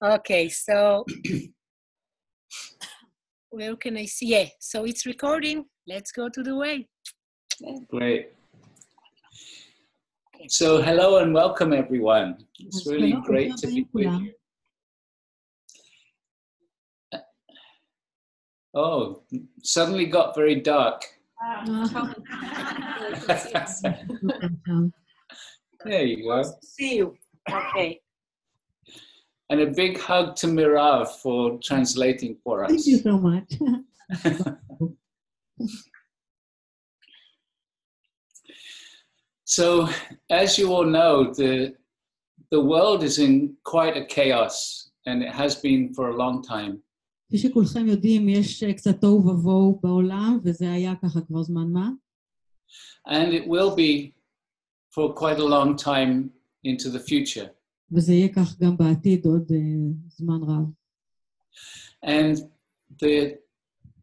Okay, so where can I see? Yeah, so it's recording. Let's go to the way. Great. So hello and welcome everyone. It's really great to be with you. Oh, suddenly got very dark. There you go. See you. Okay. And a big hug to Mirav for translating for us. Thank you so much. So, as you all know, the world is in quite a chaos, and it has been for a long time. כפי שכולכם יודעים, יש קצת תוהו ובוהו בעולם, וזה היה ככה כבר זמן מה. And it will be for quite a long time into the future. וזה יהיה כך גם בעתיד עוד זמן רב. And the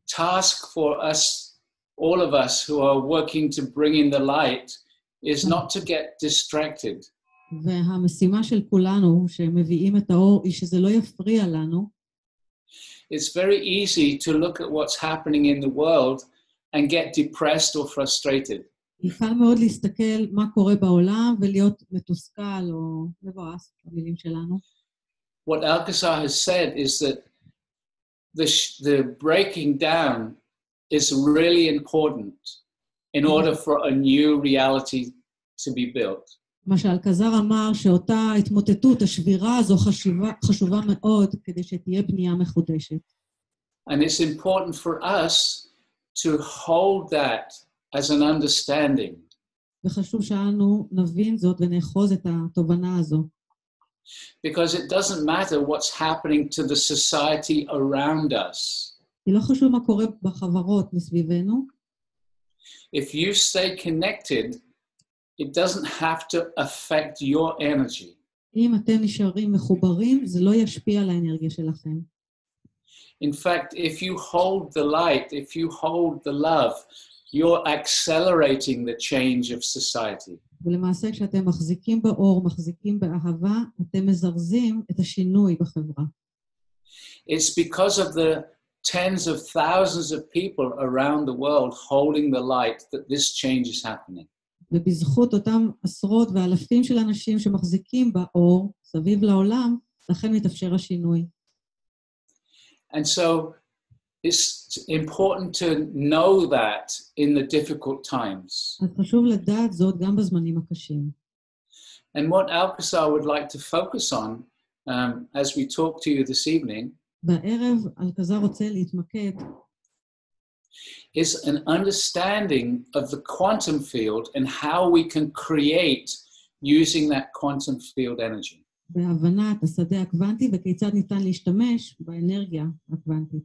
task for us, all of us who are working to bring in the light, is not to get distracted. והמשימה של כולנו, שמביאים את האור, היא שזה לא יפריע לנו. It's very easy to look at what's happening in the world and get depressed or frustrated. קל מאוד להסתכל מה קורה בעולם ולהיות מתוסכל או מבואס, במילים שלנו. What Alcazar has said is that the breaking down is really important in order for a new reality to be built. מה שאלקזר אמר, שאותה התמוטטות, השבירה הזו חשובה מאוד כדי שתהיה בנייה מחודשת. And it's important for us to hold that as an understanding. וחשוב שאנו נבין זאת ונאחוז את התובנה הזו. Because it doesn't matter what's happening to the society around us. כי לא חשוב מה קורה בחברות מסביבנו. If you stay connected, it doesn't have to affect your energy. אם אתם נשארים מחוברים, זה לא ישפיע על האנרגיה שלכם. In fact, if you hold the light, if you hold the love, you're accelerating the change of society. ולמעשה, כשאתם מחזיקים באור, מחזיקים באהבה, אתם מזרזים את השינוי בחברה. It's because of the tens of thousands of people around the world holding the light that this change is happening. ובזכות אותם עשרות ואלפים של אנשים שמחזיקים באור סביב לעולם, לכן מתאפשר השינוי. And so it's important to know that in the difficult times. אז חשוב לדעת זאת גם בזמנים הקשים. And what Alcazar would like to focus on as we talk to you this evening בערב אלקזר רוצה להתמקד is an understanding of the quantum field and how we can create using that quantum field energy. בהבנת השדה הקוונטי וכיצד ניתן להשתמש באנרגיה הקוונטית.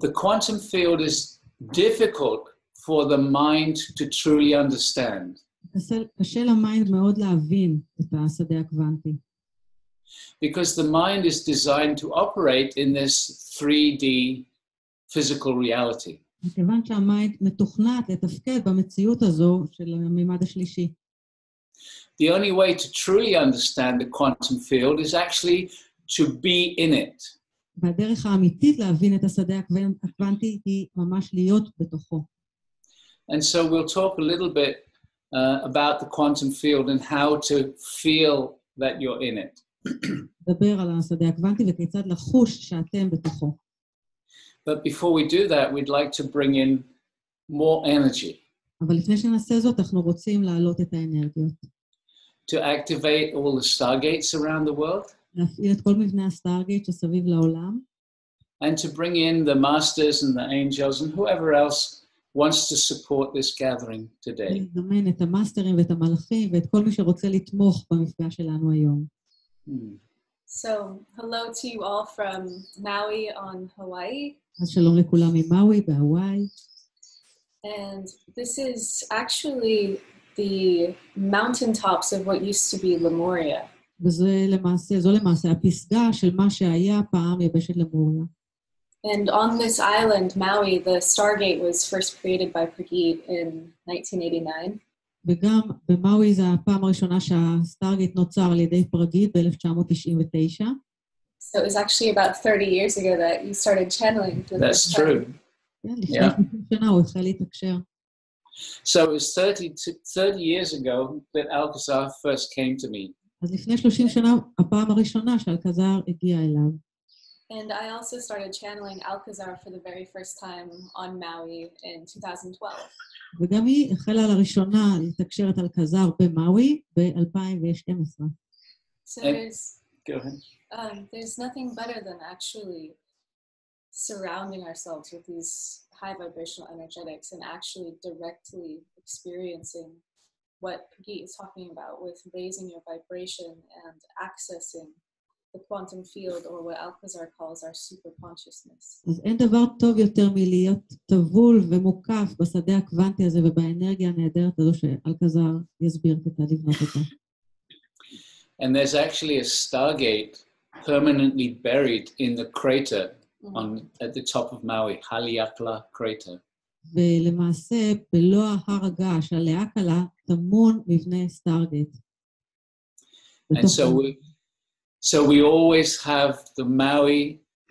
The quantum field is difficult for the mind to truly understand. קשה למיינד מאוד להבין את השדה הקוונטי. Because the mind is designed to operate in this 3D physical reality. מכיוון שהמיינד מתוכנת לתפקד במציאות הזו של הממד השלישי. The only way to truly understand the quantum field is actually to be in it. והדרך האמיתית להבין את השדה הקוונטי היא ממש להיות בתוכו. And so we'll talk a little bit about the quantum field and how to feel that you're in it. דבר על השדה הקוונטי וכיצד לחוש שאתם בתוכו. But before we do that, we'd like to bring in more energy. אבל לפני שנעשה זאת, אנחנו רוצים להעלות את האנרגיות. To activate all the stargates around the world. להפעיל את כל מבנה הסטארגייט שסביב לעולם. And to bring in the masters and the angels and whoever else wants to support this gathering today. לדמיין את המאסטרים ואת המלאכים ואת כל מי שרוצה לתמוך במפגש שלנו היום. So, hello to you all from Maui on Hawaii. אז שלום לכולם ממאווי בהוואי. And this is actually the mountaintops of what used to be למוריה. זו למעשה הפסגה של מה שהיה פעם יבשת למוריה. And on this island, Maui, the Stargate was first created by Prageet in 1989. וגם במאווי זה הפעם הראשונה שהסטרגייט נוצר על ידי פרגית ב-1999. So it was actually about 30 years ago that you started channeling for the That's first time. true. לפני 30 שנה הוא החל להתקשר. So it was 30 years ago that Alcazar first came to me. אז לפני 30 שנה, הפעם הראשונה שאלקזר הגיע אליו. And I also started channeling Alcazar for the very first time on Maui in 2012. וגם היא החלה לראשונה לתקשר את אלקזר במאווי ב-2012. So Go ahead. there's nothing better than actually surrounding ourselves with these high vibrational energetics and actually directly experiencing what Pagit is talking about with raising your vibration and accessing the quantum field, or what Alcazar calls our super consciousness. אז אין דבר טוב יותר מלהיות טבול ומוקף בשדה הקוונטי הזה ובאנרגיה הנהדרת הזו שאלקזר יסביר כיצד לבנות אותה. And there's actually a stargate permanently buried in the crater at the top of Maui, Haleakala crater. ולמעשה, בלא ההר הגעש, הלהקלה, טמון מבנה סטארגייט. And so we always have the Maui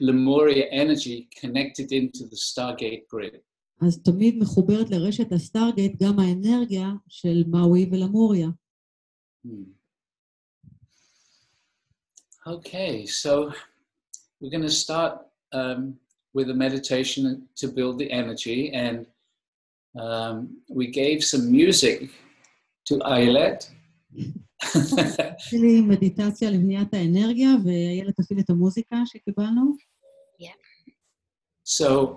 Lemuria energy connected into the stargate grid. אז תמיד מחוברת לרשת הסטארגייט גם האנרגיה של מאווי ולמוריה. Okay, so we're going to start with a meditation to build the energy, and we gave some music to Ayelet. עשיתי מדיטציה לבניית האנרגיה, ואיילת תפעיל את המוזיקה שקיבלנו. So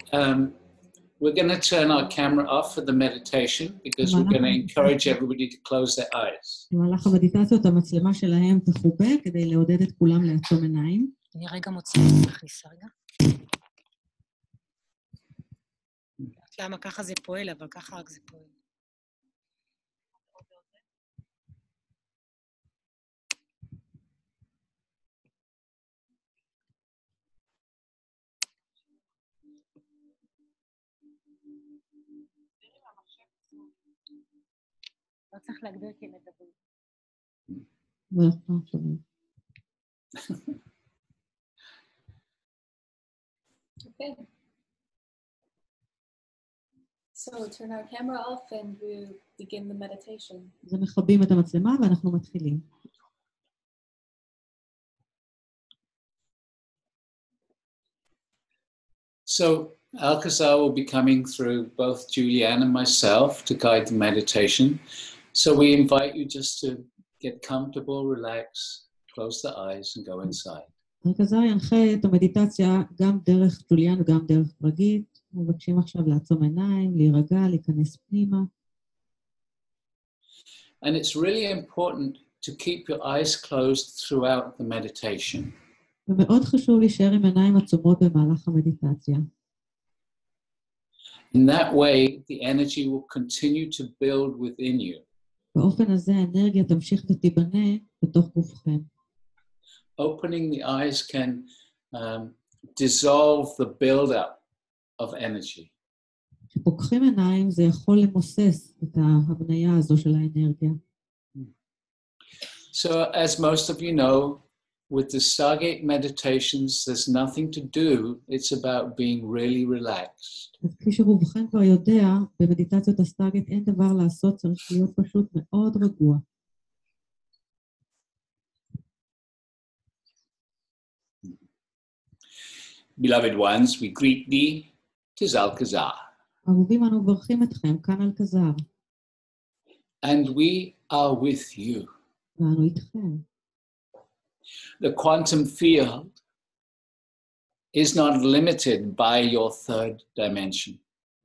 we're going to turn our camera off for the meditation because we're going to encourage everybody to close their eyes. במהלך המדיטציות המצלמה שלהם תחובה כדי לעודד את כולם לעצום עיניים. אני רגע מוציא את מכניסה רגע. למה ככה זה פועל, אבל ככה רק זה פועל. לא צריך להגביר כי הם מדברים. Okay. So we'll turn our camera off and we'll begin the meditation. אז מכבים את המצלמה ואנחנו מתחילים. So Alcazar will be coming through both Julianne and myself to guide the meditation. So we invite you just to get comfortable, relax, close the eyes and go inside. אלקזר ינחה את המדיטציה גם דרך ג'וליאן וגם דרך פרגית. מבקשים עכשיו לעצום עיניים, להירגע, להיכנס פנימה. And it's really important to keep your eyes closed throughout the meditation. ומאוד חשוב להישאר עם עיניים עצומות במהלך המדיטציה. In that way, the energy will continue to build within you. באופן הזה האנרגיה תמשיך ותיבנה בתוך גופכם. Opening the eyes can dissolve the build-up of energy. כשפוקחים עיניים זה יכול למוסס את ההבניה הזו של האנרגיה. So as most of you know, with the Stargate meditations, there's nothing to do. It's about being really relaxed. אז כפי שרובכם כבר יודע, במדיטציות הסטארגייט אין דבר לעשות, צריך להיות פשוט מאוד רגוע. Beloved ones, we greet thee, 'tis Alcazar. אהובים, אנו מברכים אתכם, כאן אלקזר. And we are with you. ואנו איתכם. The quantum field is not limited by your third dimension.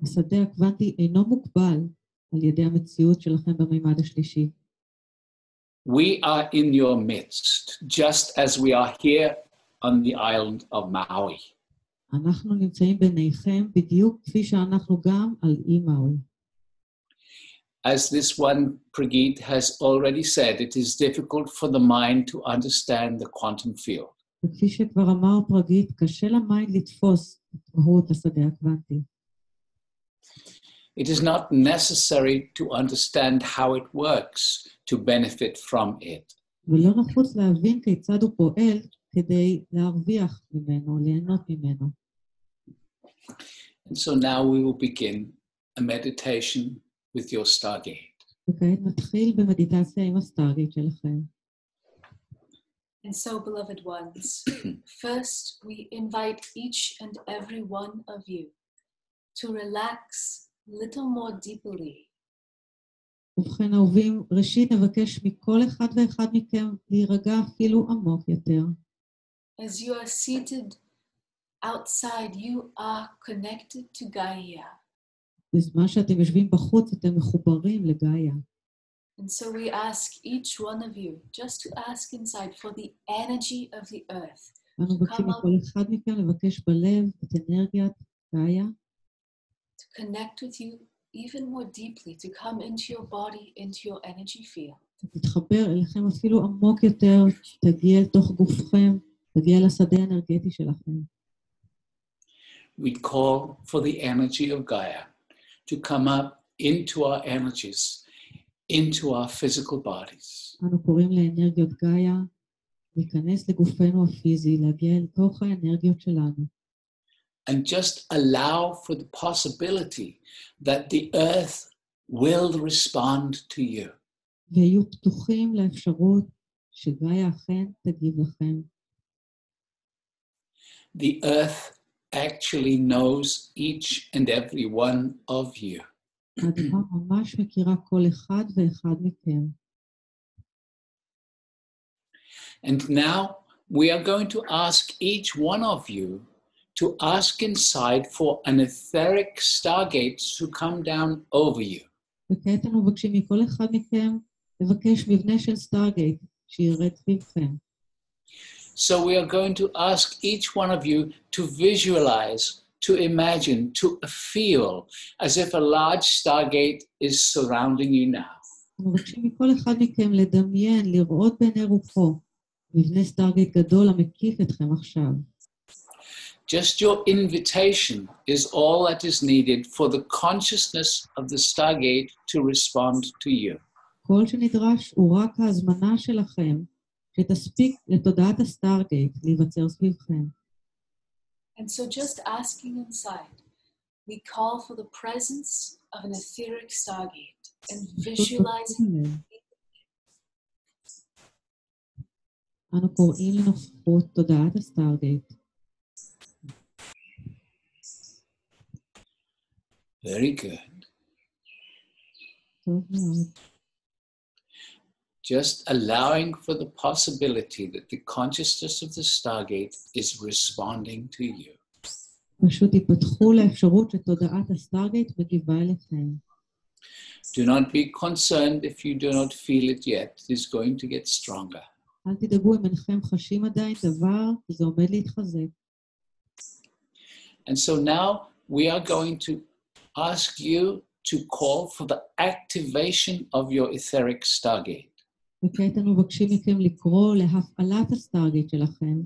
השדה הקוונטי אינו מוגבל על ידי המציאות שלכם במימד השלישי. We are in your midst, just as we are here on the island of Maui. אנחנו נמצאים ביניכם בדיוק כפי שאנחנו גם על אי מאווי. As this one Pragit has already said, it is difficult for the mind to understand the quantum field. וכפי שכבר אמר פרגית, קשה למיינד לתפוס את מהות השדה הקוונטי. It is not necessary to understand how it works to benefit from it. ולא נחוץ להבין כיצד הוא פועל כדי להרוויח ממנו, ליהנות ממנו. And so now we will begin a meditation with your stargate. וכעת נתחיל במדיטציה עם הסטרגייט שלכם. And so, beloved ones, first we invite each and every one of you to relax a little more deeply. ובכן אהובים, ראשית נבקש מכל אחד ואחד מכם להירגע אפילו עמוק יותר. As you are seated outside, you are connected to Gaia. בזמן שאתם יושבים בחוץ, אתם מחוברים לגאיה. And so we ask each one of you just to ask inside for the energy of the earth. אנו מבקשים מכל אחד מכם לבקש בלב את אנרגיית גאיה. To connect with you even more deeply, to come into your body, into your energy field. תתחבר אליכם אפילו עמוק יותר, תגיע אל תוך גופכם, תגיע לשדה האנרגטי שלכם. We call for the energy of Gaia to come up into our energies, into our physical bodies. אנו קוראים לאנרגיות גאיה להיכנס לגופנו הפיזי, להגיע אל תוך האנרגיות שלנו. And just allow for the possibility that the earth will respond to you. והיו פתוחים לאפשרות שגאיה אכן תגיב לכם. The earth actually knows each and every one of you. האדמה ממש מכירה כל אחד ואחד מכם. And now we are going to ask each one of you to ask inside for an etheric stargate to come down over you. וכעת אנו מבקשים מכל אחד מכם לבקש מבנה של סטארגייט שירד סביבכם. So we are going to ask each one of you to visualize, to imagine, to feel as if a large stargate is surrounding you now. אנו מבקשים מכל אחד מכם לדמיין, לראות בעיני רוחו, מבנה סטארגייט גדול המקיף אתכם עכשיו. Just your invitation is all that is needed for the consciousness of the stargate to respond to you. כל שנדרש הוא רק ההזמנה שלכם, שתספיק לתודעת הסטארגייט להיווצר סביבכם. And so just asking inside, we call for the presence of an etheric stargate and visualizing. אנו קוראים לנוכחות תודעת הסטארגייט. Very good. טוב מאוד. Just allowing for the possibility that the consciousness of the stargate is responding to you. פשוט תיפתחו לאפשרות שתודעת הסטארגייט מגיבה אליכם. Do not be concerned if you do not feel it yet. It is going to get stronger. אל תדאגו אם אינכם חשים עדיין דבר, כי זה עומד להתחזק. And so now we are going to ask you to call for the activation of your etheric stargate. וכעת אנו מבקשים מכם לקרוא להפעלת הסטארגייט שלכם.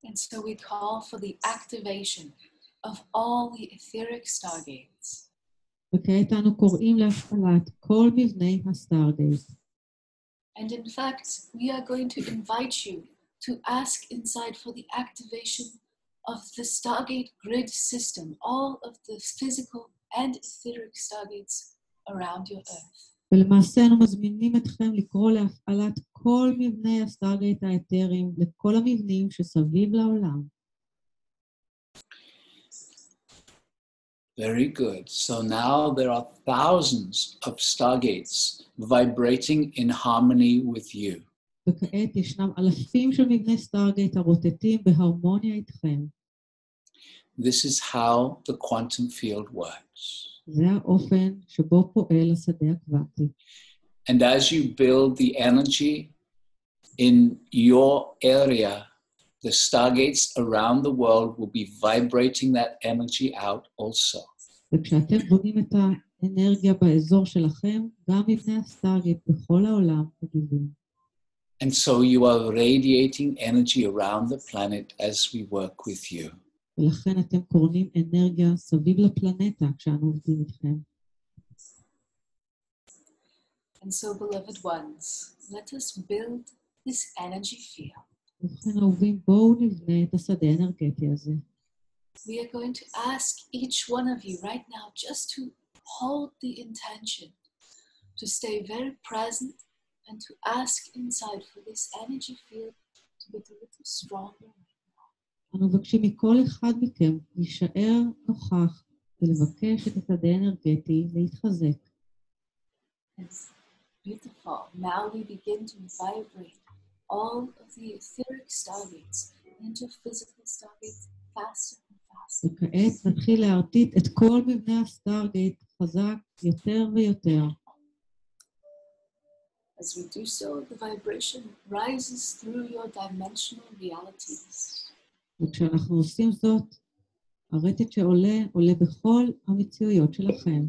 And so we call for the activation of all the etheric stargates. וכעת אנו קוראים להפעלת כל מבני הסטארגייט. And in fact, we are going to invite you to ask inside for the activation of the stargate grid system, all of the physical and etheric stargates around your earth. ולמעשה אנו מזמינים אתכם לקרוא להפעלת כל מבני הסטארגייט האתריים לכל המבנים שסביב לעולם. Very good. So now there are thousands of stargates vibrating in harmony with you. וכעת ישנם אלפים של מבני סטארגייט הרוטטים בהרמוניה איתכם. This is how the quantum field works. זה האופן שבו פועל השדה הקוונטי. And as you build the energy in your area, the stargates around the world will be vibrating that energy out also. וכשאתם בונים את האנרגיה באזור שלכם, גם מבני הסטארגייט בכל העולם מגיבים. And so you are radiating energy around the planet as we work with you. ולכן אתם קורנים אנרגיה סביב לפלנטה כשאנו עובדים איתכם. And so, beloved ones, let us build this energy field. ובכן אהובים, בואו נבנה את השדה האנרגטי הזה. We are going to ask each one of you right now just to hold the intention, to stay very present and to ask inside for this energy field to get a little stronger. אנו מבקשים מכל אחד מכם להישאר נוכח ולבקש את השדה האנרגטי להתחזק. It's beautiful. Now we begin to vibrate all of the etheric stargates into physical stargates faster and faster. וכעת נתחיל להרטיט את כל מבנה הסטארגייט חזק יותר ויותר. As we do so, the vibration rises through your dimensional realities. וכשאנחנו עושים זאת, הרטט שעולה, עולה בכל המציאויות שלכם.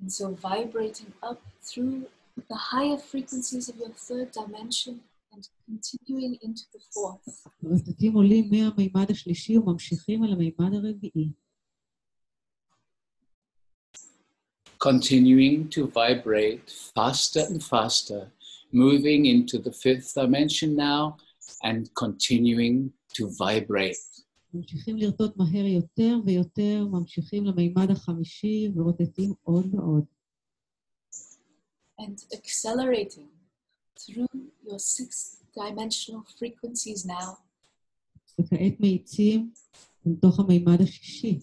And so vibrating up through the higher frequencies of your third dimension and continuing into the fourth. הרטטים עולים מהמימד השלישי וממשיכים אל המימד הרביעי. Continuing to vibrate faster and faster, moving into the fifth dimension now, and continuing to vibrate. ממשיכים לרטוט מהר יותר ויותר, ממשיכים למימד החמישי ורוטטים עוד ועוד. And accelerating through your sixth dimensional frequencies now. וכעת מאיצים לתוך המימד השישי.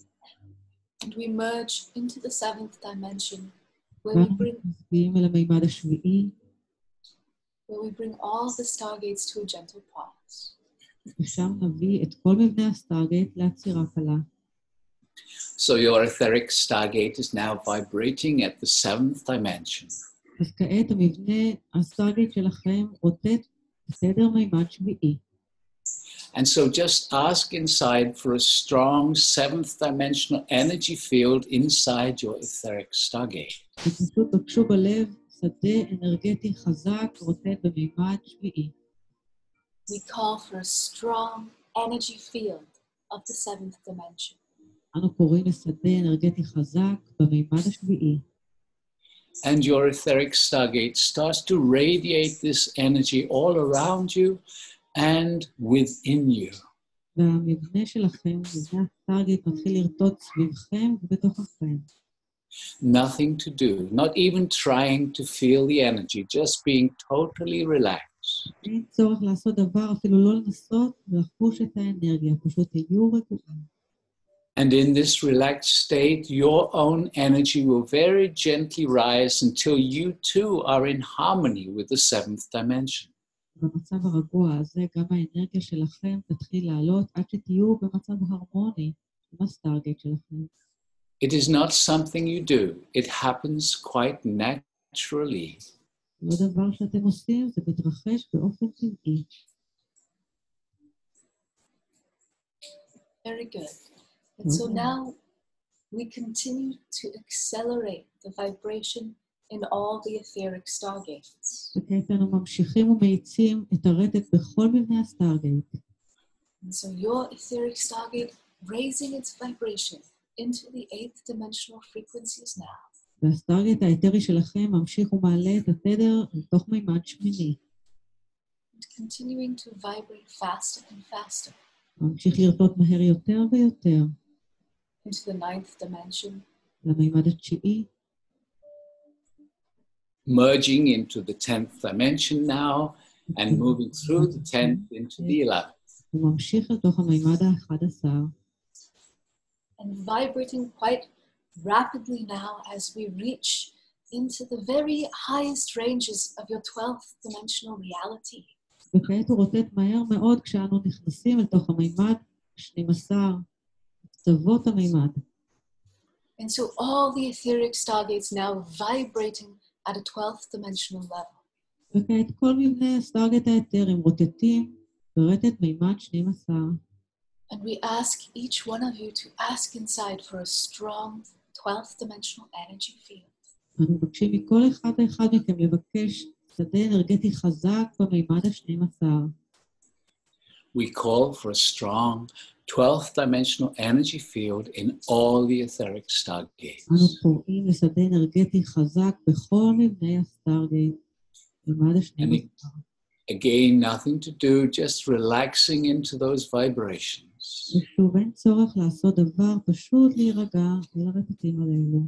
And we merge into the seventh dimension, where מגיעים אל המימד השביעי. we bring all the stargates to a gentle pause. ושם נביא את כל מבנה הסטארגייט לעצירה קלה. So your etheric stargate is now vibrating at the seventh dimension. אז כעת המבנה הסטארגייט שלכם רוטט בסדר מימד שביעי. And so just ask inside for a strong seventh dimensional energy field inside your etheric stargate. ופשוט בקשו בלב שדה אנרגטי חזק רוטט במימד שביעי. We call for a strong energy field of the seventh dimension. אנו קוראים לשדה אנרגטי חזק במימד השביעי. And your etheric stargate starts to radiate this energy all around you and within you. והמבנה שלכם, מבנה הסטארגייט, מתחיל לרטוט סביבכם ובתוככם. Nothing to do, not even trying to feel the energy, just being totally relaxed. אין צורך לעשות דבר, אפילו לא לנסות ולחוש את האנרגיה, פשוט תהיו רגועים. And in this relaxed state, your own energy will very gently rise until you too are in harmony with the seventh dimension. במצב הרגוע הזה, גם האנרגיה שלכם תתחיל לעלות עד שתהיו במצב הרמוני עם הסטארגייט שלכם. It is not something you do. It happens quite naturally. לא דבר שאתם עושים, זה מתרחש באופן טבעי. Very good. And so now we continue to accelerate the vibration in all the etheric stargates. וכעת אנו ממשיכים ומאיצים את הרטט בכל מבנה הסטארגייט. And so your etheric stargate raising its vibration into the eighth dimensional frequencies now. והסטארגייט האתרי שלכם ממשיך ומעלה את התדר לתוך מימד שמיני. And continuing to vibrate faster and faster. ממשיך לרטוט מהר יותר ויותר. Into the ninth dimension. למימד התשיעי. Merging into the 10th dimension now and moving through the 10th into the 11th. הוא ממשיך לתוך המימד ה-11. And vibrating quite rapidly now as we reach into the very highest ranges of your 12th dimensional reality. וכעת הוא רוטט מהר מאוד כשאנו נכנסים לתוך המימד 12, קצוות המימד. And so all the etheric stargates now vibrating at a 12th dimensional level. וכעת כל מבנה הסטארגייט האתרים רוטטים ברטט מימד 12. And we ask each one of you to ask inside for a strong 12th dimensional energy field. אנחנו מבקשים מכל אחד ואחד מכם לבקש שדה אנרגטי חזק במימד ה-12. We call for a strong 12th dimensional energy field in all the etheric stargates. אנו קוראים לשדה אנרגטי חזק בכל מבני הסטרגייט, במעד ה-12. Again, nothing to do, just relaxing into those vibrations. ושוב, אין צורך לעשות דבר, פשוט להירגע אל הרטטים האלו.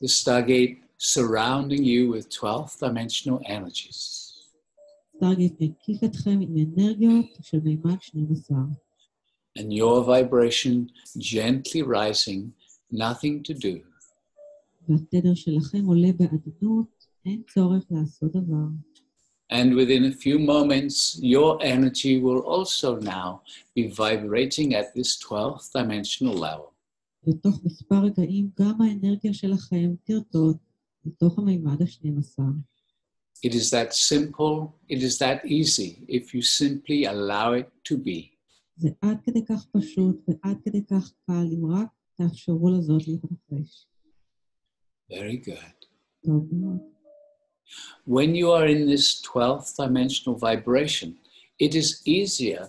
The stargate surrounding you with 12th dimensional energies. סטרגייט מקיף אתכם עם אנרגיות של מימד 12. And your vibration gently rising, nothing to do. והתדר שלכם עולה בעדינות, אין צורך לעשות דבר. And within a few moments, your energy will also now be vibrating at this 12th dimensional level. בתוך מספר רגעים גם האנרגיה שלכם תרטוט בתוך המימד ה-12. It is that simple, it is that easy, if you simply allow it to be. זה עד כדי כך פשוט ועד כדי כך קל, אם רק תאפשרו לזאת להתרחש. Very good. טוב מאוד. When you are in this 12th dimensional vibration, it is easier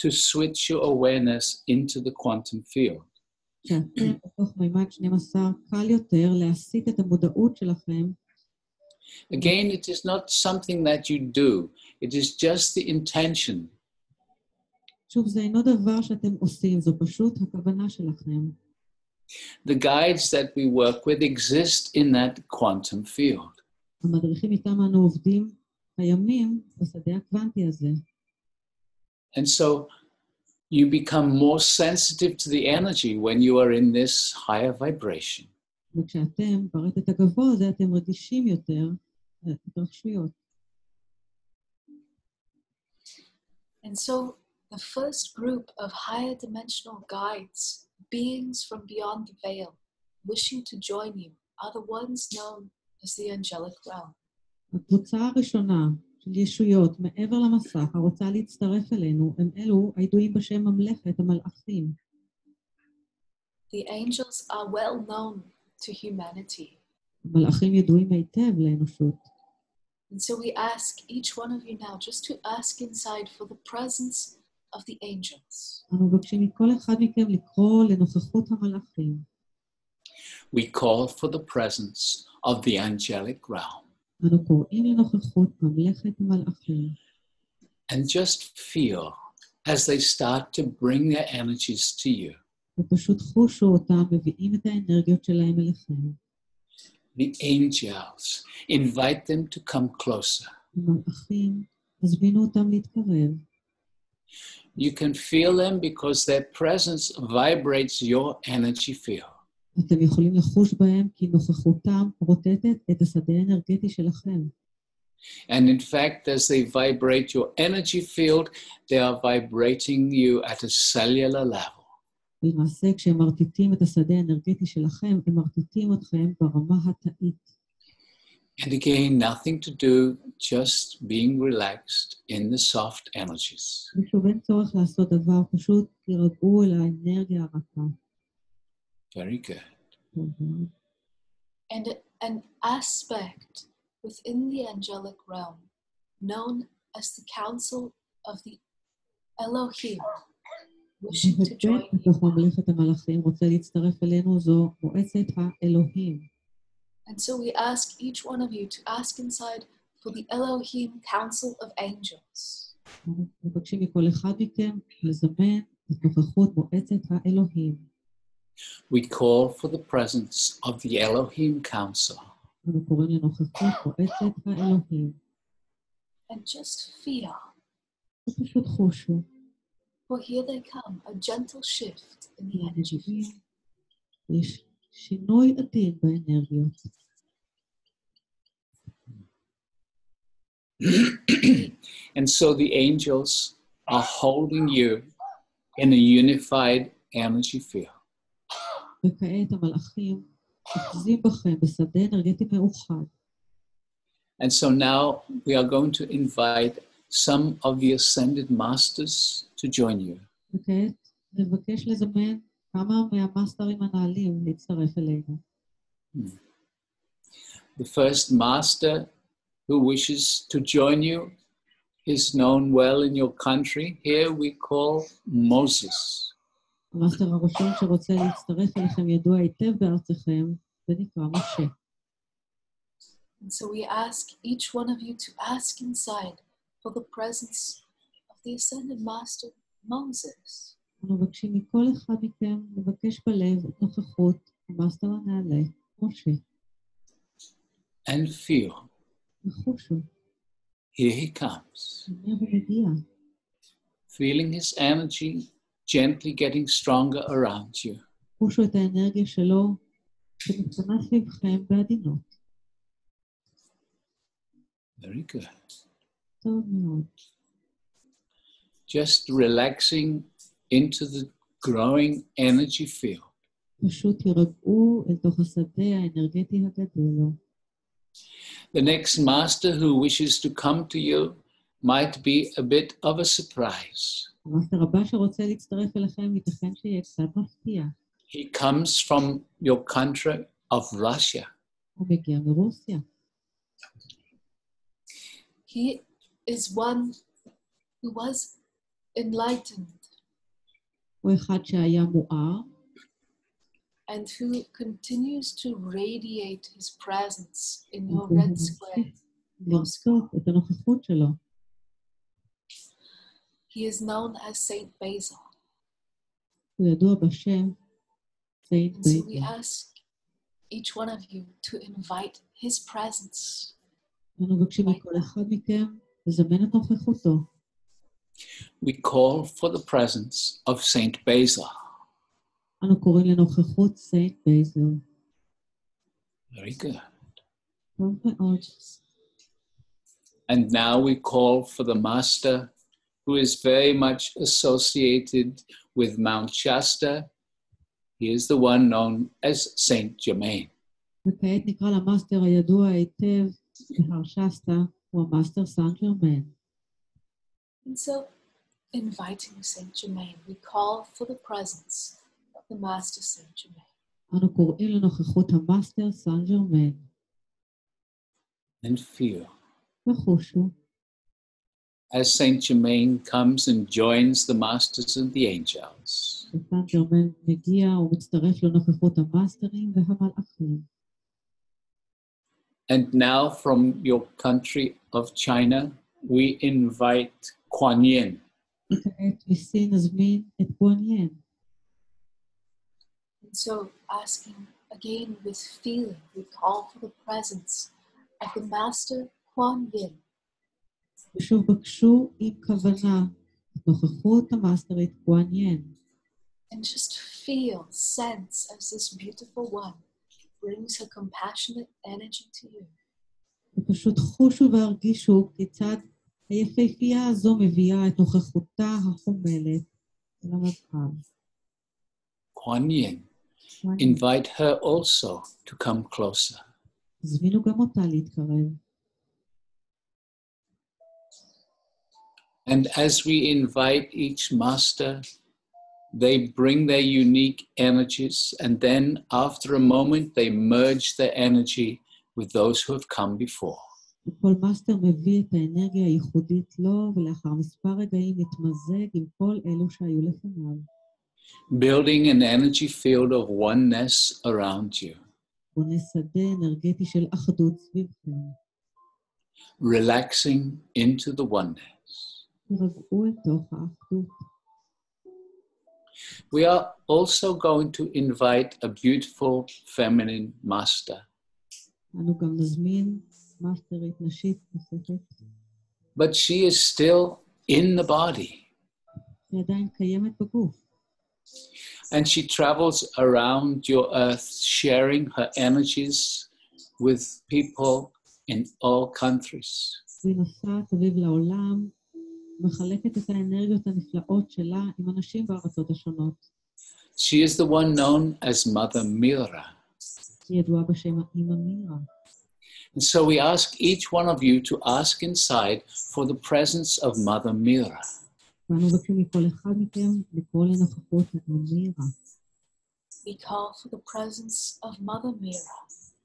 to switch your awareness into the quantum field. כשאתם בתוך מימד 12, קל יותר להסיט את המודעות שלכם. Again, it is not something that you do. It is just the intention. שוב, זה אינו דבר שאתם עושים, זו פשוט הכוונה שלכם. The guides that we work with exist in that quantum field. המדריכים איתם אנו עובדים קיימים בשדה הקוונטי הזה. And so you become more sensitive to the energy when you are in this higher vibration. וכשאתם ברטט הגבוה הזה, אתם רגישים יותר להתרחשויות. And so the first group of higher dimensional guides, beings from beyond the veil, wishing to join you, are the ones known as the angelic realm. הקבוצה הראשונה של ישויות מעבר למסך הרוצה להצטרף אלינו, הם אלו הידועים בשם ממלכת המלאכים. The angels are well known to humanity. המלאכים ידועים היטב לאנושות. And so we ask each one of you now just to ask inside for the presence of the angels. אנו מבקשים מכל אחד מכם לקרוא לנוכחות המלאכים. We call for the presence of the angelic realm. אנו קוראים לנוכחות ממלכת המלאכים. And just feel as they start to bring their energies to you. ופשוט חושו אותם, מביאים את האנרגיות שלהם אליכם. The angels, invite them to come closer. המלאכים, תזמינו אותם להתקרב. You can feel them because their presence vibrates your energy field. אתם יכולים לחוש בהם כי נוכחותם רוטטת את השדה האנרגטי שלכם. And in fact, as they vibrate your energy field, they are vibrating you at a cellular level. למעשה, כשהם מרטיטים את השדה האנרגטי שלכם, הם מרטיטים אתכם ברמה התאית. And again, nothing to do, just being relaxed in the soft energies. ושוב, אין צורך לעשות דבר, פשוט תירגעו אל האנרגיה הרכה. Very good. And an aspect within the angelic realm known as the council of the Elohim wishing to join you. בתוך ממלכת המלאכים רוצה להצטרף אלינו זו מועצת האלוהים. And so we ask each one of you to ask inside for the Elohim council of angels. מבקשים מכל אחד מכם לזמן את נוכחות מועצת האלוהים. We call for the presence of the Elohim Council. אנו קוראים לנוכחות מועצת האלוהים. And just feel. ופשוט חושו. For here they come, a gentle shift in the energy. יש שינוי עדין באנרגיות. And so the angels are holding you in a unified energy field. וכעת המלאכים אוחזים בכם בשדה אנרגטי מאוחד. And so now we are going to invite some of the ascended masters to join you. וכעת נבקש לזמן כמה מהמאסטרים הנעלים להצטרף אלינו. The first master who wishes to join you is known well in your country. Here we call Moses. המאסטר הראשון שרוצה להצטרף אליכם ידוע היטב בארצכם, ונקרא משה. And so we ask each one of you to ask inside for the presence of the Ascended Master Moses. אנחנו מבקשים מכל אחד מכם לבקש בלב את נוכחות המאסטר הנעלה, משה. And feel. וחושו. Here he comes. הנה הוא מגיע. Feeling his energy gently getting stronger around you. חושו את האנרגיה שלו שמתכנס סביבכם בעדינות. Very good. טוב מאוד. Just relaxing into the growing energy field. פשוט ירגעו אל תוך השדה האנרגטי הגדול. The next master who wishes to come to you might be a bit of a surprise. המאסטר הבא שרוצה להצטרף אליכם ייתכן שיהיה קצת מפתיע. He comes from your country of Russia. הוא מגיע מרוסיה. He is one who was enlightened הוא אחד שהיה מואר, and who continues to radiate his presence in your red square. לרצות את הנוכחות שלו. He is known as Saint Basil. הוא ידוע בשם סנט And so we בייזל. ask each one of you to invite his presence. אנחנו מבקשים מכל אחד מכם לזמן את נוכחותו. We call for the presence of Saint Basil. אנו קוראים לנוכחות סנט בייזל. Very good. טוב מאוד. And now we call for the master who is very much associated with Mount Shasta. He is the one known as Saint Germain. וכעת נקרא למאסטר הידוע היטב בהר שסטה, הוא המאסטר סן ג'רמן. And so, inviting Saint Germain, we call for the presence of the Master Saint Germain. אנו קוראים לנוכחות המאסטר סן ג'רמן. And feel וחושו. as Saint Germain comes and joins the masters and the angels. סן ג'רמן מגיע ומצטרף לנוכחות המאסטרים והמלאכים. And now from your country of China, we invite Kuan Yin. וכעת מסין נזמין את קואן ין. And so, asking again with feeling, we call for the presence of the Master Kuan Yin. ושוב בקשו עם כוונה את נוכחות המאסטרית קואן ין. And just feel, sense as this beautiful one brings her compassionate energy to you. ופשוט חושו והרגישו כיצד היפהפייה הזו מביאה את נוכחותה החומלת אל המרחב. Kuan Yin, invite her also to come closer. הזמינו גם אותה להתקרב. And as we invite each master, they bring their unique energies, and then after a moment, they merge their energy with those who have come before. כל מאסטר מביא את האנרגיה הייחודית לו, ולאחר מספר רגעים מתמזג עם כל אלו שהיו לפניו. Building an energy field of oneness around you. בונה שדה אנרגטי של אחדות סביבכם. Relaxing into the oneness. תרגעו אל תוך האחדות. We are also going to invite a beautiful feminine master. אנו גם נזמין מאסטרית נשית נוספת. But she is still in the body. היא עדיין קיימת בגוף. And she travels around your earth, sharing her energies with people in all countries. והיא נוסעת סביב לעולם, מחלקת את האנרגיות הנפלאות שלה עם אנשים בארצות השונות. She is the one known as Mother Mira. היא ידועה בשם אמא מירה. And so we ask each one of you to ask inside for the presence of Mother Mira. ואנו מבקשים מכל אחד מכם לקרוא לנוכחות אמא מירה. We call for the presence of Mother Mira.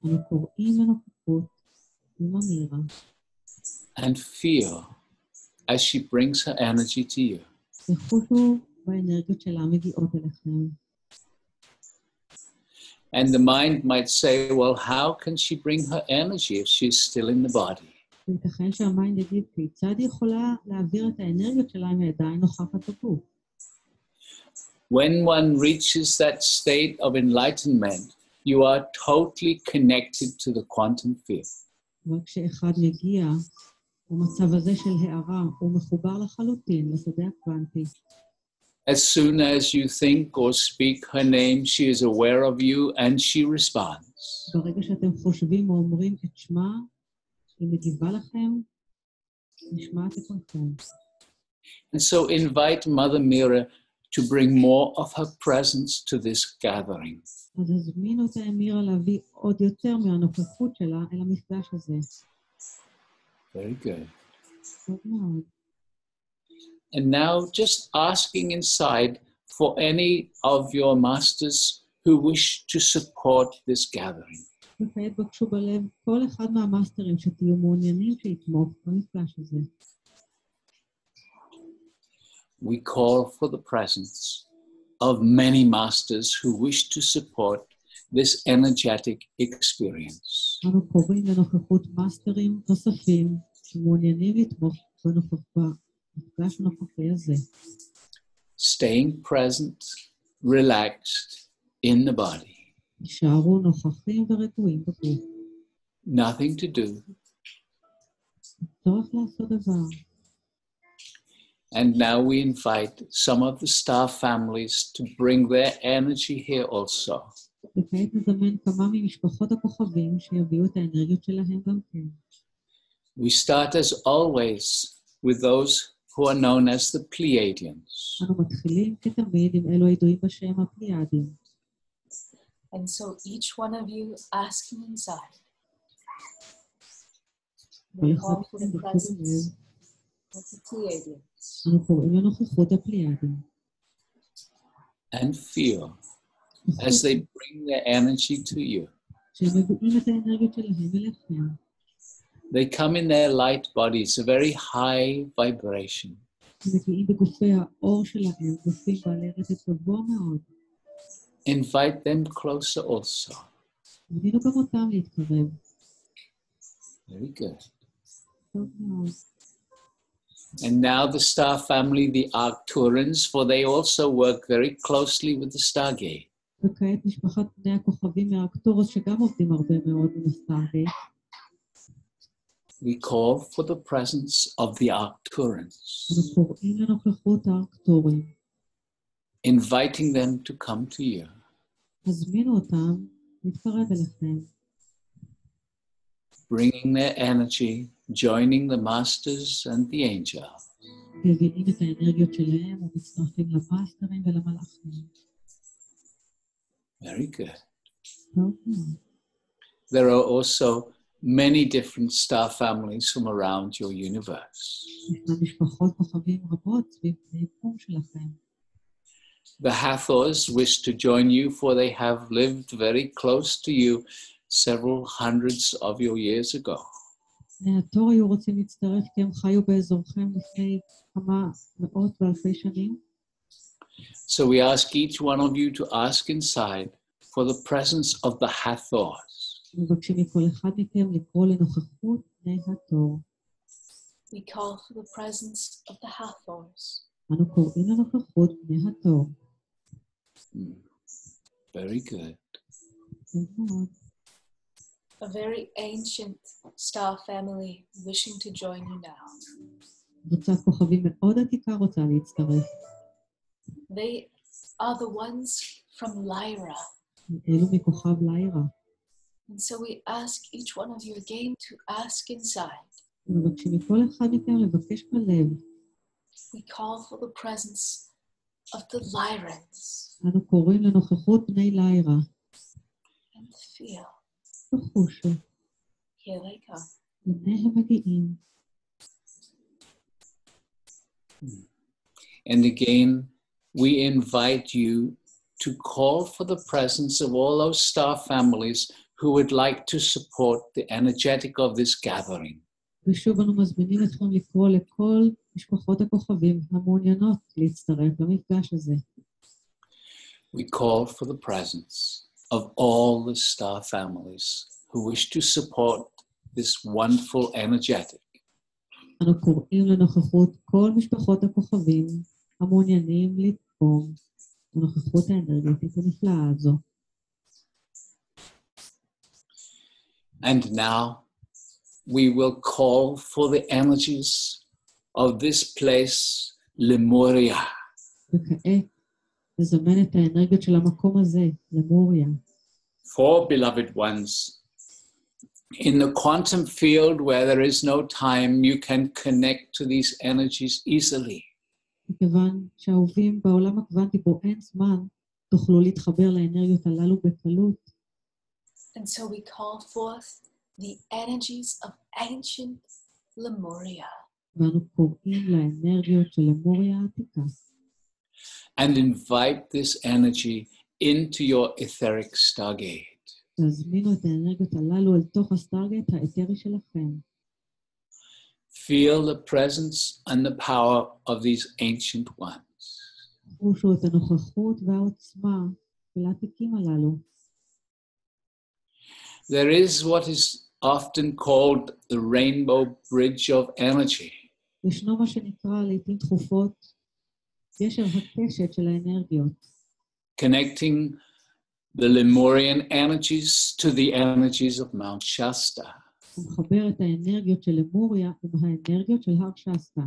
אנו קוראים לנוכחות אמא מירה. And feel as she brings her energy to you. וחושו באנרגיות שלה מגיעות אליכם. And the mind might say, well, how can she bring her energy if she's still in the body? וייתכן שהמיינד יגיד, כיצד היא יכולה להעביר את האנרגיות שלה אם היא עדיין נוכחת בגוף? When one reaches that state of enlightenment, you are totally connected to the quantum field. וכשאחד מגיע במצב הזה של הערה, הוא מחובר לחלוטין לשדה הקוונטי. As soon as you think or speak her name, she is aware of you and she responds. ברגע שאתם חושבים או אומרים את שמה, היא מגיבה לכם, נשמעת לכולכם. And so invite Mother Mira to bring more of her presence to this gathering. אז הזמינו את האמירה להביא עוד יותר מהנוכחות שלה אל המפגש הזה. Very good. טוב מאוד. And now just asking inside for any of your masters who wish to support this gathering. וכעת בקשו בלב כל אחד מהמאסטרים שתהיו מעוניינים שיתמוך במפגש הזה. We call for the presence of many masters who wish to support this energetic experience. אנו קוראים לנוכחות מאסטרים נוספים שמעוניינים לתמוך במפגש הנוכחי הזה. Staying present, relaxed in the body. יישארו נוכחים ורגועים בגוף. Nothing to do. צורך לעשות דבר. And now we invite some of the star families to bring their energy here also. וכעת נזמן כמה ממשפחות הכוכבים שיביאו את האנרגיות שלהם גם כן. We start as always with those who are known as the Pleiadians. אנו מתחילים כתמיד עם אלו הידועים בשם הפליאדים. And so each one of you asking inside, we call for the presence of the Pleiadians. אנו קוראים לנוכחות הפליאדים. And feel as they bring their energy to you. שהם מביאים את האנרגיות שלהם אליכם. They come in their light bodies, a very high vibration. הם מגיעים בגופי האור שלהם, גופים בעלי רטט גבוה מאוד. Invite them closer also. הזמינו גם אותם להתקרב. Very good. טוב מאוד. And now the star family, the Arcturans, for they also work very closely with the stargate. וכעת משפחת בני הכוכבים מהאקטורוס שגם עובדים הרבה מאוד עם הסטרגייט. We call for the presence of the Arcturans, אנו קוראים לנוכחות האקטורים. inviting them to come to you. הזמינו אותם להתקרב אליכם. Bringing their energy, joining the masters and the angels. מביאים את האנרגיות שלהם ומצטרפים למאסטרים ולמלאכים. Very good. טוב מאוד. There are also many different star families from around your universe. ישנן משפחות כוכבים רבות סביב היקום שלכם. The Hathors wish to join you, for they have lived very close to you several hundreds of your years ago. בני התור היו רוצים להצטרף כי הם חיו באזורכם לפני כמה מאות ואלפי שנים. So we ask each one of you to ask inside for the presence of the Hathors. מבקשים מכל אחד מכם לקרוא לנוכחות בני התור. We call for the presence of the Hathors. אנו קוראים לנוכחות בני התור. Very good. A very ancient star family wishing to join you now. קבוצת כוכבים מאוד עתיקה רוצה להצטרף. They are the ones from Lyra. אלו מכוכב לירה. And so we ask each one of you again to ask inside. מבקשים מכל אחד מכם לבקש בלב. We call for the presence of the Lyrans. אנו קוראים לנוכחות בני לירה. And feel. תחושו. Here they come. הנה הם מגיעים. And again, we invite you to call for the presence of all those star families who would like to support the energetic of this gathering. ושוב אנו מזמינים אתכם לקרוא לכל משפחות הכוכבים המעוניינות להצטרף למפגש הזה. We call for the presence of all the star families who wish to support this wonderful energetic. אנו קוראים לנוכחות כל משפחות הכוכבים המעוניינים לתרום לנוכחות האנרגטית הנפלאה הזו. And now we will call for the energies of this place, למוריה. וכעת לזמן את האנרגיות של המקום הזה, למוריה. For beloved ones, in the quantum field where there is no time, you can connect to these energies easily. מכיוון שהאהובים בעולם הקוונטי בו אין זמן, תוכלו להתחבר לאנרגיות הללו בקלות. And so we call forth the energies of ancient Lemuria. ואנו קוראים לאנרגיות של למוריה העתיקה. And invite this energy into your etheric stargate. תזמינו את האנרגיות הללו אל תוך הסטרגייט האתרי שלכם. Feel the presence and the power of these ancient ones. חושו את הנוכחות והעוצמה של העתיקים הללו. There is what is often called the rainbow bridge of energy. ישנו מה שנקרא לעתים תכופות גשר הקשת של האנרגיות. Connecting the Lemurian energies to the energies of Mount Shasta. הוא מחבר את האנרגיות של למוריה עם האנרגיות של הר שסטה.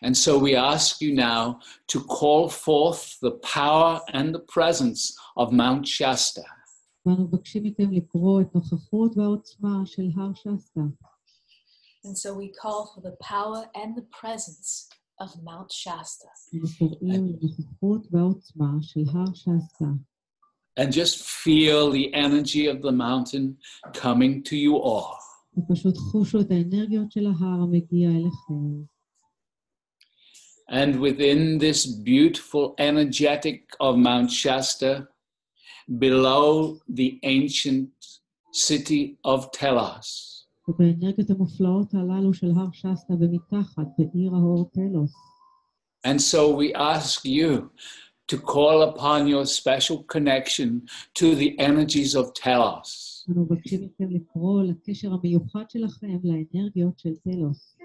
And so we ask you now to call forth the power and the presence of Mount Shasta. ואנו מבקשים מכם לקרוא את נוכחות והעוצמה של הר שסטה. And so we call for the power and the presence of Mount Shasta. אנו קוראים לנוכחות והעוצמה של הר שסטה. And just feel the energy of the mountain coming to you all. ופשוט חושו את האנרגיות של ההר המגיע אליכם. And within this beautiful energetic of Mount Shasta, below the ancient city of Telos, ובאנרגיות המופלאות הללו של הר שסטה ומתחת בעיר האור טלוס. and so we ask you to call upon your special connection to the energies of Telos. אנו מבקשים מכם לקרוא לקשר המיוחד שלכם לאנרגיות של טלוס.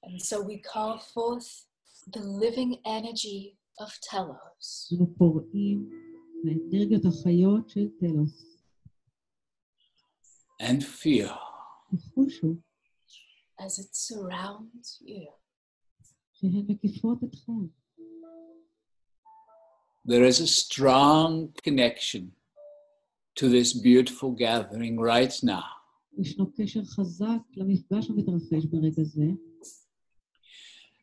And so we call forth the living energy of Telos. אנו קוראים לאנרגיות החיות של טלוס. And feel וחושו as it surrounds you. שהן מקיפות אתכם. there is a strong connection to this beautiful gathering right now. ישנו קשר חזק למפגש המתרחש ברגע זה.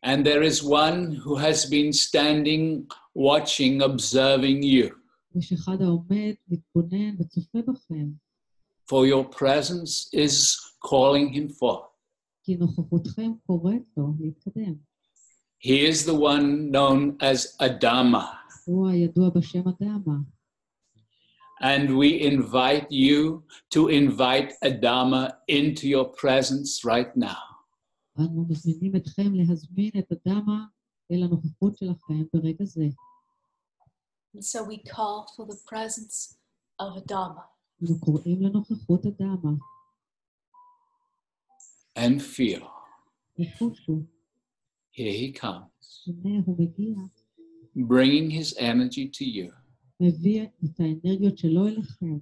And there is one who has been standing, watching, observing you. יש אחד העומד, מתבונן וצופה בכם. For your presence is calling him forth. כי נוכחותכם קוראת לו להתקדם. He is the one known as Adama. הוא הידוע בשם אדמה. And we invite you to invite Adama into your presence right now. אנו מזמינים אתכם להזמין את אדמה אל הנוכחות שלכם ברגע זה. And so we call for the presence of Adama. אנו קוראים לנוכחות אדמה. And feel. וחושו. Here he comes. הנה הוא מגיע. Bringing his energy to you. מביא את האנרגיות שלו אליכם.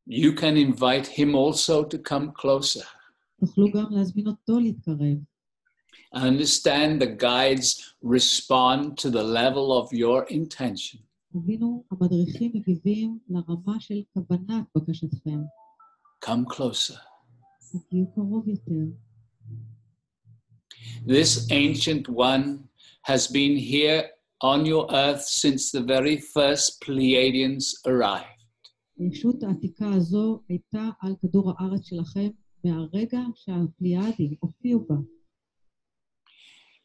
You can invite him also to come closer. תוכלו גם להזמין אותו להתקרב. Understand the guides respond to the level of your intention. תבינו, המדריכים מגיבים לרמה של כוונת בקשתכם. Come closer. תגיעו קרוב יותר. This ancient one has been here on your earth since the very first Pleiadians arrived. הישות העתיקה הזו הייתה על כדור הארץ שלכם מהרגע שהפליאדים הופיעו בה.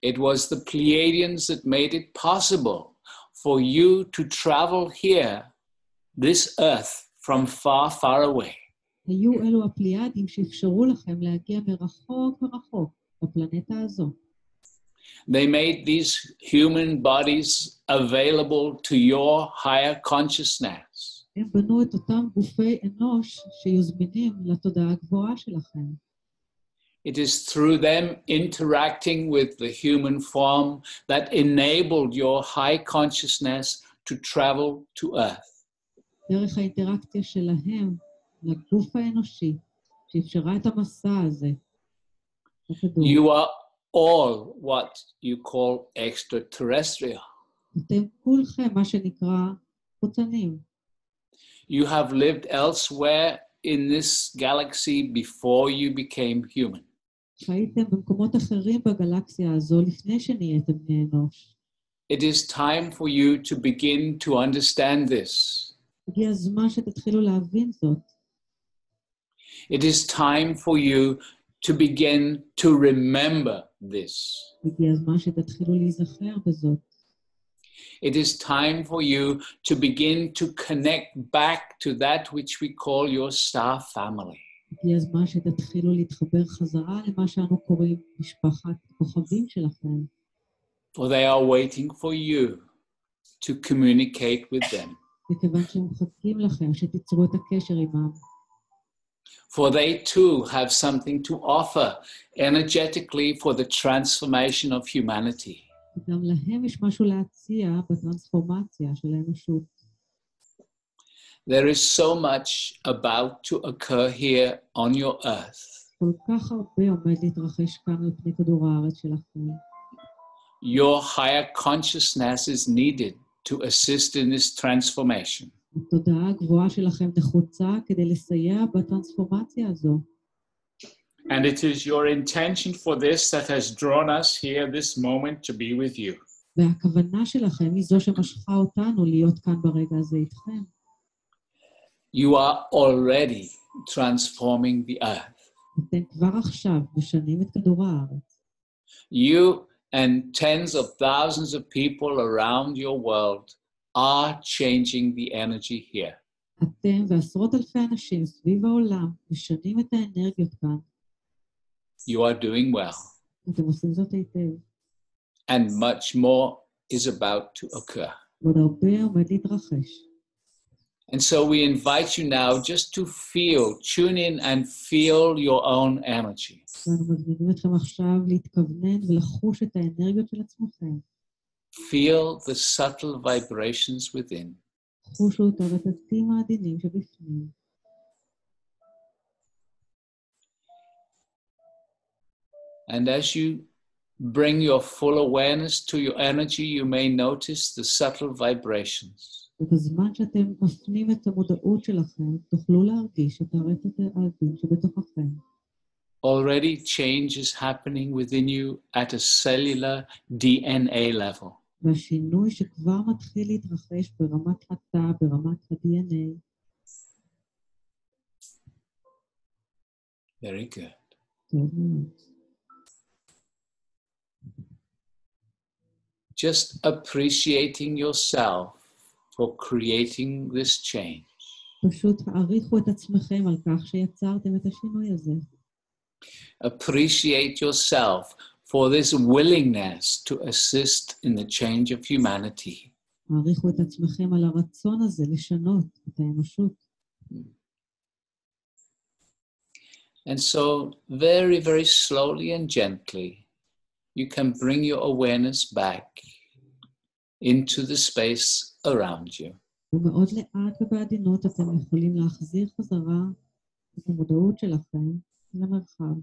It was the Pleiadians that made it possible for you to travel here, this earth, from far, far away. היו אלו הפליאדים שאפשרו לכם להגיע מרחוק ורחוק בפלנטה הזו. They made these human bodies available to your higher consciousness. הם בנו את אותם גופי אנוש שיהיו זמינים לתודעה הגבוהה שלכם. It is through them interacting with the human form that enabled your high consciousness to travel to earth. דרך האינטראקציה שלהם לגוף האנושי, שאפשרה את המסע הזה. You are all what you call extraterrestrial. אתם כולכם מה שנקרא חוצנים. You have lived elsewhere in this galaxy before you became human. חייתם במקומות אחרים בגלקסיה הזו לפני שנהייתם בני אנוש. It is time for you to begin to understand this. הגיע הזמן שתתחילו להבין זאת. It is time for you to begin to remember this. הגיע הזמן שתתחילו להיזכר בזאת. It is time for you to begin to connect back to that which we call your star family. הגיע הזמן שתתחילו להתחבר חזרה למה שאנו קוראים משפחת הכוכבים שלכם. For they are waiting for you to communicate with them. מכיוון שהם מחכים לכם שתיצרו את הקשר עמם. For they too have something to offer energetically for the transformation of humanity. גם להם יש משהו להציע בטרנספורמציה של האנושות. There is so much about to occur here on your earth. כל כך הרבה עומד להתרחש כאן על פני כדור הארץ שלכם. Your higher consciousness is needed to assist in this transformation. התודעה הגבוהה שלכם נחוצה כדי לסייע בטרנספורמציה הזו. And it is your intention for this that has drawn us here this moment to be with you. והכוונה שלכם היא זו שמשכה אותנו להיות כאן ברגע הזה איתכם. You are already transforming the earth. אתם כבר עכשיו משנים את כדור הארץ. You and tens of thousands of people around your world are changing the energy here. אתם ועשרות אלפי אנשים סביב העולם משנים את האנרגיות כאן. You are doing well. אתם עושים זאת היטב. And much more is about to occur. ועוד הרבה עומד להתרחש. And so we invite you now just to tune in and feel your own energy. ואנו מזמינים אתכם עכשיו להתכוונן ולחוש את האנרגיות של עצמכם. Feel the subtle vibrations within. חושו את הרטטים העדינים שבפנים. And as you bring your full awareness to your energy, you may notice the subtle vibrations. ובזמן שאתם מפנים את המודעות שלכם, תוכלו להרגיש את הרטט העדין שבתוככם. Already change is happening within you at a cellular DNA level. והשינוי שכבר מתחיל להתרחש ברמת התא, ברמת ה-DNA. Very good. טוב מאוד. Just appreciating yourself for creating this change. פשוט העריכו את עצמכם על כך שיצרתם את השינוי הזה. Appreciate yourself for this willingness to assist in the change of humanity. העריכו את עצמכם על הרצון הזה לשנות את האנושות. And so very, very slowly and gently, you can bring your awareness back into the space around you. ומאוד לאט ובעדינות אתם יכולים להחזיר חזרה את המודעות שלכם למרחב.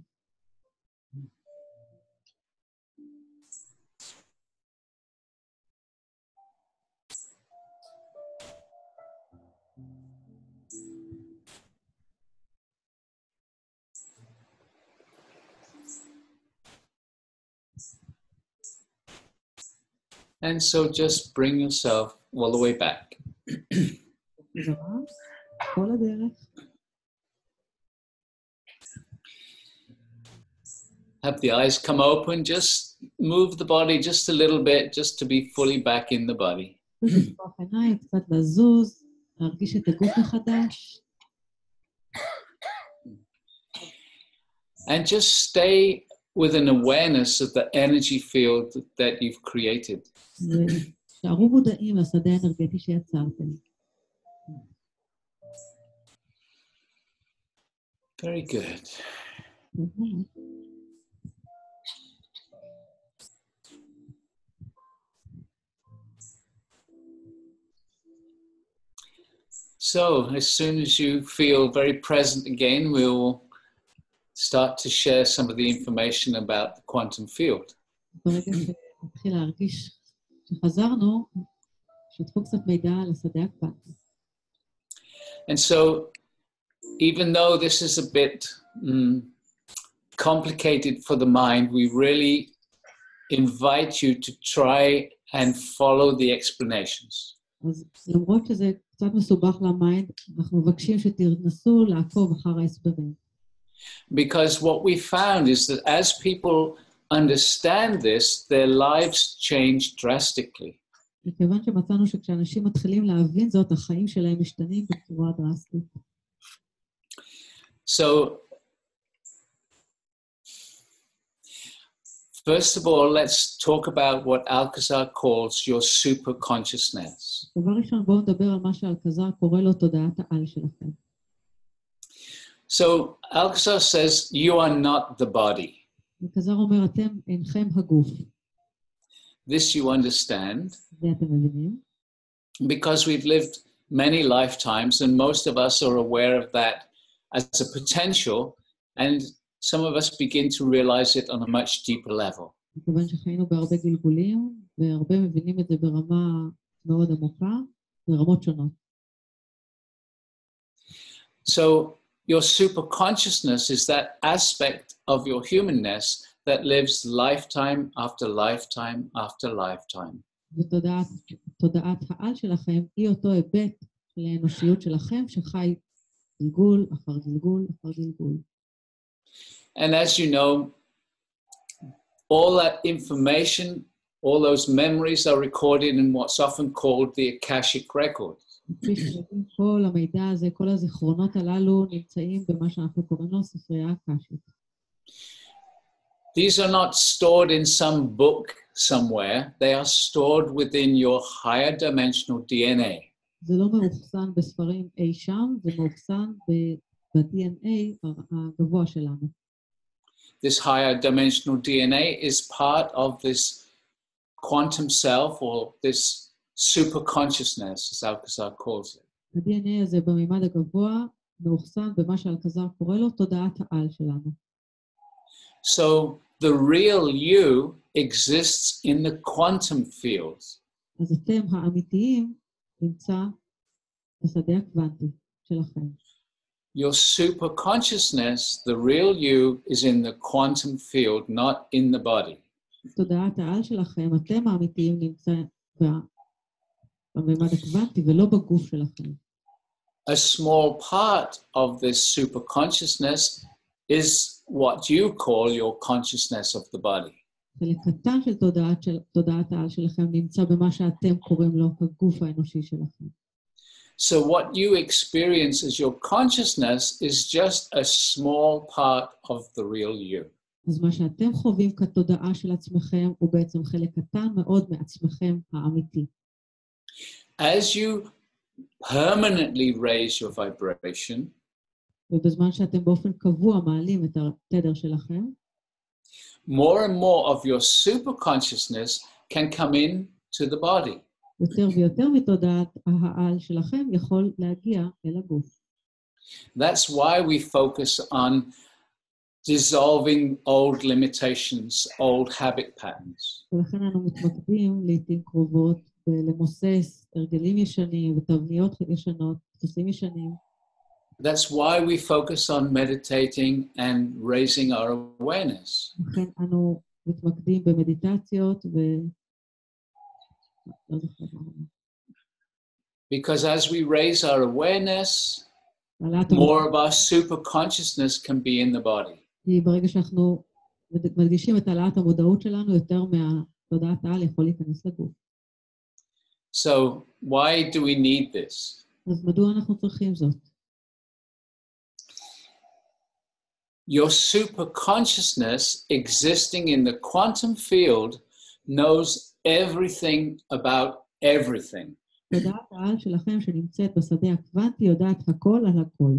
And so just bring yourself all the way back. כל הדרך. Have the eyes come open, just move the body just a little bit, just to be fully back in the body. לפתוח עיניים, קצת לזוז, להרגיש את הגוף מחדש. And just stay with an awareness of the energy field that you've created. שערו מודעים לשדה האנרגטי שיצרתם. Very good. So, as soon as you feel very present again, we'll start to share some of the information about the quantum field. ברגע שנתחיל להרגיש שחזרנו, שתפו קצת מידע על השדה הקוונטי. And so, even though this is a bit complicated for the mind, we really invite you to try and follow the explanations. אז למרות שזה קצת מסובך למיינד, אנחנו מבקשים שתנסו לעקוב אחר ההסברים. Because what we found is that as people understand this, their lives change drastically. מכיוון שמצאנו שכשאנשים מתחילים להבין זאת, החיים שלהם משתנים בצורה דרסטית. So, first of all, let's talk about what Alcazar calls your super consciousness. דבר ראשון, בואו נדבר על מה שאלקזר קורא לו תודעת העל שלכם. So, Alcazar says, you are not the body. אלקזר אומר, אתם אינכם הגוף. This you understand. זה אתם מבינים? Because we've lived many lifetimes, and most of us are aware of that as a potential, and some of us begin to realize it on a much deeper level. מכיוון שחיינו בהרבה גלגולים, והרבה מבינים את זה ברמה מאוד עמוקה, ברמות שונות. So, your super consciousness is that aspect of your humanness that lives lifetime after lifetime after lifetime. ותודעת העל שלכם היא אותו היבט של האנושיות שלכם שחי גלגול אחר גלגול אחר גלגול. And as you know, all that information, all those memories are recorded in what's often called the Akashic Records. כל המידע הזה, כל הזיכרונות הללו נמצאים במה שאנחנו קוראים לו ספרייה אקשית. These are not stored in some book somewhere. They are stored within your higher dimensional DNA. זה לא מאוחסן בספרים אי שם, זה מאוחסן ב-DNA הגבוה שלנו. This higher dimensional DNA is part of this quantum self, or this super consciousness, as Alcazar calls it. ה-DNA הזה במימד הגבוה מאוחסן במה שאלקזר קורא לו תודעת העל שלנו. So the real you exists in the quantum fields. אז אתם האמיתיים נמצא בשדה הקוונטי שלכם. Your super consciousness, the real you, is in the quantum field, not in the body. תודעת העל שלכם, אתם האמיתיים נמצא בממד הקוונטי ולא בגוף שלכם. A small part of this super consciousness is what you call your consciousness of the body. חלק קטן של תודעת העל שלכם נמצא במה שאתם קוראים לו הגוף האנושי שלכם. So what you experience as your consciousness is just a small part of the real you. אז מה שאתם חווים כתודעה של עצמכם הוא בעצם חלק קטן מאוד מעצמכם האמיתי. As you permanently raise your vibration, ובזמן שאתם באופן קבוע מעלים את התדר שלכם, more and more of your super consciousness can come in to the body. יותר ויותר מתודעת העל שלכם יכול להגיע אל הגוף. That's why we focus on dissolving old limitations, old habit patterns. ולכן אנו מתמקדים לעתים קרובות בלמוסס הרגלים ישנים ותבניות ישנות, דפוסים ישנים. That's why we focus on meditating and raising our awareness. לכן אנו מתמקדים במדיטציות Because as we raise our awareness, more of our super consciousness can be in the body. כי ברגע שאנחנו מדגישים את העלאת המודעות שלנו, יותר מהתודעת העל יכול להיכנס לגוף. So why do we need this? אז מדוע אנחנו צריכים זאת? your super consciousness existing in the quantum field knows everything about everything. תודעת העל שלכם שנמצאת בשדה הקוונטי יודעת הכל על הכל.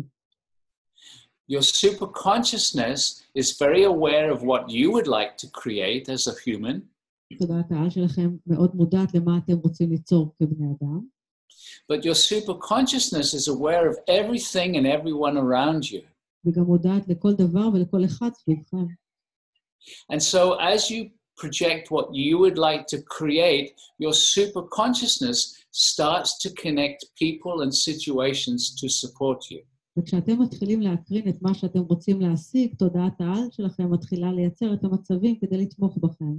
Your super consciousness is very aware of what you would like to create as a human. תודעת העל שלכם מאוד מודעת למה אתם רוצים ליצור כבני אדם. But your super consciousness is aware of everything and everyone around you. וגם מודעת לכל דבר ולכל אחד סביבכם. And so as you project what you would like to create, your super consciousness starts to connect people and situations to support you. וכשאתם מתחילים להקרין את מה שאתם רוצים להשיג, תודעת העל שלכם מתחילה לייצר את המצבים כדי לתמוך בכם.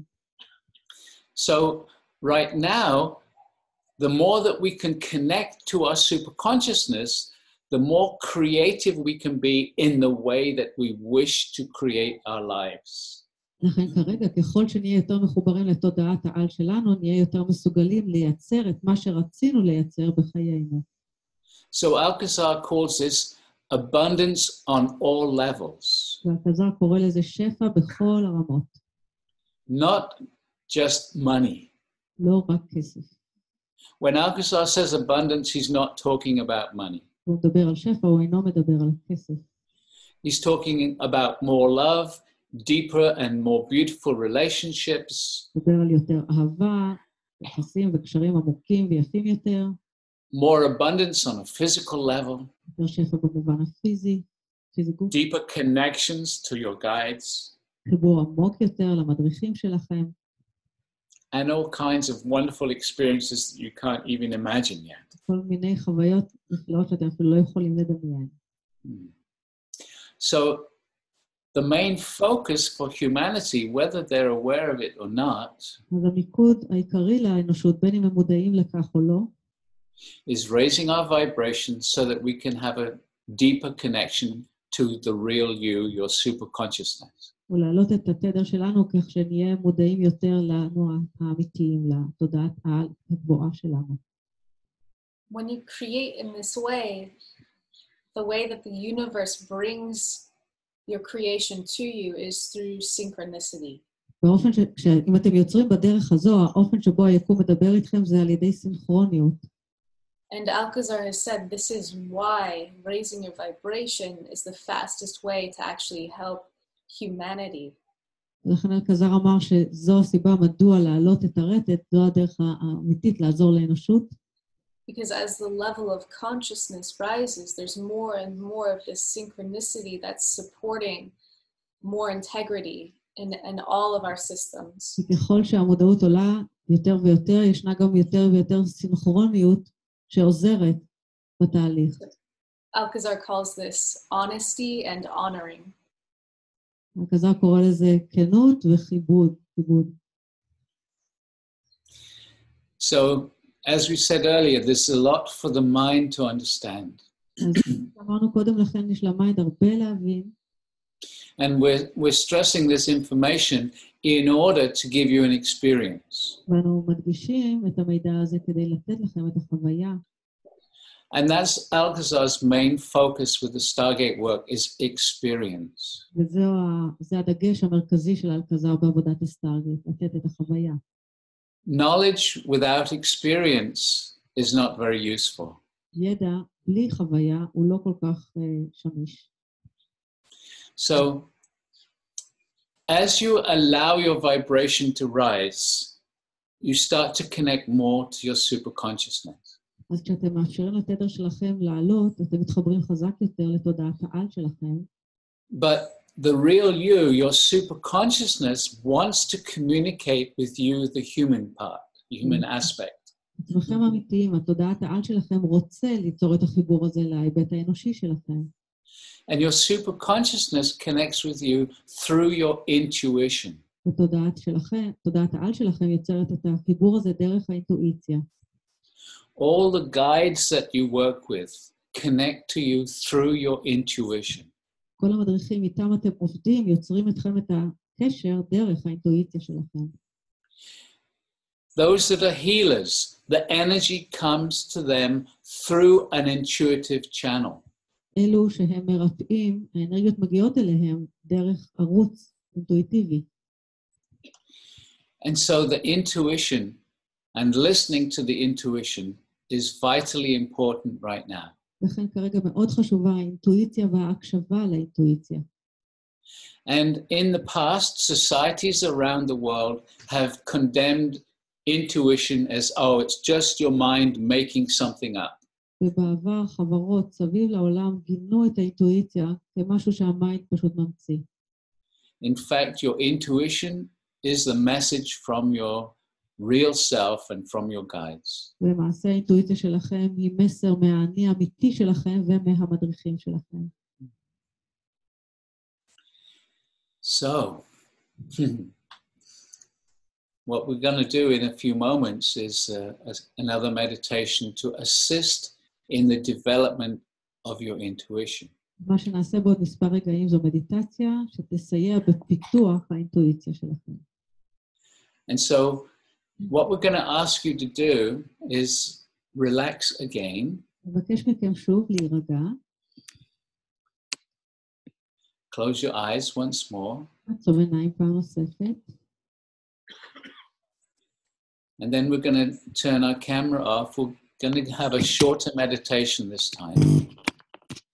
So right now, the more that we can connect to our super consciousness, the more creative we can be in the way that we wish to create our lives. לכן כרגע, ככל שנהיה יותר מחוברים לתודעת העל שלנו, נהיה יותר מסוגלים לייצר את מה שרצינו לייצר בחיינו. So Alcazar calls this abundance on all levels. והאלקזר קורא לזה שפע בכל הרמות. Not just money. לא רק כסף. When Alcazar says abundance, he's not talking about money. הוא מדבר על שפע, הוא אינו מדבר על כסף. He's talking about more love, deeper and more beautiful relationships. מדבר על יותר אהבה, יחסים וקשרים עמוקים ויפים יותר. More abundance on a physical level. יותר שפע במובן הפיזי, פיזיקות. Deeper connections to your guides. חיבור עמוק יותר למדריכים שלכם. And all kinds of wonderful experiences that you can't even imagine yet. כל מיני חוויות נפלאות שאתם אפילו לא יכולים לדמיין. So the main focus for humanity, whether they're aware of it or not, אז המיקוד העיקרי לאנושות, בין אם הם מודעים לכך או לא, is raising our vibrations so that we can have a deeper connection to the real you, your super consciousness. ולהעלות את התדר שלנו כך שנהיה מודעים יותר לנו האמיתיים, לתודעת העל הגבוהה שלנו. When you create in this way, the way that the universe brings your creation to you is through synchronicity. באופן שאם אתם יוצרים בדרך הזו, האופן שבו היקום מדבר איתכם זה על ידי סינכרוניות. And Alcazar has said this is why raising your vibration is the fastest way to actually help humanity. לכן אלקזר אמר שזו הסיבה מדוע להעלות את הרטט, זו הדרך האמיתית לעזור לאנושות. Because as the level of consciousness rises, there's more and more of this synchronicity that's supporting more integrity in all of our systems. ככל שהמודעות עולה יותר ויותר, ישנה גם יותר ויותר סינכרוניות שעוזרת בתהליך. Alcazar calls this honesty and honoring. אלקזר קורא לזה כנות וכיבוד. So, as we said earlier, there's a lot for the mind to understand. אז אמרנו קודם לכן, יש למיינד הרבה להבין. And we're stressing this information in order to give you an experience. ואנו מדגישים את המידע הזה כדי לתת לכם את החוויה. And that's Alcazar's main focus with the Stargate work is experience. וזה הדגש המרכזי של אלקזר בעבודת הסטארגייט, לתת את החוויה. Knowledge without experience is not very useful. ידע בלי חוויה הוא לא כל כך שמיש. So, as you allow your vibration to rise, you start to connect more to your superconsciousness. אז כשאתם מאפשרים לתדר שלכם לעלות, אתם מתחברים חזק יותר לתודעת העל שלכם. But the real you, your superconsciousness, wants to communicate with you the human part, the human aspect. עצמכם אמיתיים, התודעת העל שלכם רוצה ליצור את החיבור הזה להיבט האנושי שלכם. And your superconsciousness connects with you through your intuition. תודעת העל שלכם יוצרת את החיבור הזה דרך האינטואיציה. All the guides that you work with connect to you through your intuition. כל המדריכים איתם אתם עובדים יוצרים אתכם את הקשר דרך האינטואיציה שלכם. Those that are healers, the energy comes to them through an intuitive channel. אלו שהם מרפאים, האנרגיות מגיעות אליהם דרך ערוץ אינטואיטיבי. And so the intuition and listening to the intuition is vitally important right now. לכן כרגע מאוד חשובה האינטואיציה וההקשבה לאינטואיציה. And in the past, societies around the world have condemned intuition as, oh, it's just your mind making something up. ובעבר חברות סביב לעולם גינו את האינטואיציה כמשהו שהמיינד פשוט ממציא. In fact, your intuition is the message from your real self and from your guides. למעשה האינטואיציה שלכם היא מסר מהאני האמיתי שלכם ומהמדריכים שלכם. So, what we're going to do in a few moments is another meditation to assist in the development of your intuition. מה שנעשה בעוד מספר רגעים זו מדיטציה שתסייע בפיתוח האינטואיציה שלכם. And so, what we're going to ask you to do is relax again. מבקש מכם שוב להירגע. Close your eyes once more. עצום עיניים פעם נוספת. And then we're going to turn our camera off. We're going to have a shorter meditation this time.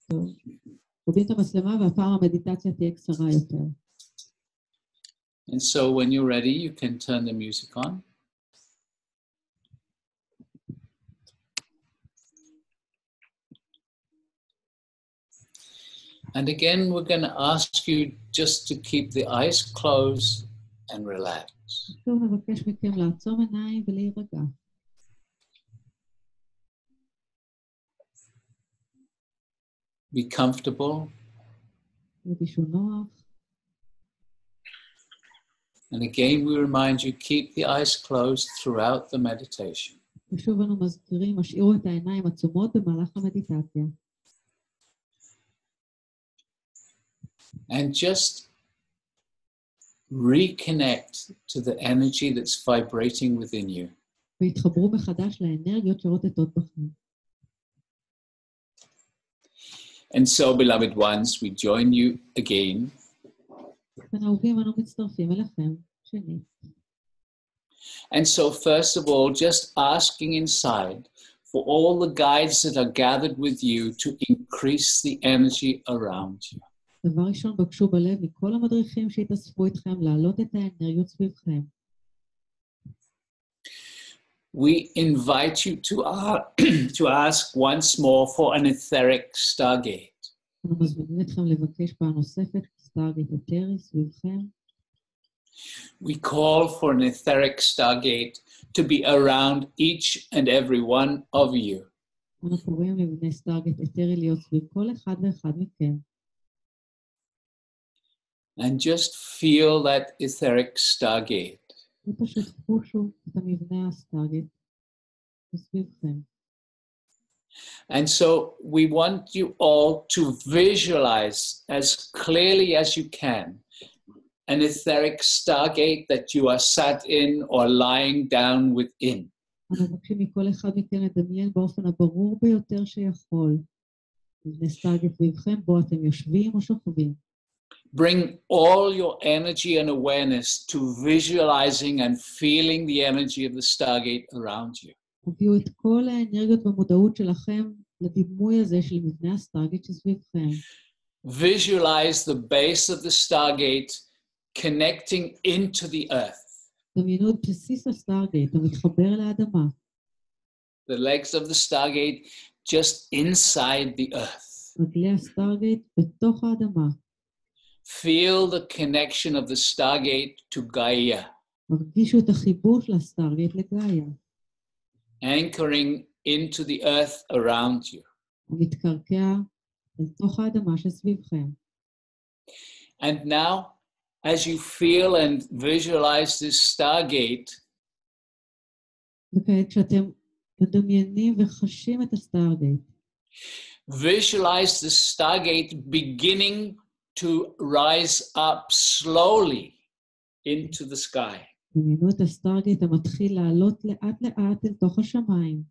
טוב. תוריד את המצלמה והפעם המדיטציה תהיה קצרה יותר. And so when you're ready, you can turn the music on. And again, we're going to ask you just to keep the eyes closed and relax. שוב מבקש מכם לעצום עיניים ולהירגע. Be comfortable. תרגישו נוח. And again, we remind you, keep the eyes closed throughout the meditation. ושוב אנו מזכירים, השאירו את העיניים עצומות במהלך המדיטציה. And just reconnect to the energy that's vibrating within you. והתחברו מחדש לאנרגיות שרוטטות בכם. And so, beloved ones, we join you again. כאן אהובים, אנו מצטרפים אליכם, שנית. And so, first of all, just asking inside for all the guides that are gathered with you to increase the energy around you. דבר ראשון, בקשו בלב מכל המדריכים שהתאספו איתכם להעלות את האנרגיות סביבכם. We invite you to ask once more for an etheric stargate. אנו מזמינים אתכם לבקש פעם נוספת סטארגייט אתרי סביבכם. We call for an etheric stargate to be around each and every one of you. אנו קוראים לבני סטארגייט אתרי להיות סביב כל אחד ואחד מכם. And just feel that etheric stargate. ופשוט חושו את המבנה הסטארגייט סביבכם. And so we want you all to visualize as clearly as you can an etheric stargate that you are sat in or lying down within. אנו מבקשים מכל אחד מכם לדמיין באופן הברור ביותר שיכול. מבנה סטארגייט סביבכם בו אתם יושבים או שוכבים. Bring all your energy and awareness to visualizing and feeling the energy of the stargate around you. הביאו את כל האנרגיות והמודעות שלכם לדימוי הזה של מבנה הסטארגייט שסביבכם. Visualize the base of the stargate connecting into the earth. דמיינו את בסיס הסטארגייט המתחבר לאדמה. The legs of the stargate just inside the earth. רגלי הסטארגייט בתוך האדמה. Feel the connection of the stargate to Gaia. מרגישו את החיבור של הסטארגייט לגאיה. Anchoring into the earth around you. ומתקרקע לתוך האדמה שסביבכם. And now, as you feel and visualize this stargate, וכעת כשאתם מדמיינים וחשים את הסטארגייט, visualize the stargate beginning to rise up slowly into the sky. דמיינו את הסטארגייט המתחיל לעלות לאט לאט אל תוך השמיים.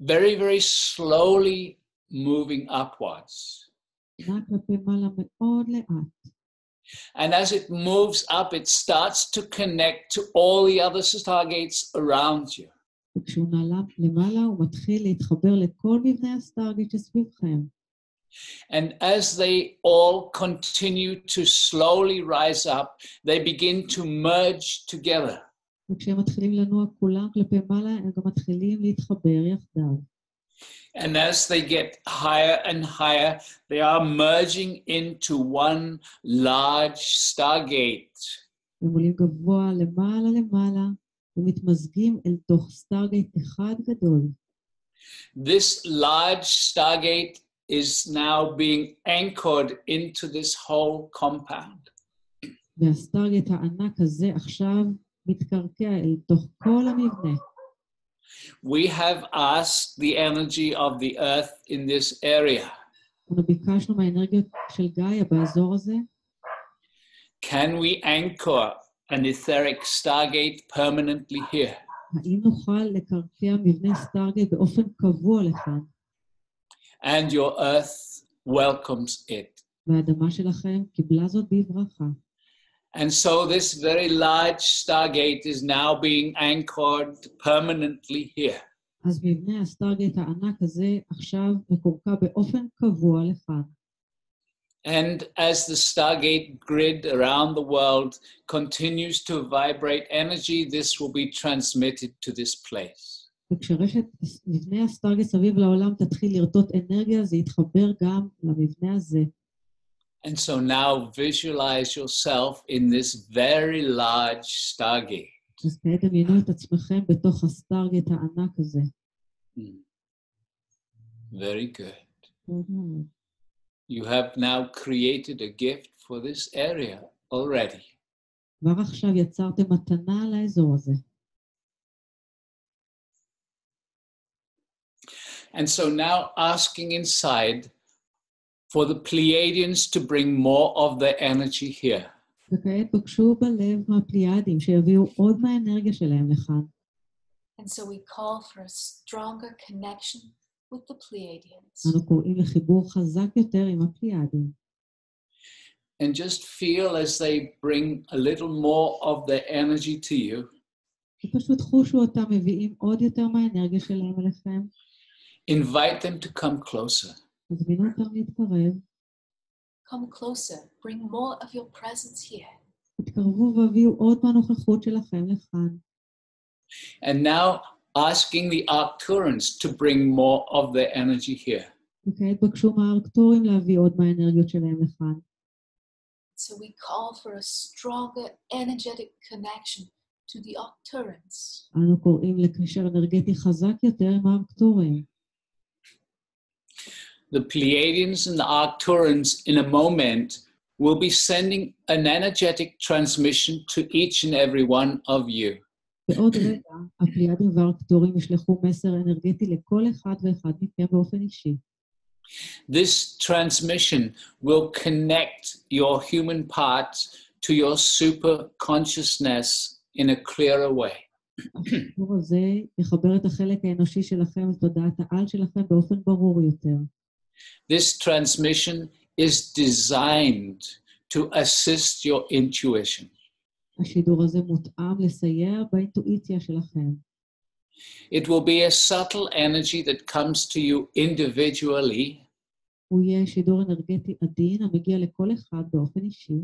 Very, very slowly moving upwards. נע כלפי מעלה מאוד לאט. And as it moves up, it starts to connect to all the other stargates around you. וכשהוא נעלה למעלה, הוא מתחיל להתחבר לכל מבנה הסטרגייט שסביבכם. And as they all continue to slowly rise up, they begin to merge together. וכשהם מתחילים לנוע כולם כלפי מעלה, הם גם מתחילים להתחבר יחדיו. And as they get higher and higher, they are merging into one large stargate. הם עולים גבוה למעלה למעלה, ומתמזגים אל תוך סטרגייט אחד גדול. This large stargate is now being anchored into this whole compound. והסטרגייט הענק הזה עכשיו מתקרקע אל תוך כל המבנה. We have asked the energy of the earth in this area. אנחנו ביקשנו מהאנרגיות של גאיה באזור הזה. Can we anchor an etheric stargate permanently here? האם נוכל לקרקע מבנה סטרגייט באופן קבוע לכאן? And your earth welcomes it. והאדמה שלכם קיבלה זאת בברכה. And so this very large stargate is now being anchored permanently here. אז מבנה הסטרגייט הענק הזה עכשיו מקורקע באופן קבוע לכאן. And as the stargate grid around the world continues to vibrate energy, this will be transmitted to this place. וכשרשת מבנה הסטרגייט סביב לעולם תתחיל לרטוט אנרגיה, זה יתחבר גם למבנה הזה. And so now visualize yourself in this very large stargate. אז כעת דמיינו את עצמכם בתוך הסטרגייט הענק הזה. Very good. You have now created a gift for this area already. כבר עכשיו יצרתם מתנה לאזור הזה. And so now asking inside for the Pleiadians to bring more of their energy here. וכעת בקשו בלב מהפליאדים שיביאו עוד מהאנרגיה שלהם לכאן. And so we call for a stronger connection with the Pleiadians. אנו קוראים לחיבור חזק יותר עם הפליאדים. And just feel as they bring a little more of their energy to you. ופשוט חושו אותם מביאים עוד יותר מהאנרגיה שלהם אליכם. Invite them to come closer. תזמינו אותם להתקרב. Come closer, bring more of your presence here. תתקרבו והביאו עוד מהנוכחות שלכם לכאן. And now asking the Arcturans to bring more of their energy here. וכעת בקשו מהארקטורים להביא עוד מהאנרגיות שלהם לכאן. So we call for a stronger energetic connection to the Arcturans. אנו קוראים לקשר אנרגטי חזק יותר עם הארקטורים. The Pleiadians and the Arcturans in a moment will be sending an energetic transmission to each and every one of you. בעוד רגע, הפליאדים והארקטורים ישלחו מסר אנרגטי לכל אחד ואחד מכם באופן אישי. This transmission will connect your human parts to your super consciousness in a clearer way. החיבור הזה יחבר את החלק האנושי שלכם לתודעת העל שלכם באופן ברור יותר. This transmission is designed to assist your intuition. השידור הזה מותאם לסייע באינטואיציה שלכם. It will be a subtle energy that comes to you individually. הוא יהיה שידור אנרגטי עדין המגיע לכל אחד באופן אישי.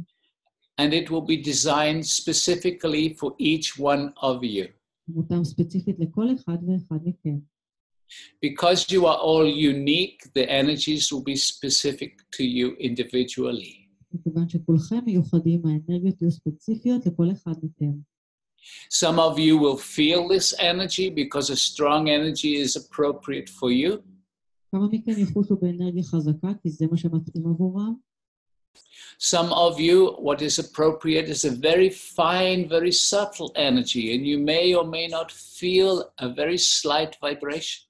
And it will be designed specifically for each one of you. מותאם ספציפית לכל אחד ואחד מכם. Because you are all unique, the energies will be specific to you individually. מכיוון שכולכם מיוחדים, האנרגיות יהיו ספציפיות לכל אחד מכם. Some of you will feel this energy because a strong energy is appropriate for you. כמה מכם יחושו באנרגיה חזקה, כי זה מה שמתאים עבורם. Some of you, what is appropriate is a very fine, very subtle energy, and you may or may not feel a very slight vibration.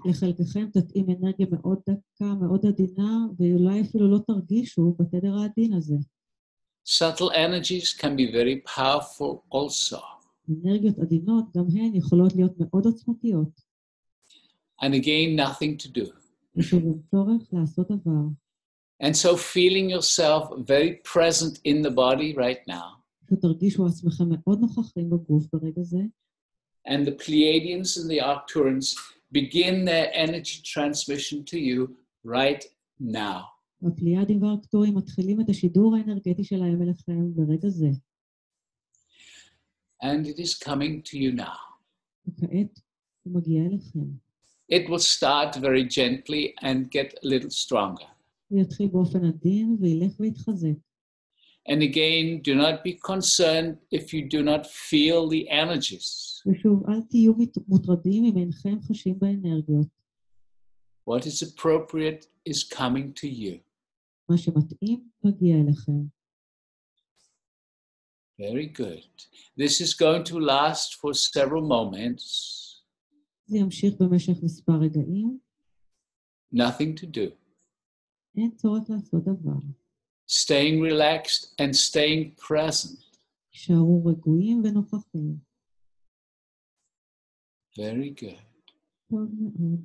לחלקכם תתאים אנרגיה מאוד דקה, מאוד עדינה, ואולי אפילו לא תרגישו בתדר העדין הזה. Subtle energies can be very powerful also. אנרגיות עדינות גם הן יכולות להיות מאוד עוצמתיות. And again, nothing to do. ושוב צורך לעשות דבר. And so feeling yourself very present in the body right now. שתרגישו עצמכם מאוד נוכחים בגוף ברגע זה. And the Pleiadians and the Arcturans begin their energy transmission to you right now. הפליאדים והארקטורים מתחילים את השידור האנרגטי שלהם אליכם ברגע זה. And it is coming to you now. וכעת הוא מגיע אליכם. It will start very gently and get a little stronger. הוא יתחיל באופן עדין וילך ויתחזק. And again, do not be concerned if you do not feel the energies. ושוב, אל תהיו מוטרדים אם אינכם חשים באנרגיות. What is appropriate is coming to you. מה שמתאים מגיע אליכם. Very good. This is going to last for several moments. זה ימשיך במשך מספר רגעים. Nothing to do. אין צורך לעשות דבר. Staying relaxed and staying present. שערו רגועים ונוכחים. Very good. טוב מאוד.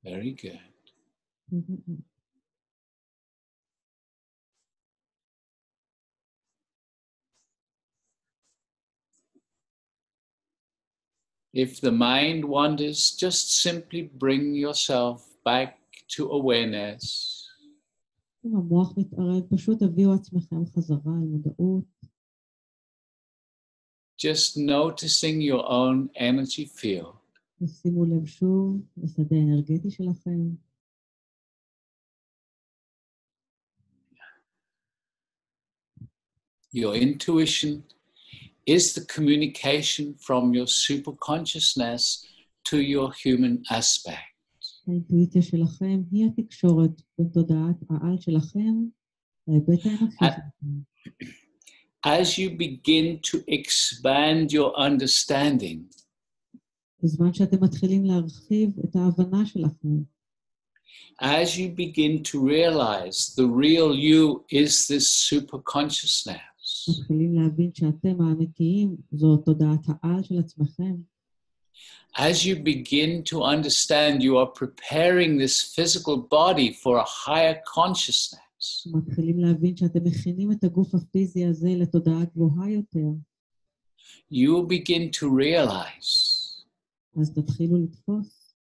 Very good. טוב מאוד. If the mind wanders, just simply bring yourself back to awareness. אם המוח מתערב, פשוט תביאו עצמכם חזרה על מודעות. Just noticing your own energy field. ושימו לב שוב לשדה האנרגטי שלכם. Your intuition is the communication from your superconsciousness to your human aspect. האינטואיציה שלכם היא התקשורת בין תודעת העל שלכם להיבט האנושי שלכם. As you begin to expand your understanding, בזמן שאתם מתחילים להרחיב את ההבנה שלכם, as you begin to realize the real you is this superconsciousness, מתחילים להבין שאתם האמיתיים, זו תודעת העל של עצמכם. as you begin to understand you are preparing this physical body for a higher consciousness, מתחילים להבין שאתם מכינים את הגוף הפיזי הזה לתודעה גבוהה יותר. you will begin to realize אז תתחילו לתפוס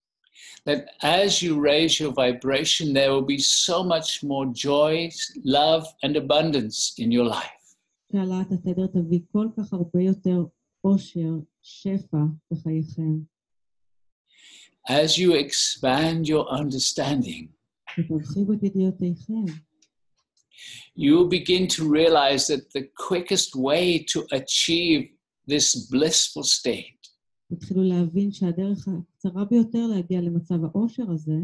that as you raise your vibration, there will be so much more joy, love, and abundance in your life. שהעלאת התדר תביא כל כך הרבה יותר אושר, שפע בחייכם. As you expand your understanding, ותרחיבו את ידיעותיכם. you will begin to realize that the quickest way to achieve this blissful state תתחילו להבין שהדרך הקצרה ביותר להגיע למצב האושר הזה,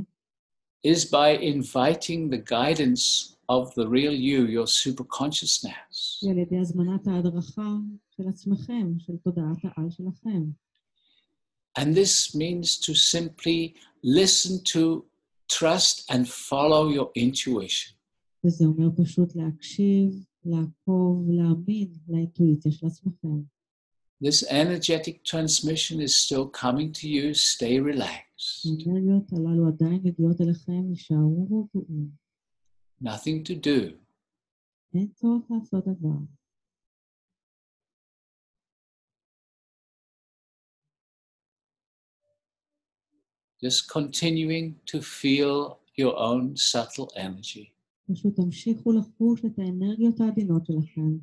is by inviting the guidance of the real you, your superconsciousness. היא על ידי הזמנת ההדרכה של עצמכם, של תודעת העל שלכם. And this means to simply listen to, trust, and follow your intuition. וזה אומר פשוט להקשיב, לעקוב, להאמין לאינטואיציה של עצמכם. This energetic transmission is still coming to you. Stay relaxed. האנרגיות הללו עדיין מגיעות אליכם, נשארו רגועים. Nothing to do. אין צורך לעשות דבר. Just continuing to feel your own subtle energy. פשוט תמשיכו לחוש את האנרגיות העדינות שלכם.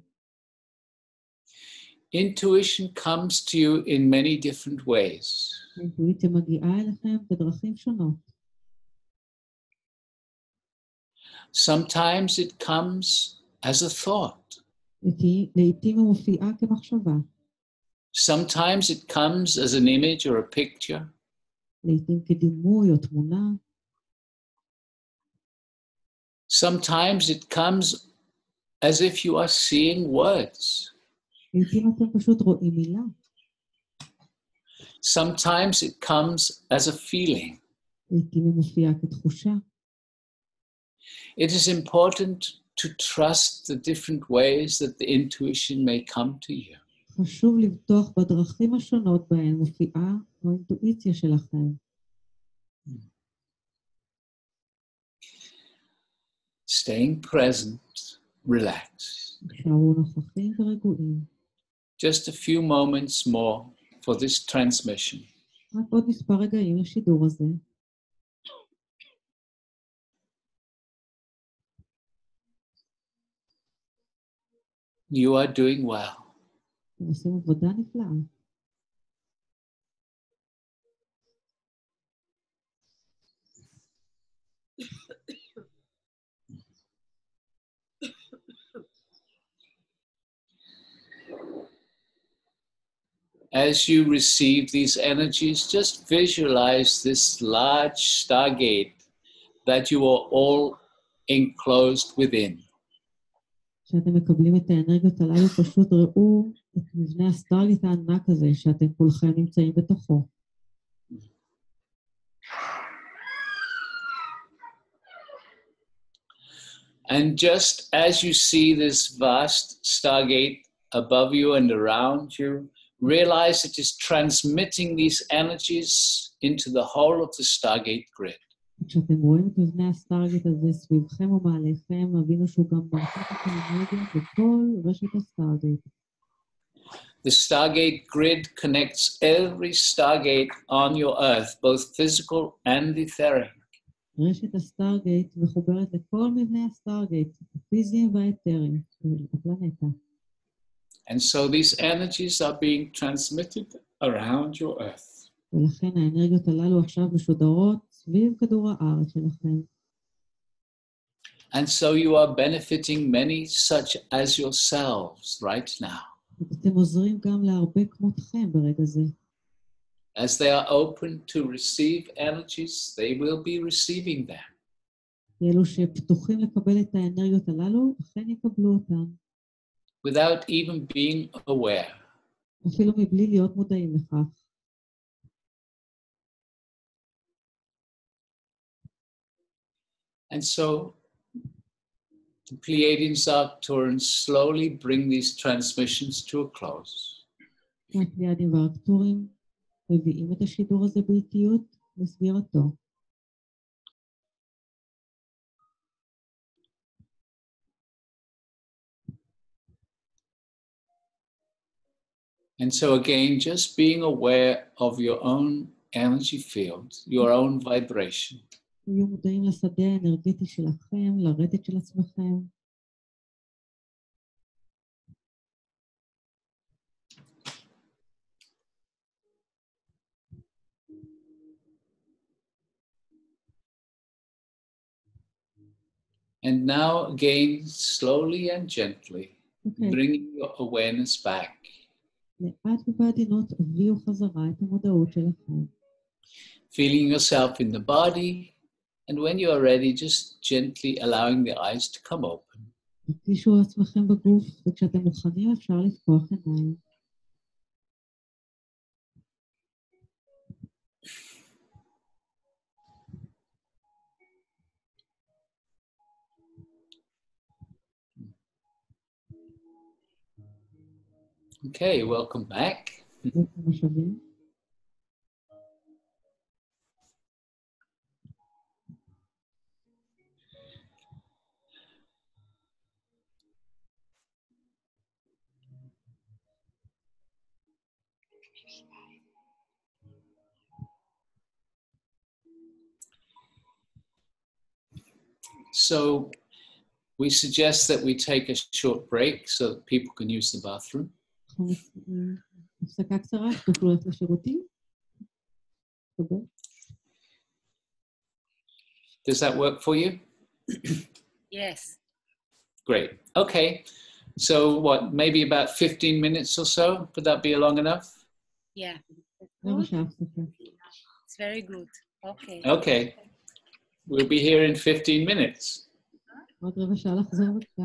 Intuition comes to you in many different ways. האינטואיציה מגיעה אליכם בדרכים שונות. Sometimes it comes as a thought. לעתים היא מופיעה כמחשבה. Sometimes it comes as an image or a picture. לעתים כדימוי או תמונה. Sometimes it comes as if you are seeing words. לעתים אתם פשוט רואים מילה. Sometimes it comes as a feeling. לעתים היא מופיעה כתחושה. It is important to trust the different ways that the intuition may come to you. חשוב לבטוח בדרכים השונות בהן מופיעה האינטואיציה שלכם. staying present, relaxed. תשארו נוכחים ורגועים. Just a few moments more for this transmission. רק עוד מספר רגעים לשידור הזה. You are doing well. אתם עושים עבודה נפלאה. As you receive these energies, just visualize this large stargate that you are all enclosed within. כשאתם מקבלים את האנרגיות הללו, פשוט ראו את מבנה הסטרגייט הענק הזה שאתם כולכם נמצאים בתוכו. And just as you see this vast stargate above you and around you, realize it is transmitting these energies into the whole of the stargate grid. כשאתם רואים את מבנה הסטרגייט הזה סביבכם ומעליכם, הבינו שהוא גם מרחיק את האנרגיה בכל רשת הסטרגייט. The stargate grid connects every stargate on your earth, both physical and etheric. רשת הסטרגייט מחוברת לכל מבנה הסטרגייט, הפיזיים והאתריים של הפלנטה. And so these energies are being transmitted around your earth. ולכן האנרגיות הללו עכשיו משודרות סביב כדור הארץ שלכם. And so you are benefiting many such as yourselves right now. אתם עוזרים גם להרבה כמותכם ברגע זה. As they are open to receive energies, they will be receiving them. אלו שפתוחים לקבל את האנרגיות הללו, אכן יקבלו אותן. Without even being aware. אפילו מבלי להיות מודעים לכך. And so the Pleiadians Arcturans slowly bring these transmissions to a close. הפליאדים והארקטורים מביאים את השידור הזה באיטיות לסגירתו. And so again, just being aware of your own energy field, your own vibration. היו מודעים לשדה האנרגטי שלכם, לרטט של עצמכם. And now again, slowly and gently, bringing your awareness back. לאט ובעדינות הביאו חזרה את המודעות שלכם. Feeling yourself in the body, and when you are ready, just gently allowing the eyes to come open. תרגישו עצמכם בגוף, וכשאתם מוכנים אפשר לפקוח עיניים. Okay, welcome back. So we suggest that we take a short break so that people can use the bathroom. הפסקה קצרה, תוכלו ללכת לשירותים. Does that work for you? Yes. Great. Okay. So what, maybe about 15 minutes or so? Would that be long enough? Yeah. It's very good. Okay. Okay. We'll be here in 15 minutes. עוד רבע שעה לחזור בבקשה.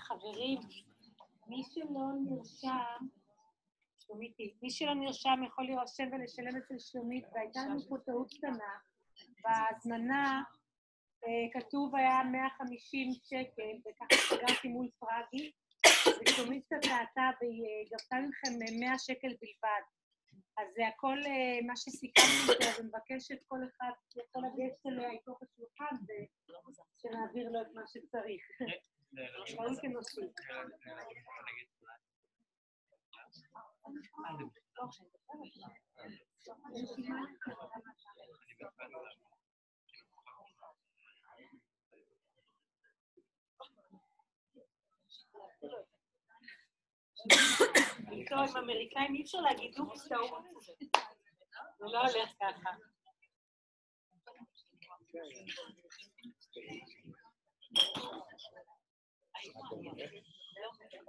חברים, מי שלא נרשם יכול להירשם ולשלם אצל שלומית, והייתה לנו פה טעות קטנה. בהזמנה כתוב היה 150 שקל, וככה סגרתי מול פרגי, ושלומית קטעתה והיא גבתה מכם 100 שקל בלבד. אז זה הכל מה שסיכמתי איתו, ומבקשת כל אחד יכול לגשת אליה איתו בשולחן, ושנעביר לו את מה שצריך. משמעות אנושית. איתו עם אמריקאים אי אפשר להגיד אופס טעות. זה לא הולך ככה.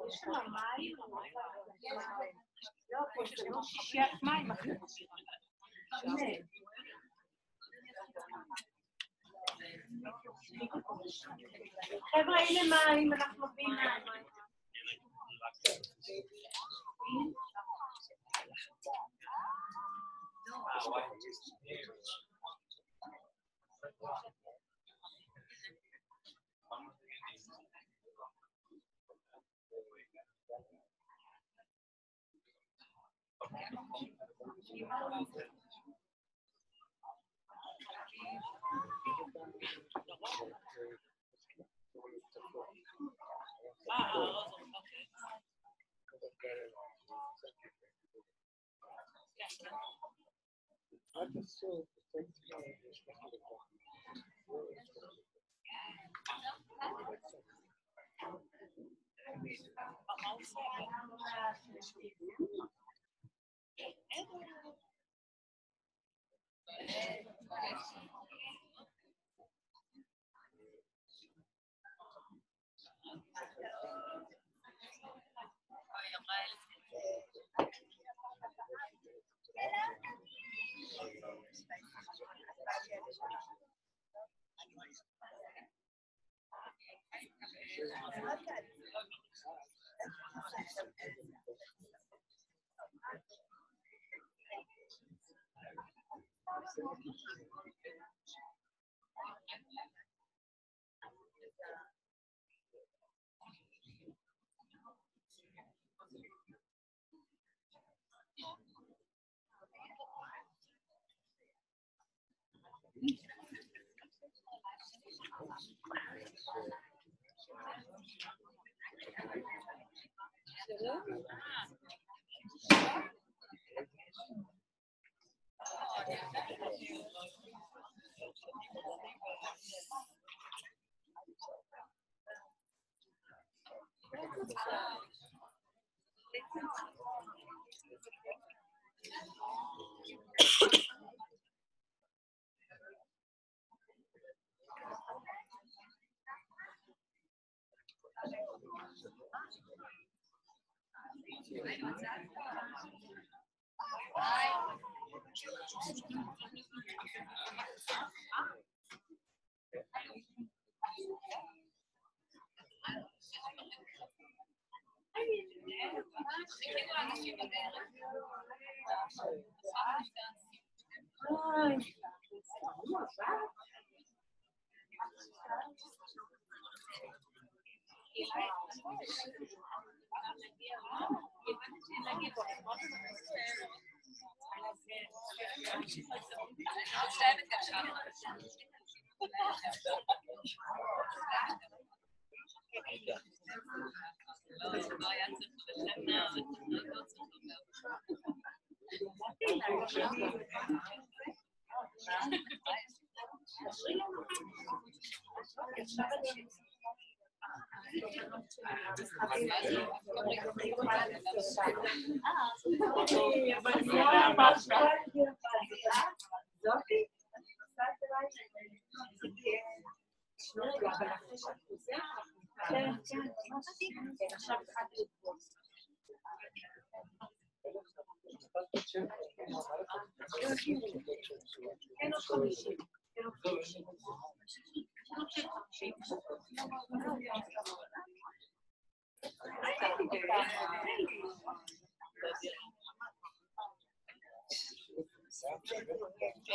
יש שם מים? לא, פה יש לנו שישיית מים אחרי. חבר'ה, הנה מים, אנחנו מביאים מים.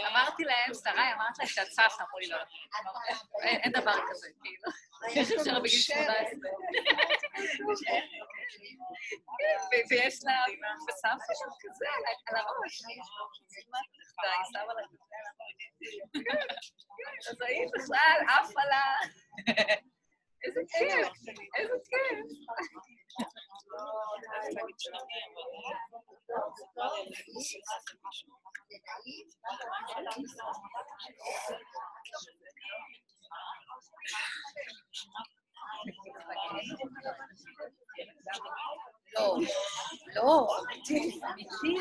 אמרתי להם, שרי, אמרת להם שאת סבתא, אמרו לי לא, אין דבר כזה, כאילו. איך אפשר בגיל 18? ויש לה ושם פשוט כזה על הראש. היא שמה לה כזה על הראש. אז היית בכלל אף על ה... איזה כיף, איזה כיף. לא, לא, אמיתי.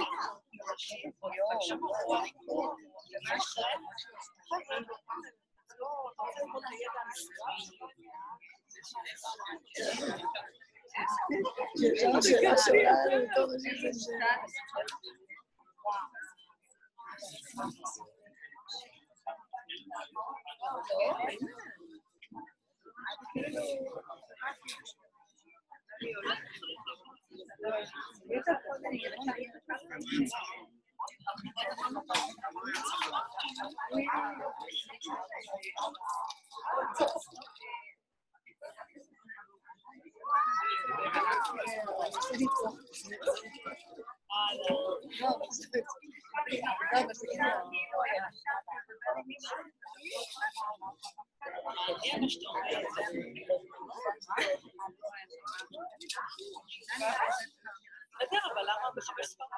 אבל למה בחמש ספרד?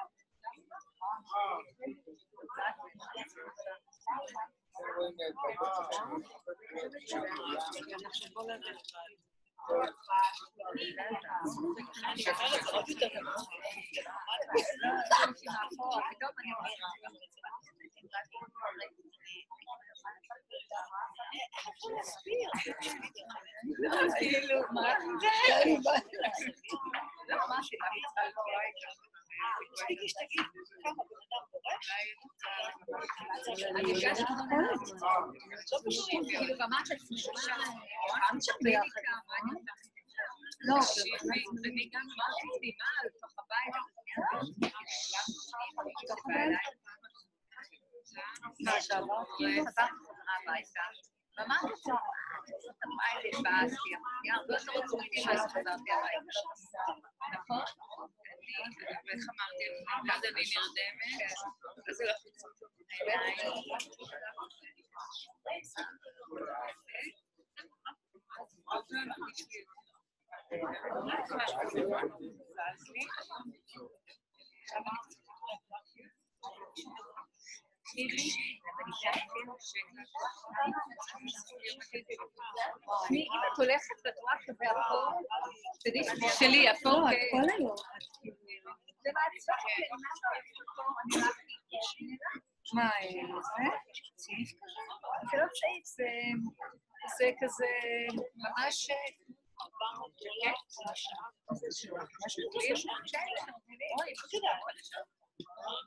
אני אומרת, זה עוד יותר גדול. כאילו, מה? לא, מה שאלה? שתגיד, כמה בן אדם דורש? אני הרגשת לא בשביל, כאילו גם את עצמי, גם שבי כמה, לא, אני גם אמרתי סביבה על תוך הבית, תוך הבית, מה שעברת, חזרתי חזרה הביתה, ממש זאת הבית לבאסי, הרבה יותר רצותי מה שחזרתי הביתה, נכון? ואיך אמרתי, אז אני נרדמת, אז זה לא חוצות עיניים. אם את הולכת ואת רואה כזה אפור, שלי אפור, כל היום. זה מעצבן, מה, זה? צעיף כזה? זה לא צעיף, זה כזה ממש... משהו טועים? אוי,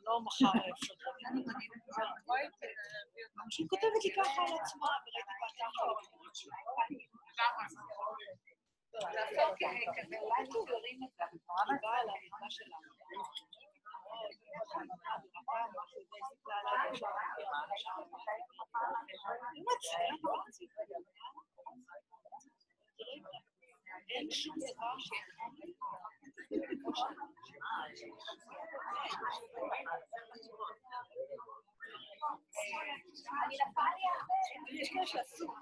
לא מחר אפשר. שהיא כותבת לי ככה על עצמה, וראיתי ככה. לעשות כזה, אולי תוגרים את זה, נורא מזל על העבודה שלנו. אין שום דבר אני נפליה, יש כאלה שעשו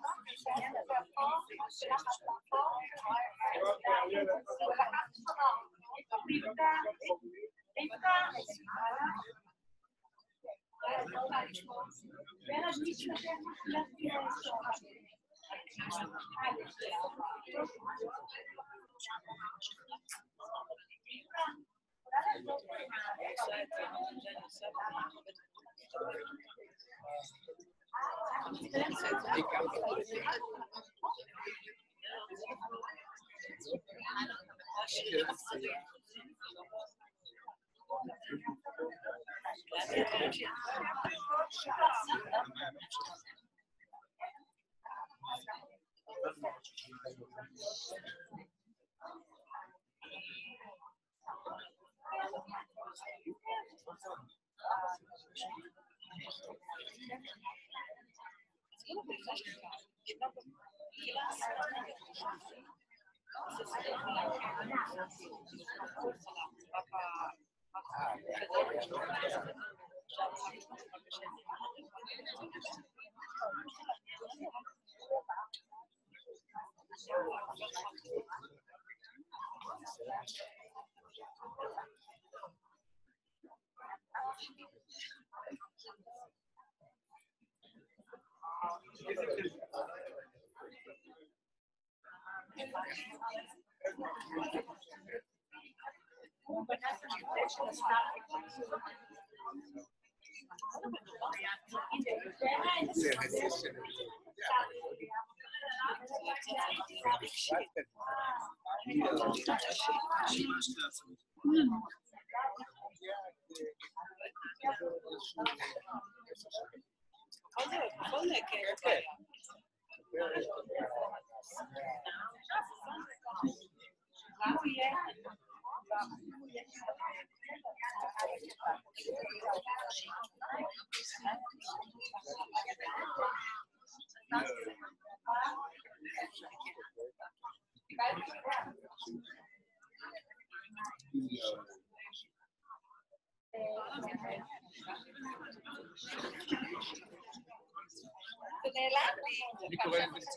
זה נעלם לי. אני קורא לזה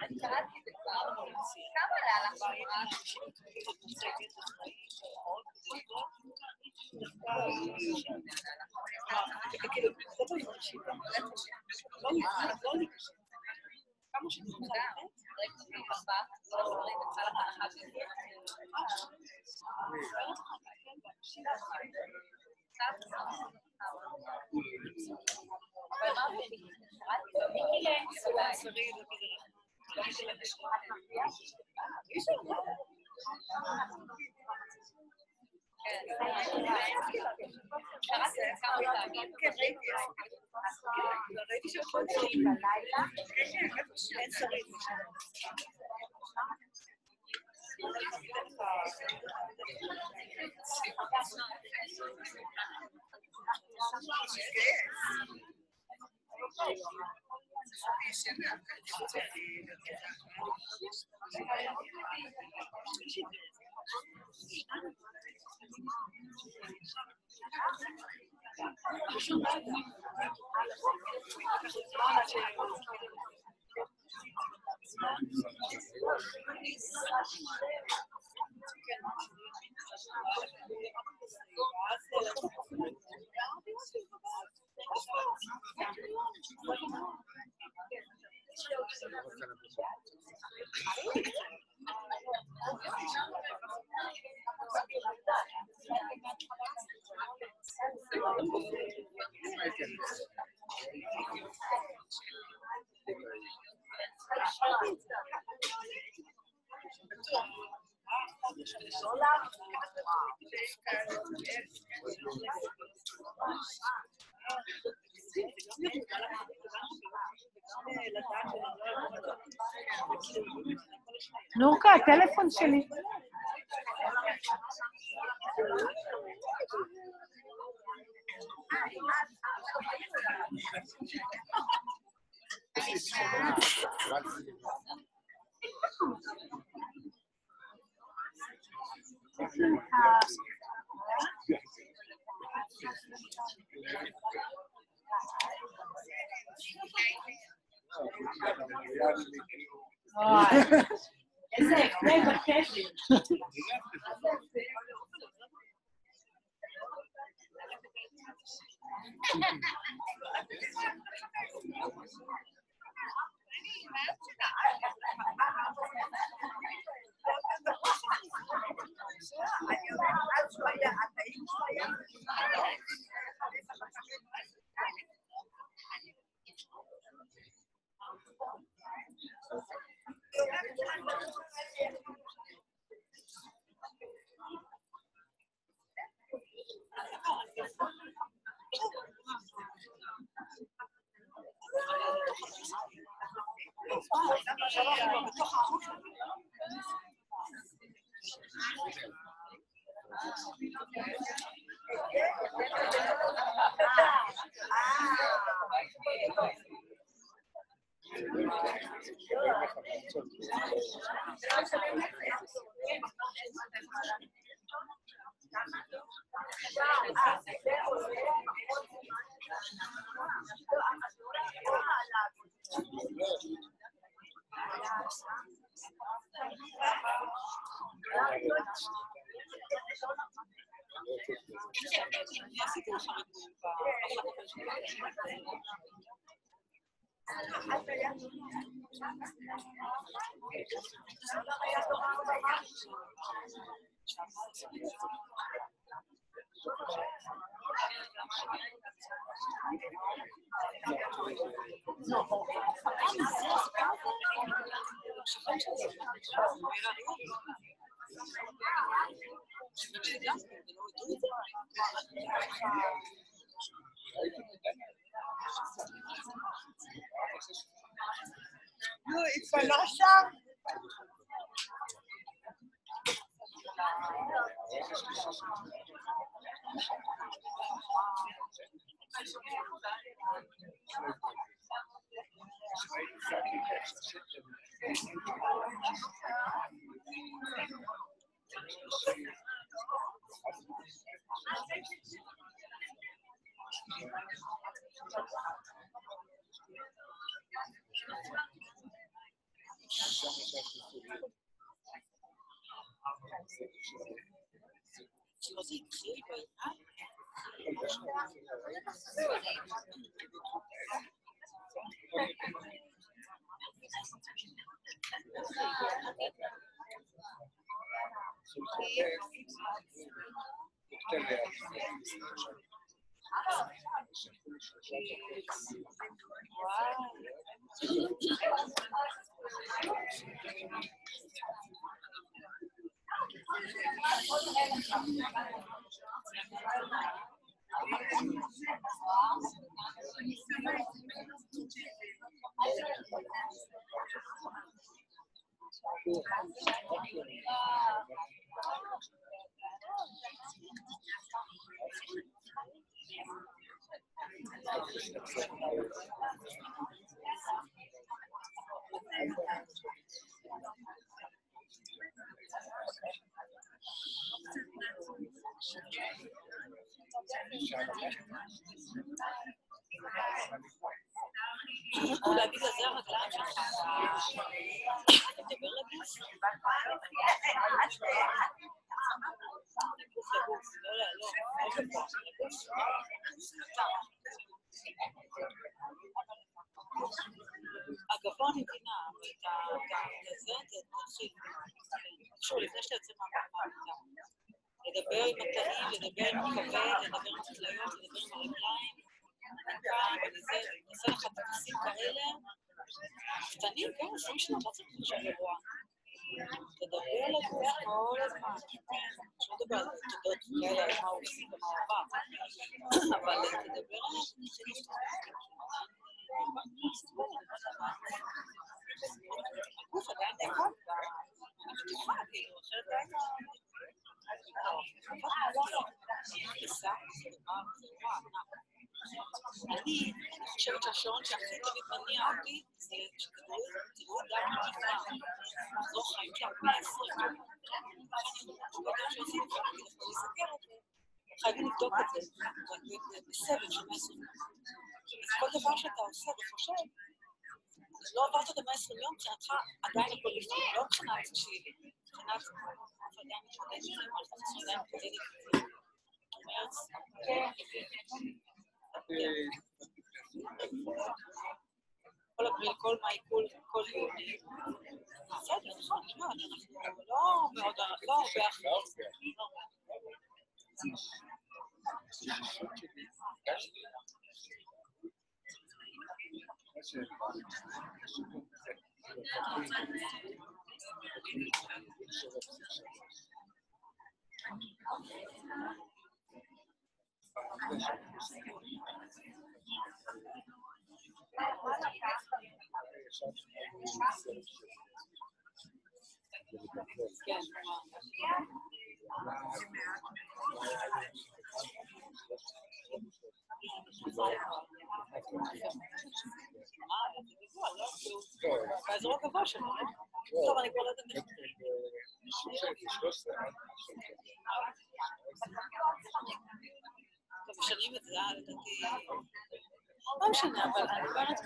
אני קראתי את זה כבר. כמה עלה לך שמרה? כמה שנתקדם? רגע, ארבעה, רגע, צהל אחת של זה. אבל מה ראיתי שעוד בלילה אין שרים נורקה, הטלפון שלי. איזה הפלא בקשב. נו, התפנה שם? להגיד לזה הרגליים שלך, תדבר לגוף. לגוף, הגבוה נתינה, ואת זה תתחיל. שוב, לפני שאתה יוצא מהעבודה. לדבר עם התאים, לדבר עם הכבד, לדבר עם הצליות, לדבר עם הרגליים. וזה, נעשה לך תקסים כאלה, קטנים, כן, 20 שנה, לא צריך עכשיו אירוע. תדבר לגוף כל הזמן, שלא לדבר על תודות כאלה, על מה הוא עושים במעבר, אבל תדבר עליו, תתחיל לפתוח. הגוף עדיין נקוד, הפתוחה, כאילו, אחרת עדיין אני חושבת שהשעון שהכי תמיד מניע אותי זה שתראו גם מגיפה, מחזור חיים של 14. לא יודע שעושים את זה, אני יכול לסקר את זה, חייבים לבדוק את זה, בסבל של 120 יום. אז כל דבר שאתה עושה וחושב, לא עברת את 120 יום, מבחינתך עדיין הכל לפני, לא מבחינת שלי, מבחינת עדיין מתמודד שזה, עדיין מתמודד את זה. זאת אומרת, כל אפריל, כל מאי, כל יוני. בסדר, נכון, נשמע, אנחנו לא מאוד, לא הרבה אחרי. כן, באזור הגבוה שלנו, לא? טוב, אני כבר לא יודעת איך. טוב, משנים את זה, לדעתי... לא משנה, אבל אני אומרת...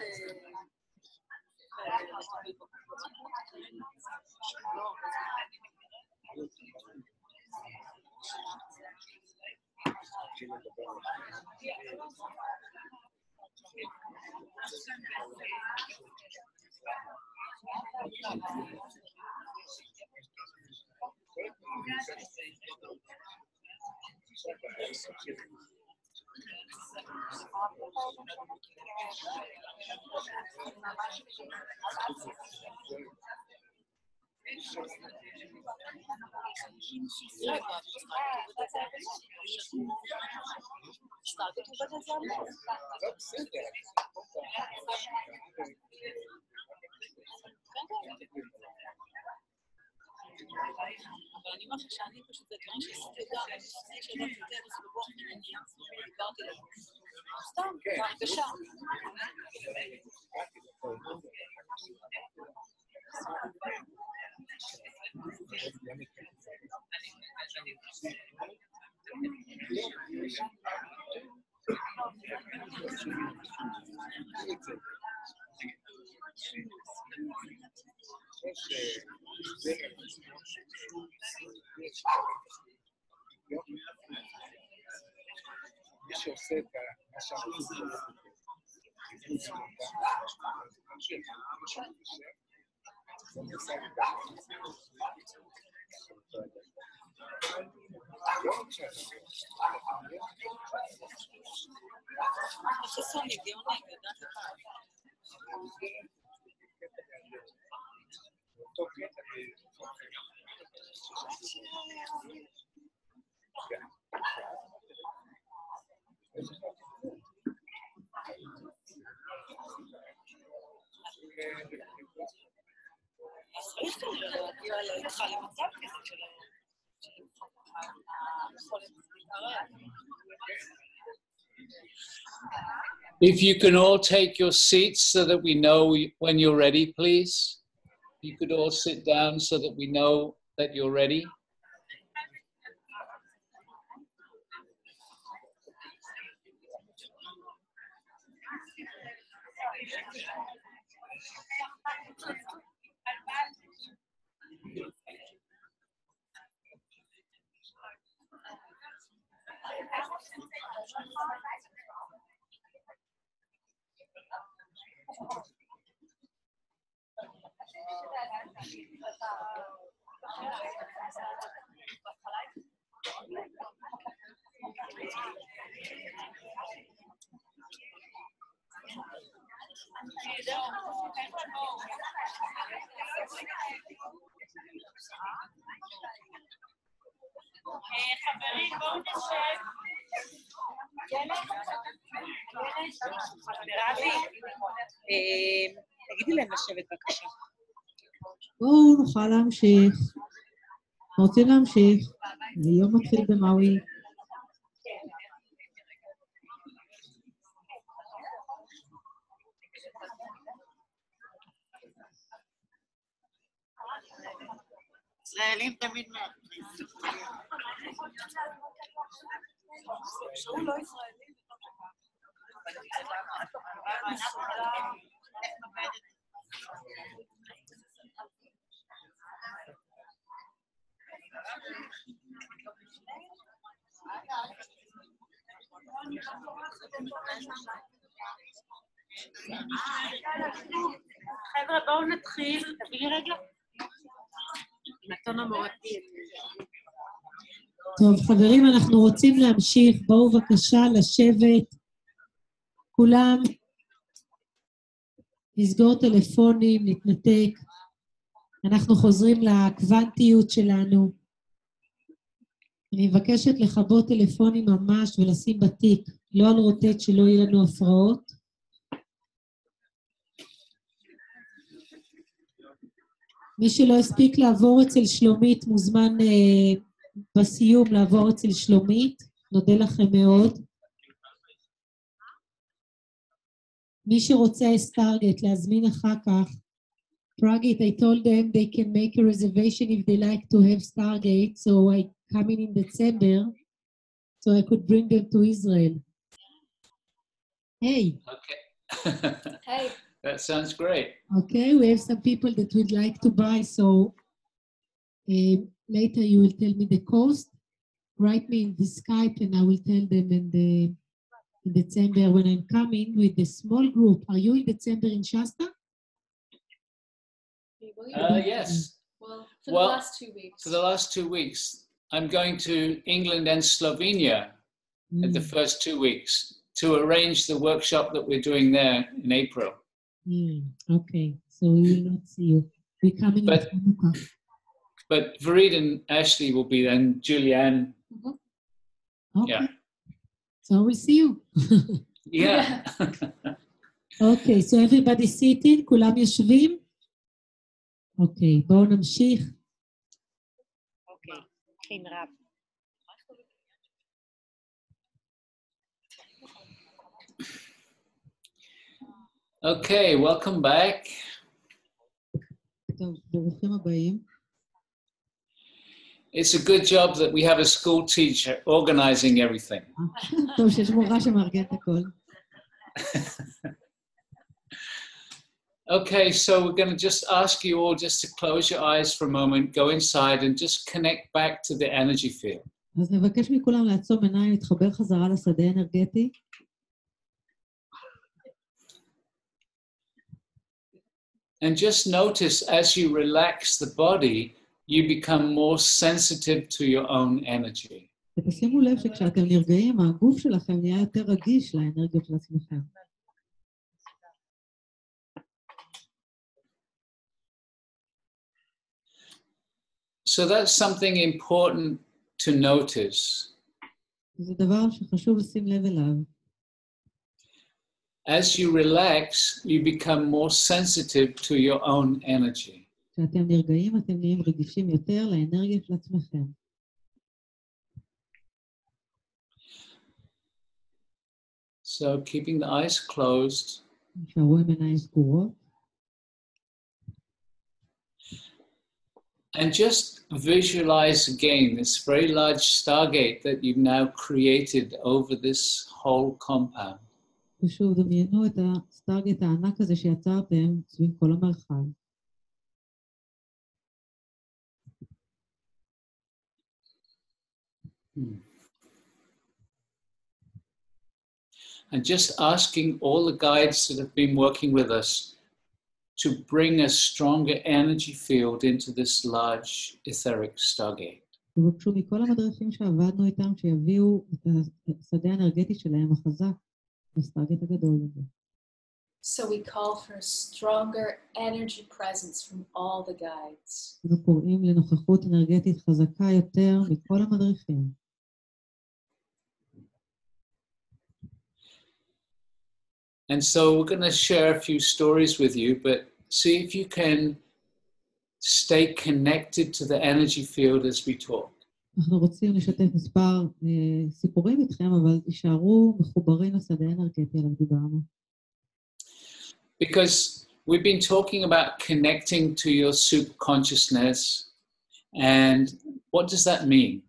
אבל אני אומרת שאני פשוט, זה דברים שעשיתי אותם, לפני שידעתי טלוס בבוח מנהייה, דיברתי להם. סתם, בהרגשה. מי שעושה את השערות, קסום גאוני, ידעת לך. אותו קטע אז צריך כנראה להגיע לך למצב כזה של היכולת להתערב. If you can all take your seats so that we know when you're ready, please. You could all sit down so that we know that you're ready. חברים, בואו נשב. תגידי להם לשבת בבקשה. בואו נוכל להמשיך. רוצים להמשיך. היום מתחיל במאווי. ישראלים תמיד מעטים. שהוא לא ישראלי. חבר'ה, בואו נתחיל. תביא לי רגע. נתון המורתי. טוב, חברים, אנחנו רוצים להמשיך. בואו בבקשה לשבת. כולם נסגור טלפונים, נתנתק. אנחנו חוזרים לקוונטיות שלנו. אני מבקשת לכבות טלפונים ממש ולשים בתיק, לא על רוטט שלא יהיו לנו הפרעות. מי שלא הספיק לעבור אצל שלומית מוזמן בסיום לעבור אצל שלומית, נודה לכם מאוד. מי שרוצה הסטרגייט להזמין אחר כך, Stargate, I told them they can make a reservation if they like to have Stargate, so I come in December, so I could bring them to Israel. Hey. Okay. Hey. That sounds great. Okay, we have some people that would like to buy, so later you will tell me the cost. Write me in the Skype and I will tell them in December when I'm coming with the small group. Are you in December in Shasta? Yes. Well, for the last 2 weeks. For the last 2 weeks. I'm going to England and Slovenia at the first 2 weeks to arrange the workshop that we're doing there in April. Okay, so we will not see you. We're coming in Hanukkah. But Varid and Ashley will be there, and Julianne. Okay. Yeah. So we'll see you. Yeah. Okay, so everybody sitting, כולם יושבים? אוקיי, בואו נמשיך. אוקיי, עם רב. Okay, welcome back. טוב, ברוכים הבאים. It's a good job that we have a school teacher organizing everything. טוב, שיש מורה שמארגן את הכל. Okay, so we're going to just ask you all just to close your eyes for a moment, go inside and just connect back to the energy field. אז נבקש מכולם לעצום עיניים, להתחבר חזרה לשדה האנרגטי. And just notice as you relax the body, you become more sensitive to your own energy. ותשימו לב שכשאתם נרגעים, הגוף שלכם נהיה יותר רגיש לאנרגיות של עצמכם. So that's something important to notice. זה דבר שחשוב לשים לב אליו. As you relax, you become more sensitive to your own energy. כשאתם נרגעים, אתם נהיים רגישים יותר לאנרגיה של עצמכם. So keeping the eyes closed. נשארו עם עיניים סגורות. And just visualize again this very large stargate that you've now created over this whole compound. ושוב, דמיינו את הסטרגייט הענק הזה שיצרתם סביב כל המרחב. And just asking all the guides that have been working with us to bring a stronger energy field into this large etheric stargate. ובקשו מכל המדריכים שעבדנו איתם שיביאו את השדה האנרגטי שלהם החזק לסטרגייט הגדול הזה. So we call for a stronger energy presence from all the guides. אנחנו קוראים לנוכחות אנרגטית חזקה יותר מכל המדריכים. And so we're going to share a few stories with you, but see if you can stay connected to the energy field as we talk. אנחנו רוצים לשתף מספר סיפורים איתכם, אבל תישארו מחוברים לשדה האנרגטי עליו דיברנו. Because we've been talking about connecting to your superconsciousness, and what does that mean?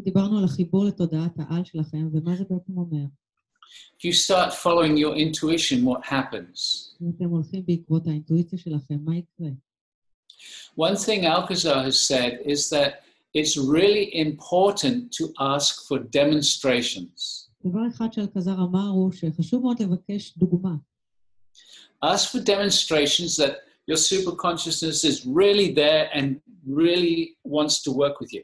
דיברנו על החיבור לתודעת העל שלכם, ומה זה בעצם אומר? If you start following your intuition, what happens? אם אתם הולכים בעקבות האינטואיציה שלכם, מה יקרה? One thing Alcazar has said is that it's really important to ask for demonstrations. דבר אחד שאלקזר אמר הוא שחשוב מאוד לבקש דוגמה. Ask for demonstrations that your superconsciousness is really there and really wants to work with you.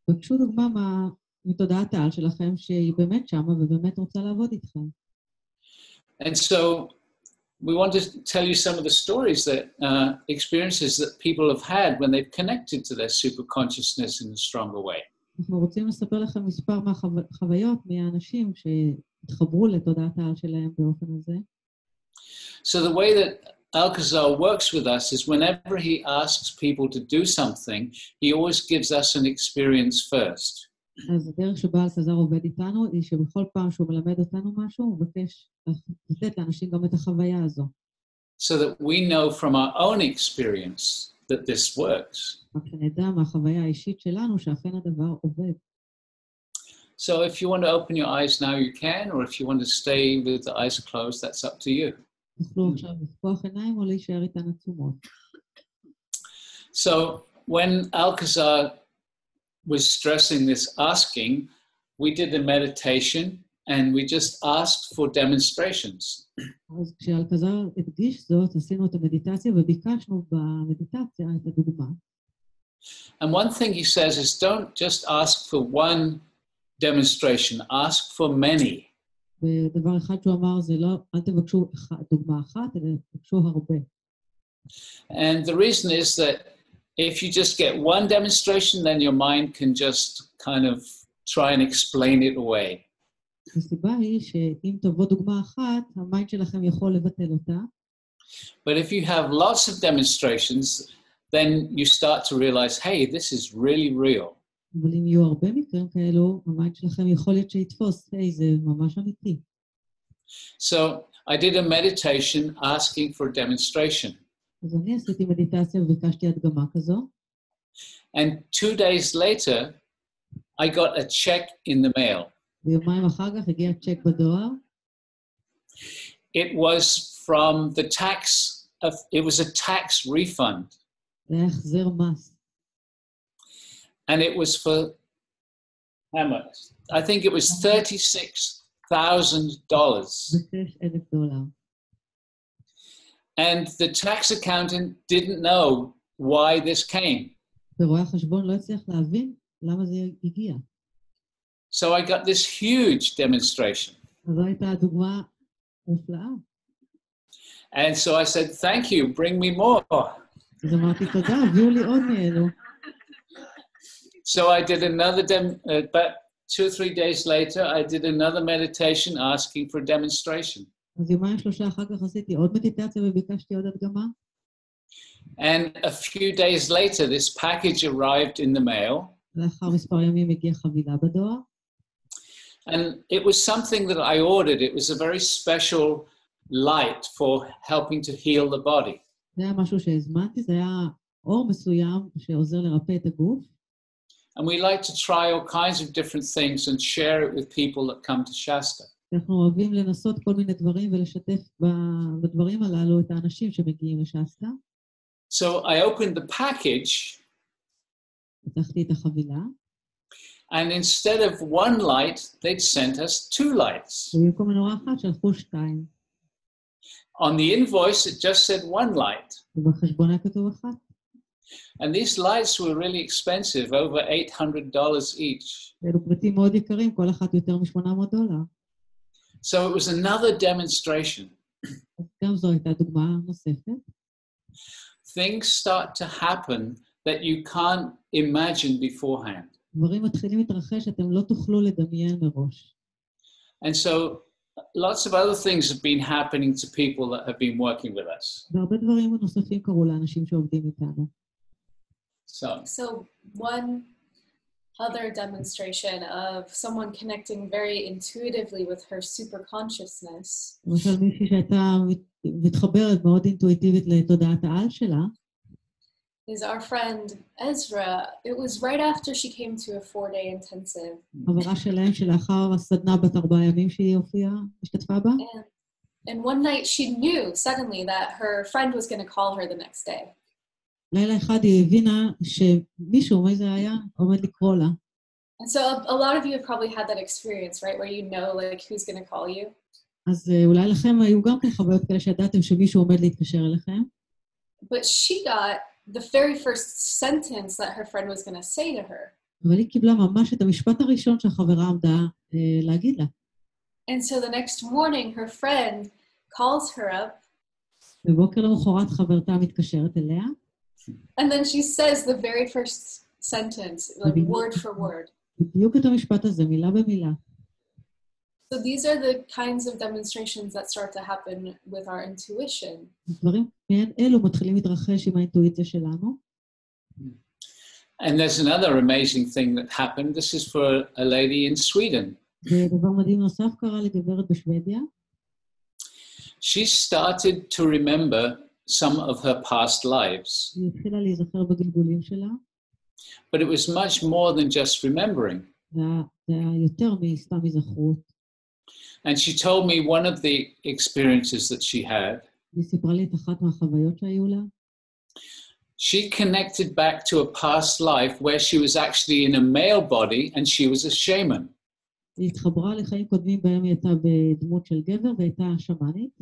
בקשו דוגמה מתודעת העל שלכם שהיא באמת שמה ובאמת רוצה לעבוד איתכם. And so we want to tell you some of the stories that experiences that people have had when they've connected to their superconsciousness in a stronger way. אנחנו רוצים לספר לכם מספר מהחוויות מהאנשים שהתחברו לתודעת העל שלהם באופן הזה. So the way that Alcazar works with us is whenever he asks people to do something, he always gives us an experience first. אז הדרך שבה אלקזר עובד איתנו היא שבכל פעם שהוא מלמד אותנו משהו, הוא מבקש לתת לאנשים גם את החוויה הזו. So that we know from our own experience that this works. רק שנדע מהחוויה האישית שלנו שאכן הדבר עובד. So if you want to open your eyes now, you can, or if you want to stay with the eyes closed, that's up to you. תוכלו עכשיו לפקוח עיניים או להישאר איתן עצומות. So when Alcazar was stressing this asking, we did the meditation and we just asked for demonstrations. אז כשאלקזר הדגיש זאת, עשינו את המדיטציה וביקשנו במדיטציה את הדוגמה. And one thing he says is don't just ask for one demonstration, ask for many. ודבר אחד שהוא אמר זה לא, אל תבקשו דוגמה אחת, אלא תבקשו הרבה. And the reason is that if you just get one demonstration, then your mind can just kind of try and explain it away. הסיבה היא שאם תבוא דוגמה אחת, המיינד שלכם יכול לבטל אותה. But if you have lots of demonstrations, then you start to realize, hey, this is really real. אבל אם יהיו הרבה מקרים כאלו, המיינד שלכם יכול להיות שיתפוס, היי, זה ממש אמיתי. So I did a meditation asking for a demonstration. אז אני עשיתי מדיטציה וביקשתי הדגמה כזו. And 2 days later, I got a check in the mail. ויומיים אחר כך הגיע צ'ק בדואר. It was from the it was a tax refund. זה היה החזר מס. And it was for, how much? I think it was $36,000. $6,000. And the tax accountant didn't know why this came. ורואה החשבון לא הצליח להבין למה זה הגיע. So I got this huge demonstration. אז זו הייתה הדוגמה מופלאה. And so I said, thank you, bring me more. אז אמרתי תודה, הביאו לי עוד מאלו. So I did another, about 2 or 3 days later, I did another meditation asking for a demonstration. אז יומיים 3 אחר כך עשיתי עוד מדיטציה וביקשתי עוד הדגמה. And a few days later, this package arrived in the mail. לאחר מספר ימים הגיעה חבילה בדואר. And it was something that I ordered. It was a very special light for helping to heal the body. זה היה משהו שהזמנתי, זה היה אור מסוים שעוזר לרפא את הגוף. And we like to try all kinds of different things and share it with people that come to Shasta. אנחנו אוהבים לנסות כל מיני דברים ולשתף בדברים הללו את האנשים שמגיעים לשסטה. So I opened the package. פתחתי את החבילה. And instead of one light, they'd sent us 2 lights. ובמקום מנורה אחת שלחו 2. On the invoice, it just said 1 light. ובחשבון היה כתוב אחת. And these lights were really expensive, over $800 each. אלו פריטים מאוד יקרים, כל אחת יותר $800. So it was another demonstration. גם זו הייתה דוגמה נוספת. Things start to happen that you can't imagine beforehand. דברים מתחילים להתרחש, אתם לא תוכלו לדמיין מראש. And so lots of other things have been happening to people that have been working with us. והרבה דברים נוספים קרו לאנשים שעובדים איתנו. So one other demonstration of someone connecting very intuitively with her super consciousness. למשל מישהי שהייתה מתחברת מאוד אינטואיטיבית לתודעת העל שלה. Is our friend Ezra. It was right after she came to a 4-day intensive. חברה שלהם שלאחר הסדנה בת 4 ימים שהיא השתתפה בה. And one night she knew suddenly that her friend was going to call her the next day. לילה אחד היא הבינה שמישהו, מי זה היה, עומד לקרוא לה. And so a lot of you have probably had that experience, right, where you know like who's going to call you. אז אולי לכם היו גם כן חוויות כאלה שידעתם שמישהו עומד להתקשר אליכם. But she got the very first sentence that her friend was going to say to her. אבל היא קיבלה ממש את המשפט הראשון שהחברה עמדה להגיד לה. And so the next morning her friend calls her up. בבוקר למחרת חברתה מתקשרת אליה. And then she says the very first sentence, like word for word. בדיוק את המשפט הזה, מילה במילה. So these are the kinds of demonstrations that start to happen with our intuition. דברים מעין אלו מתחילים להתרחש עם האינטואיציה שלנו. And there's another amazing thing that happened. This is for a lady in Sweden. ודבר מדהים נוסף קרה לגברת בשוודיה. She started to remember some of her past lives. היא התחילה להיזכר בגלגולים שלה. But it was much more than just remembering. זה היה יותר מסתם היזכרות. And she told me one of the experiences that she had. היא סיפרה לי את אחת מהחוויות שהיו לה. She connected back to a past life where she was actually in a male body and she was a shaman. היא התחברה לחיים קודמים בהם היא הייתה בדמות של גבר והייתה שמאנית.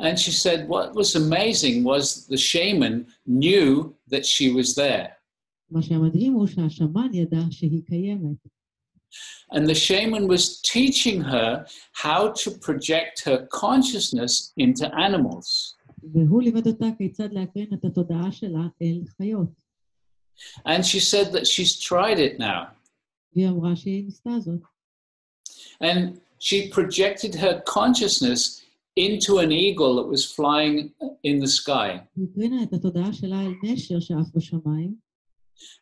And she said what was amazing was the shaman knew that she was there. מה שהמדהים הוא שהשמן ידע שהיא קיימת. And the shaman was teaching her how to project her consciousness into animals. והוא לימד אותה כיצד להקרין את התודעה שלה אל חיות. And she said that she's tried it now. והיא אמרה שהיא ניסתה זאת. And she projected her consciousness into an eagle that was flying in the sky. היא הקרינה את התודעה שלה אל נשר שעף בשמיים.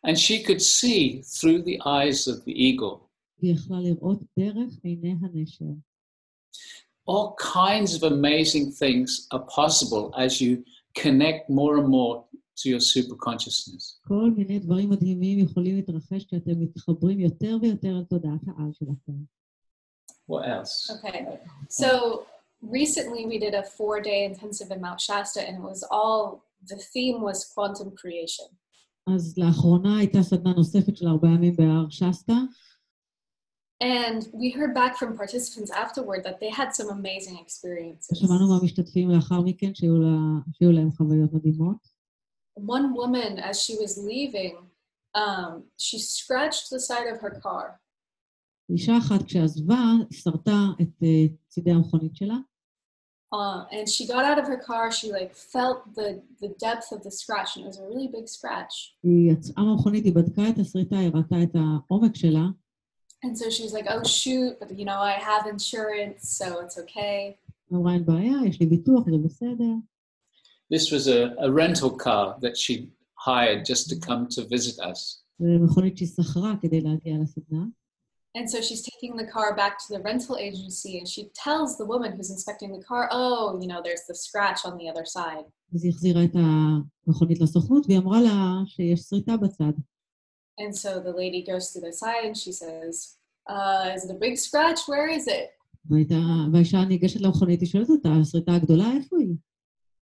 And she could see through the eyes of the eagle. והיא יכלה לראות דרך עיני הנשר. All kinds of amazing things are possible as you connect more and more to your superconsciousness. כל מיני דברים מדהימים יכולים להתרחש כשאתם מתחברים יותר ויותר על תודעת העל שלכם. What else? Okay, so recently we did a 4-day intensive in Mount Shasta, and it was all, the theme was quantum creation. אז לאחרונה הייתה סדנה נוספת של 4 ימים בהר שסטה. And we heard back from participants afterward that they had some amazing experiences. שמענו מהמשתתפים לאחר מכן שהיו להם חוויות מדהימות. One woman, as she was leaving, she scratched the side of her car. אישה אחת כשעזבה, שרתה את צידי המכונית שלה. And she got out of her car, she like felt the depth of the scratch, and it was a really big scratch. היא יצאה מהמכונית, היא בדקה את הסריטה, היא ראתה את העומק שלה. And so she was like, oh shoot, but you know, I have insurance, so it's okay. אמרה, אין בעיה, יש לי ביטוח, זה בסדר. This was a rental car that she hired just to come to visit us. זה מכונית שהיא שכרה כדי להגיע לסדנה. And so she's taking the car back to the rental agency, and she tells the woman who's inspecting the car, oh, you know, there's the scratch on the other side. אז היא החזירה את המכונית לסוכנות, והיא אמרה לה שיש שריטה בצד. And so the lady goes to the side and she says, is it a big scratch? Where is it? והאישה ניגשת למכונית, היא שואלת אותה, השריטה הגדולה, איפה היא?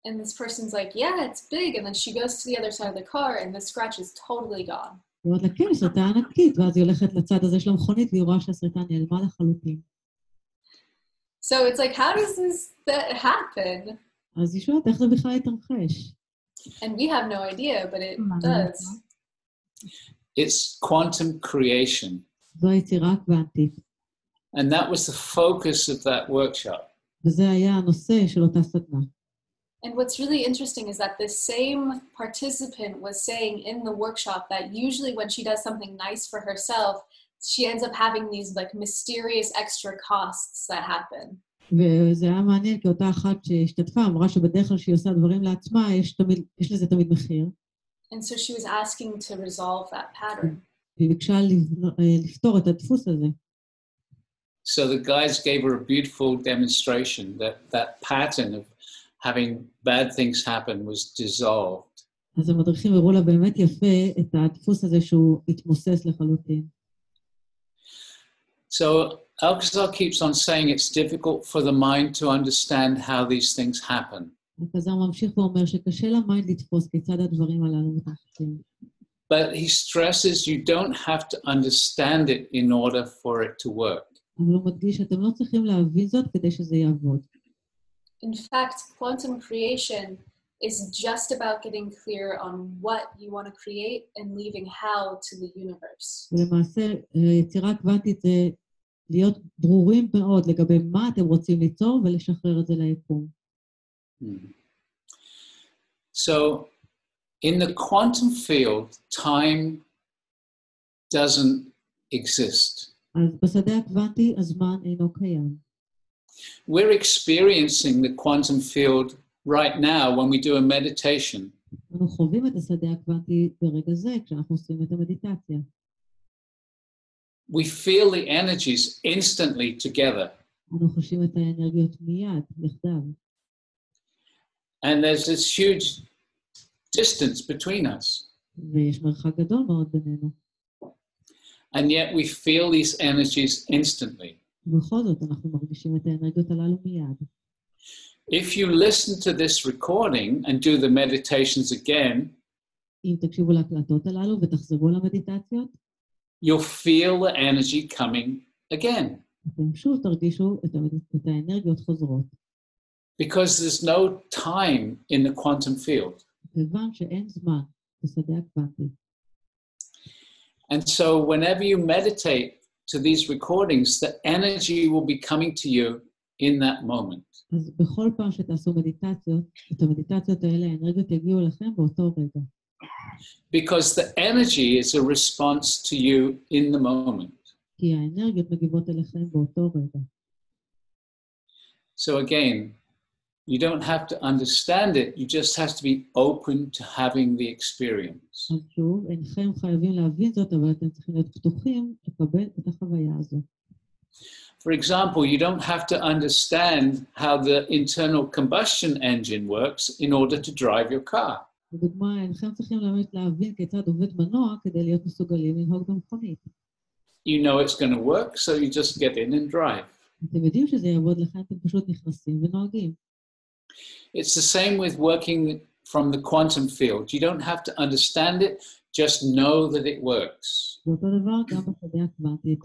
And this person's like, yeah, it's big. And then she goes to the other side of the car and the scratch is totally gone. היא אומרת לה, כן, שריטה ענקית, ואז היא הולכת לצד הזה של המכונית, והיא רואה שהשריטה נעלמה לחלוטין. So it's like, how does that happen? אז היא שואלת, איך זה בכלל התרחש? And we have no idea, but it does. It's quantum creation. זו היצירה הקוונטית. And that was the focus of that workshop. וזה היה הנושא של אותה סדנה. And what's really interesting is that the same participant was saying in the workshop that usually when she does something nice for herself, she ends up having these like mysterious extra costs that happen. וזה היה מעניין, כי אותה אחת שהשתתפה אמרה שבדרך כלל שהיא עושה דברים לעצמה, יש לזה תמיד מחיר. And so she was asking to resolve that pattern. והיא ביקשה לפתור את הדפוס הזה. So the guys gave her a beautiful demonstration that pattern of having bad things happen was dissolved. אז המדריכים הראו לה באמת יפה את הדפוס הזה שהוא התמוסס לחלוטין. So Alcazar keeps on saying it's difficult for the mind to understand how these things happen. אלקזר ממשיך ואומר שקשה למיינד לתפוס כיצד הדברים הללו מתרחשים. But he stresses you don't have to understand it in order for it to work. אבל הוא מדגיש שאתם לא צריכים להבין זאת כדי שזה יעבוד. In fact, quantum creation is just about getting clear on what you want to create and leaving how to the universe. ולמעשה, יצירה קוונטית זה להיות ברורים מאוד לגבי מה אתם רוצים ליצור ולשחרר את זה ליקום. So, in the quantum field, time doesn't exist. אז בשדה הקוונטי הזמן אינו קיים. We're experiencing the quantum field right now when we do a meditation. אנחנו חווים את השדה הקוונטי ברגע זה, כשאנחנו עושים את המדיטציה. We feel the energies instantly together. אנחנו חשים את האנרגיות מיד, יחדיו. And there's this huge distance between us. ויש מרחק גדול מאוד בינינו. And yet we feel these energies instantly. ובכל זאת אנחנו מרגישים את האנרגיות הללו מיד. If you listen to this recording and do the meditations again, אם תקשיבו להקלטות הללו ותחזרו למדיטציות, you'll feel the energy coming again. אתם שוב תרגישו את האנרגיות חוזרות. Because there's no time in the quantum field. כיוון שאין זמן בשדה הקוונטי. And so whenever you meditate to these recordings, the energy will be coming to you in that moment. אז בכל פעם שתעשו מדיטציות, את המדיטציות האלה, האנרגיות יגיעו אליכם באותו רגע. Because the energy is a response to you in the moment. כי האנרגיות מגיבות אליכם באותו רגע. So again, you don't have to understand it, you just have to be open to having the experience. אז שוב, אינכם חייבים להבין זאת, אבל אתם צריכים להיות פתוחים לקבל את החוויה הזו. For example, you don't have to understand how the internal combustion engine works in order to drive your car. בדוגמה, אינכם צריכים להבין כיצד עובד מנוע כדי להיות מסוגלים לנהוג במכונית. You know it's going to work, so you just get in and drive. אתם יודעים שזה יעבוד לכם, אתם פשוט נכנסים ונוהגים. It's the same with working from the quantum field. You don't have to understand it, just know that it works. זה אותו דבר גם בשדה הקוונטי.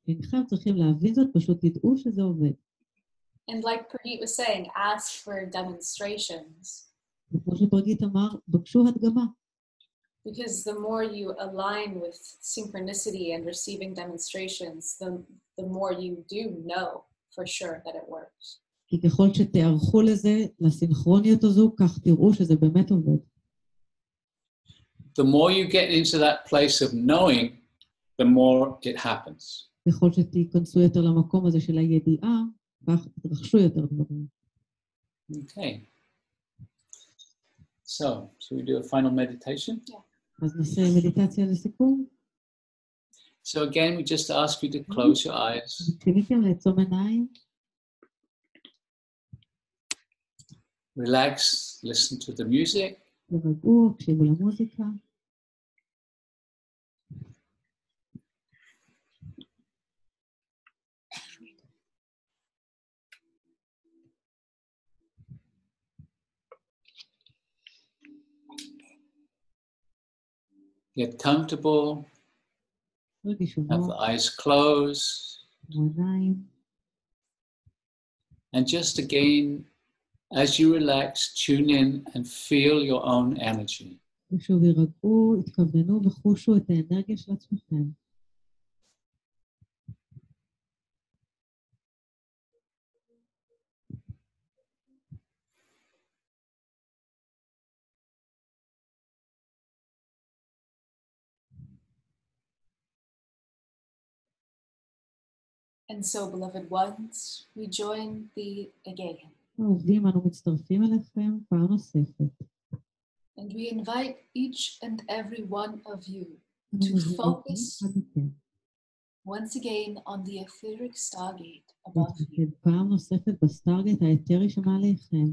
אינכם צריכים להבין זאת, פשוט תדעו שזה עובד. And like Pradeep was saying, ask for demonstrations. כמו שפרגיט אמר, בקשו הדגמה. Because the more you align with synchronicity and receiving demonstrations, the more you do know for sure that it works. כי ככל שתערכו לזה, לסינכרוניות הזו, כך תראו שזה באמת עובד. The more you get into that place of knowing, the more it happens. ככל שתיכנסו יותר למקום הזה של הידיעה, כך תרחשו יותר דברים. Okay. So, should we do a final meditation? Yeah. אז נעשה מדיטציה לסיכום. So again, we just ask you to close your eyes. מבקשים לעצום עיניים. Relax, listen to the music. תרגעו, הקשיבו למוזיקה. Get comfortable. Have the eyes closed. And just again, as you relax, tune in and feel your own energy. ושוב ירגעו, התכווננו וחושו את האנרגיה של עצמכם. And so, beloved ones, we join thee again. העובדים, אנו מצטרפים אליכם פעם נוספת. And we invite each and every one of you to focus once again on the etheric stargate above you. פעם נוספת בסטארגייט האתרי שמעליכם.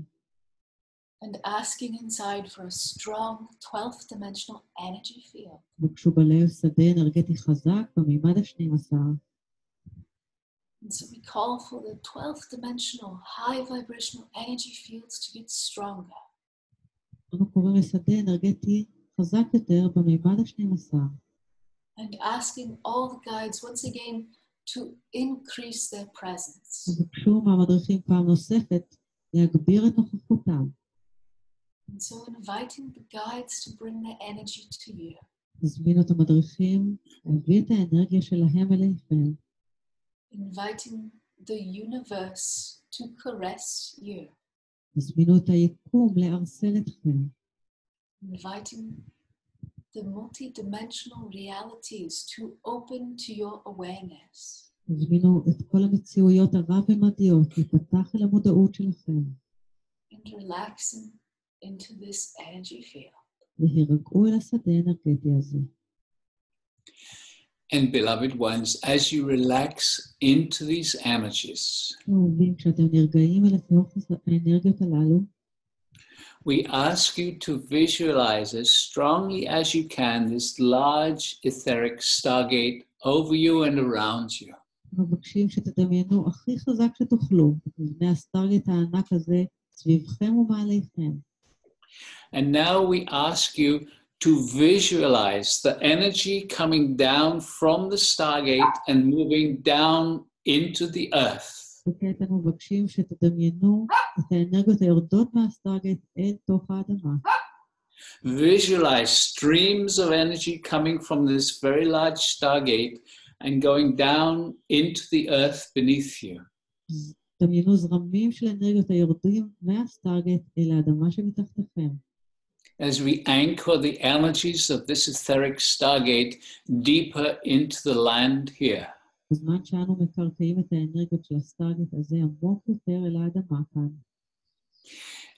And asking inside for a strong 12th dimensional energy field. בקשו בלב שדה אנרגטי חזק במימד ה-12. And so we call for the 12th dimensional high vibrational energy fields to get stronger. אנו קוראים לשדה אנרגטי חזק יותר במימד ה-12. And asking all the guides once again to increase their presence. ובקשו מהמדריכים פעם נוספת להגביר את נוכחותם. And so inviting the guides to bring their energy to you. נזמין את המדריכים להביא את האנרגיה שלהם אליכם. Inviting the universe to caress you. נזמינו את היקום לערסל אתכם. Inviting the multi-dimensional realities to open to your awareness. תזמינו את כל המציאויות הרב-ממדיות להיפתח אל המודעות שלכם. And relaxing into this energy field. והירגעו אל השדה האנרגטי הזה. And beloved ones, as you relax into these energies, אהובים, כשאתם נרגעים אל האנרגיות הללו, we ask you to visualize as strongly as you can this large etheric stargate over you and around you. מבקשים שתדמיינו הכי חזק שתוכלו את מבנה הסטרגייט הענק הזה סביבכם ומעליכם. And now we ask you to visualize the energy coming down from the stargate and moving down into the earth. וכעת אנו מבקשים שתדמיינו את האנרגיות היורדות מהסטרגייט אל תוך האדמה. Visualize streams of energy coming from this very large stargate and going down into the earth beneath you. דמיינו זרמים של אנרגיות היורדים מהסטרגייט אל האדמה שמתחתיכם. As we anchor the energies of this etheric stargate deeper into the land here. בזמן שאנו מקרקעים את האנרגיות של הסטרגייט הזה עמוק יותר אל האדמה כאן.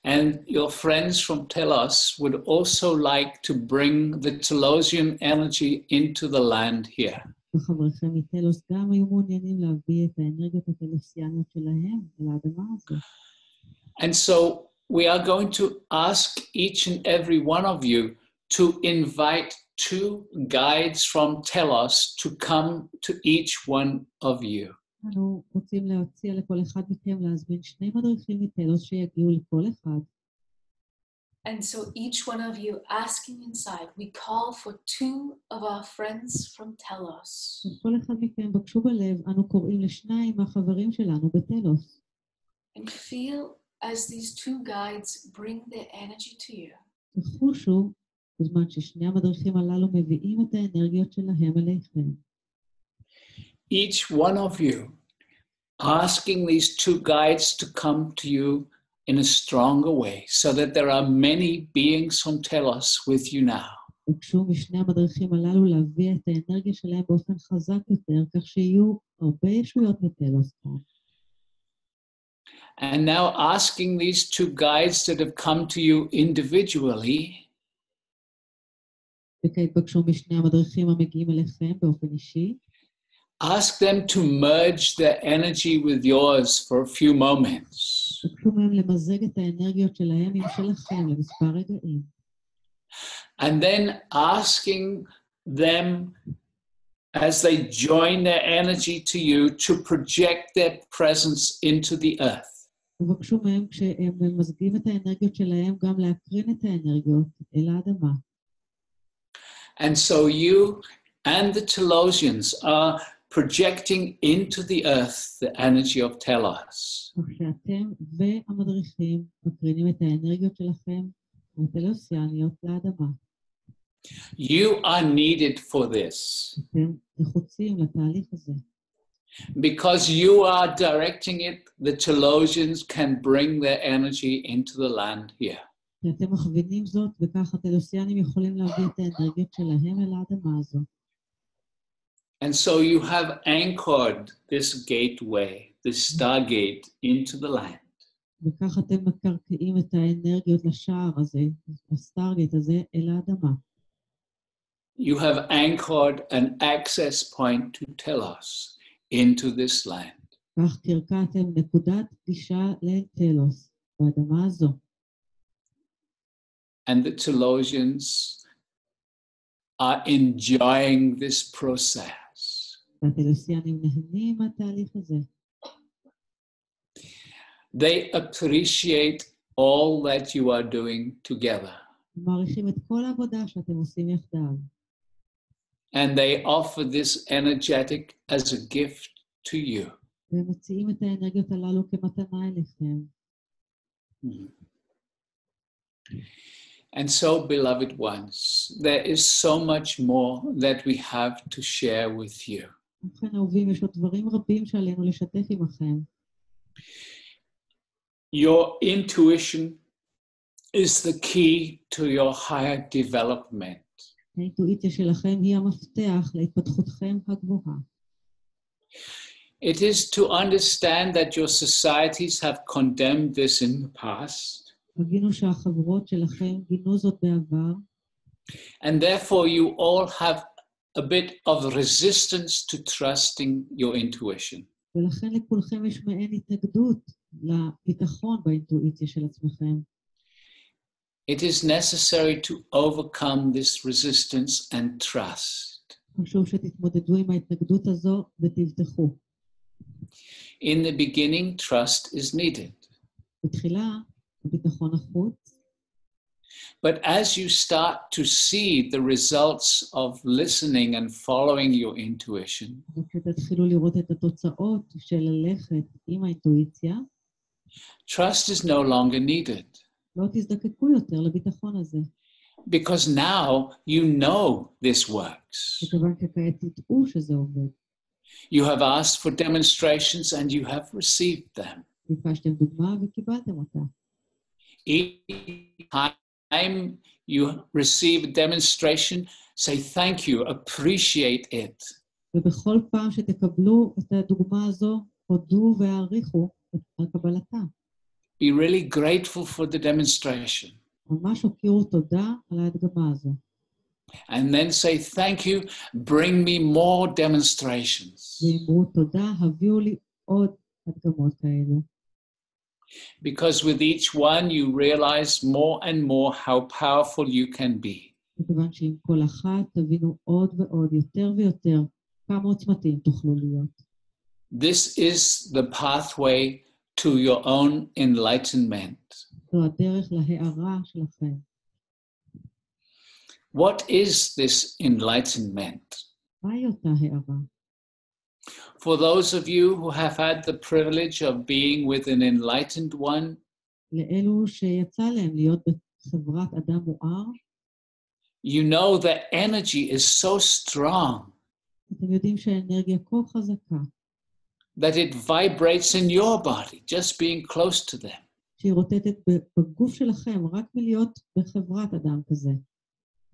And your friends from Telos would also like to bring the Telosian energy into the land here. וחבריכם מטלוס גם היו מעוניינים להביא את האנרגיות הטלוסיאניות שלהם אל האדמה הזו. And so we are going to ask each and every one of you to invite two guides from Telos to come to each one of you. אנו רוצים להציע לכל אחד מכם להזמין שני מדריכים מטלוס שיגיעו לכל אחד. And so each one of you asking inside, we call for two of our friends from Telos. כל אחד מכם בקשו בלב, אנו קוראים לשניים מהחברים שלנו בטלוס. And feel as these two guides bring their energy to you. תחושו בזמן ששני המדריכים הללו מביאים את האנרגיות שלהם אליכם. Each one of you asking these two guides to come to you in a stronger way so that there are many beings from Telos with you now. בקשו משני המדריכים הללו להביא את האנרגיה שלהם באופן חזק יותר, כך שיהיו הרבה ישויות מטלוס כאן. And now asking these two guides that have come to you individually וכעת בקשו משני המדריכים המגיעים אליכם באופן אישי. ask them to merge their energy with yours for a few moments. בקשו מהם למזג את האנרגיות שלהם עם שלכם למספר רגעים. And then asking them as they join their energy to you to project their presence into the earth. ובקשו מהם כשהם ממזגים את האנרגיות שלהם גם להקרין את האנרגיות אל האדמה. And so you and the Telosians are projecting into the earth the energy of Telos. וכשאתם והמדריכים מקרינים את האנרגיות שלכם הטלוסיאניות לאדמה. You are needed for this. אתם נחוצים לתהליך הזה. Because you are directing it, the Telosians can bring their energy into the land here. כי אתם מכווינים זאת, וכך הטלוסיאנים יכולים להביא את האנרגיות שלהם אל האדמה הזו. And so you have anchored this gateway, this stargate, into the land. וכך אתם מקרקעים את האנרגיות לשער הזה, הסטרגייט הזה, אל האדמה. You have anchored an access point to Telos into this land. כך קרקעתם נקודת גישה לטלוס, באדמה הזו. And the Telosians are enjoying this process. והטלוסיאנים נהנים מהתהליך הזה. They appreciate all that you are doing together. מעריכים את כל העבודה שאתם עושים יחדיו. And they offer this energetic as a gift to you. והם מציעים את האנרגיות הללו כמתנה אליכם. And so, beloved ones, there is so much more that we have to share with you. ובכן אהובים, יש עוד דברים רבים שעלינו לשתף עמכם. Your intuition is the key to your higher development. האינטואיציה שלכם היא המפתח להתפתחותכם הגבוהה. It is to understand that your societies have condemned this in the past, הבינו שהחברות שלכם גינו זאת בעבר, and therefore you all have a bit of resistance to trusting your intuition. ולכן לכולכם יש מעין התנגדות לביטחון באינטואיציה של עצמכם. It is necessary to overcome this resistance and trust. חשוב שתתמודדו עם ההתנגדות הזו ותבטחו. In the beginning, trust is needed. בתחילה, הביטחון נחוץ, But as you start to see the results of listening and following your intuition, וכשתתחילו לראות את התוצאות של ללכת עם האינטואיציה, trust is no longer needed. לא תזדקקו יותר לביטחון הזה. Because now you know this works. מכיוון שכעת תדעו שזה עובד. You have asked for demonstrations and you have received them. ביקשתם דוגמה וקיבלתם אותה. Each time you receive a demonstration, say thank you, appreciate it. ובכל פעם שתקבלו את הדוגמה הזו, הודו והעריכו על קבלתה. Be really grateful for the demonstration. ממש הוקירו תודה על ההדגמה הזו. And then say thank you, bring me more demonstrations. ואמרו תודה, הביאו לי עוד הדגמות כאלו. Because with each one you realize more and more how powerful you can be. מכיוון שעם כל אחת תבינו עוד ועוד, יותר ויותר, כמה עוצמתיים תוכלו להיות. This is the pathway to your own enlightenment. זו הדרך להארה שלכם. What is this enlightenment? מהי אותה הארה? For those of you who have had the privilege of being with an enlightened one, לאלו שיצא להם להיות בחברת אדם מואר, you know that energy is so strong אתם יודעים שהאנרגיה כה חזקה, that it vibrates in your body, just being close to them. שהיא רוטטת בגוף שלכם, רק מלהיות בחברת אדם כזה.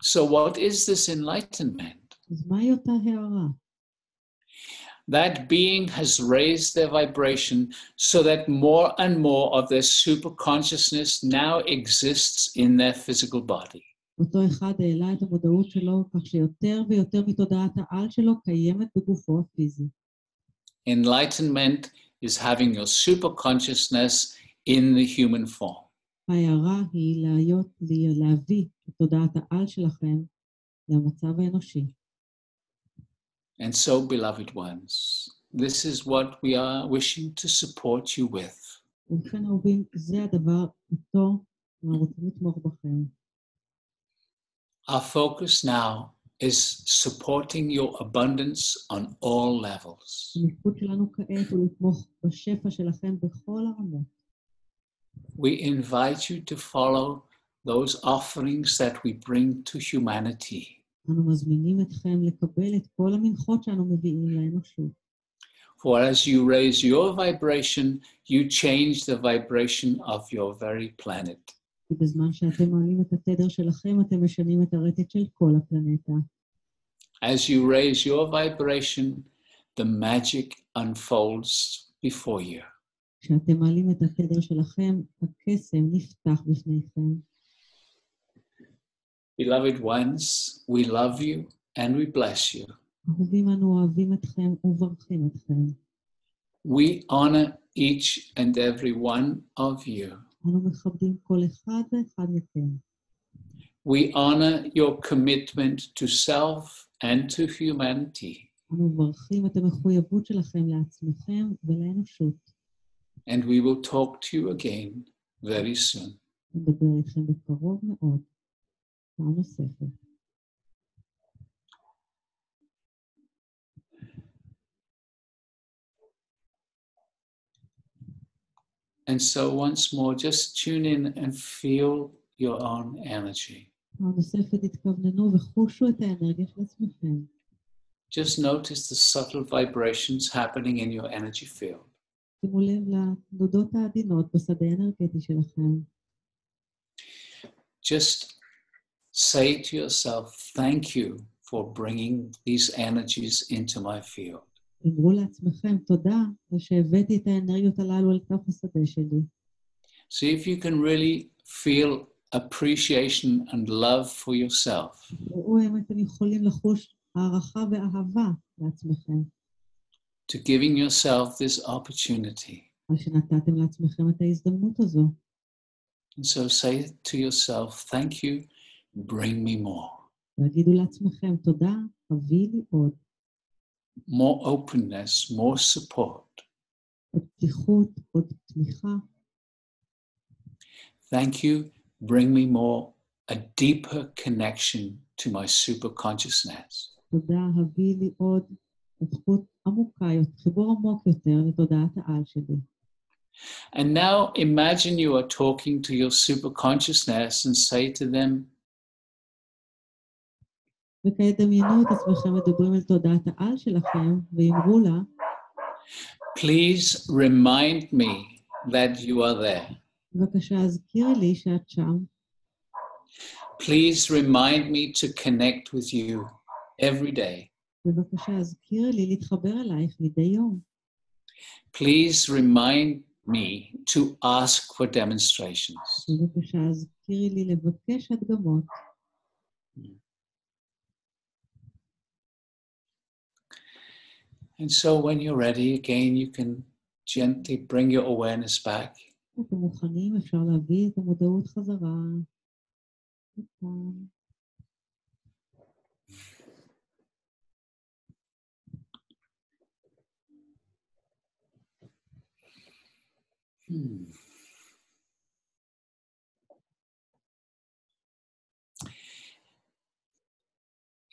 So what is this enlightenment? אז מהי אותה הארה? That being has raised their vibration so that more and more of their super consciousness now exists in their physical body. אותו אחד העלה את המודעות שלו, כך שיותר ויותר מתודעת העל שלו קיימת בגופו הפיזי. Enlightenment is having your super consciousness in the human form. ההערה היא להביא את תודעת העל שלכם למצב האנושי. And so, beloved ones, this is what we are wishing to support you with. ובכן אהובים, זה הדבר איתו אנחנו רוצים לתמוך בכם. Our focus now is supporting your abundance on all levels. המיקוד שלנו כעת הוא לתמוך בשפע שלכם בכל הרמות. We invite you to follow those offerings that we bring to humanity. אנו מזמינים אתכם לקבל את כל המנחות שאנו מביאים לאנושות. For as you raise your vibration, you change the vibration of your very planet. כי בזמן שאתם מעלים את התדר שלכם, אתם משנים את הרטט של כל הפלנטה. As you raise your vibration, the magic unfolds before you. כשאתם מעלים את התדר שלכם, הקסם נפתח בפניכם. Beloved ones, we love you and we bless you. אהובים אנו אוהבים אתכם וברכים אתכם. We honor each and every one of you. אנו מכבדים כל אחד ואחד מכם. We honor your commitment to self and to humanity. אנו מברכים את המחויבות שלכם לעצמכם ולאנושות. And we will talk to you again very soon. נדבר איתכם בקרוב מאוד. פעם נוספת. And so once more, just tune in and feel your own energy. פעם נוספת התכווננו וחושו את האנרגיה של עצמכם. Just notice the subtle vibrations happening in your energy field. שימו לב לתנודות העדינות בשדה האנרגטי שלכם. Just say to yourself, thank you for bringing these energies into my field. אמרו לעצמכם, תודה שהבאתי את האנרגיות הללו לתוך השדה שלי. See if you can really feel appreciation and love for yourself. ראו אם אתם יכולים לחוש הערכה ואהבה לעצמכם. To giving yourself this opportunity. על שנתתם לעצמכם את ההזדמנות הזו. And so say to yourself, thank you, bring me more. והגידו לעצמכם, תודה, תביא לי עוד. More openness, more support. עוד פתיחות, עוד תמיכה. Thank you, bring me more, a deeper connection to my super consciousness. תודה, הביא לי עוד התפתחות עמוקה, חיבור עמוק יותר לתודעת העל שלי. And now imagine you are talking to your super consciousness and say to them, וכעת דמיינו את עצמכם מדברים על תודעת העל שלכם, ואמרו לה, please remind me that you are there. בבקשה, הזכירי לי שאת שם. Please remind me to connect with you every day. בבקשה, הזכירי לי להתחבר אלייך מדי יום. Please remind me to ask for demonstrations. בבקשה, הזכירי לי לבקש הדגמות. And so when you're ready, again, you can gently bring your awareness back. אתם מוכנים, אפשר להביא את המודעות חזרה.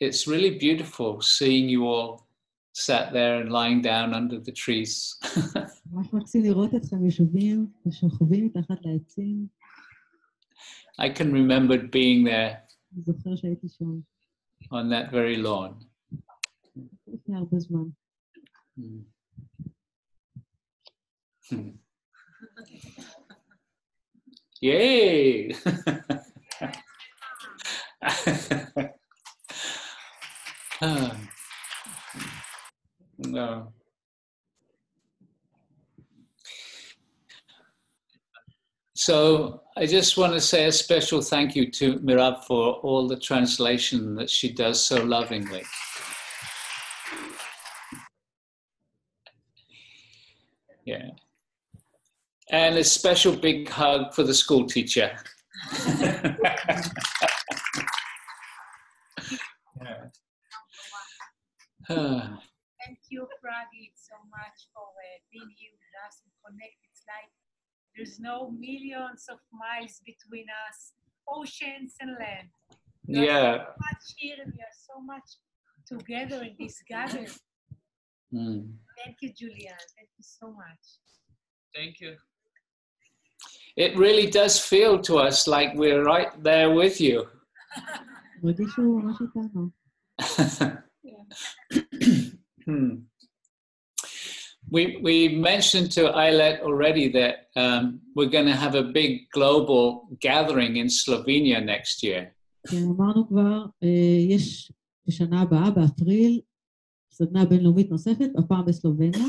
It's really beautiful seeing you all sat there and lying down under the trees. ממש מקסים לראות אתכם יושבים ושוכבים מתחת לעצים. I can remember being there אני זוכר שהייתי שם. on that very lawn. לפני הרבה זמן. Yay! No. So I just want to say a special thank you to Mirab for all the translation that she does so lovingly. Yeah. And a special big hug for the school teacher. Thank you, Froggy, so much for being here with us and connect. It's like there's no millions of miles between us, oceans and land. We are so much here and we are so much together in this gathering. Thank you, Julian. Thank you so much. Thank you. It really does feel to us like we're right there with you. We mentioned to Ailet already that we're going to have a big global gathering in Slovenia next year. אמרנו כבר, יש בשנה הבאה, באפריל, סדנה בינלאומית נוספת, הפעם בסלובניה.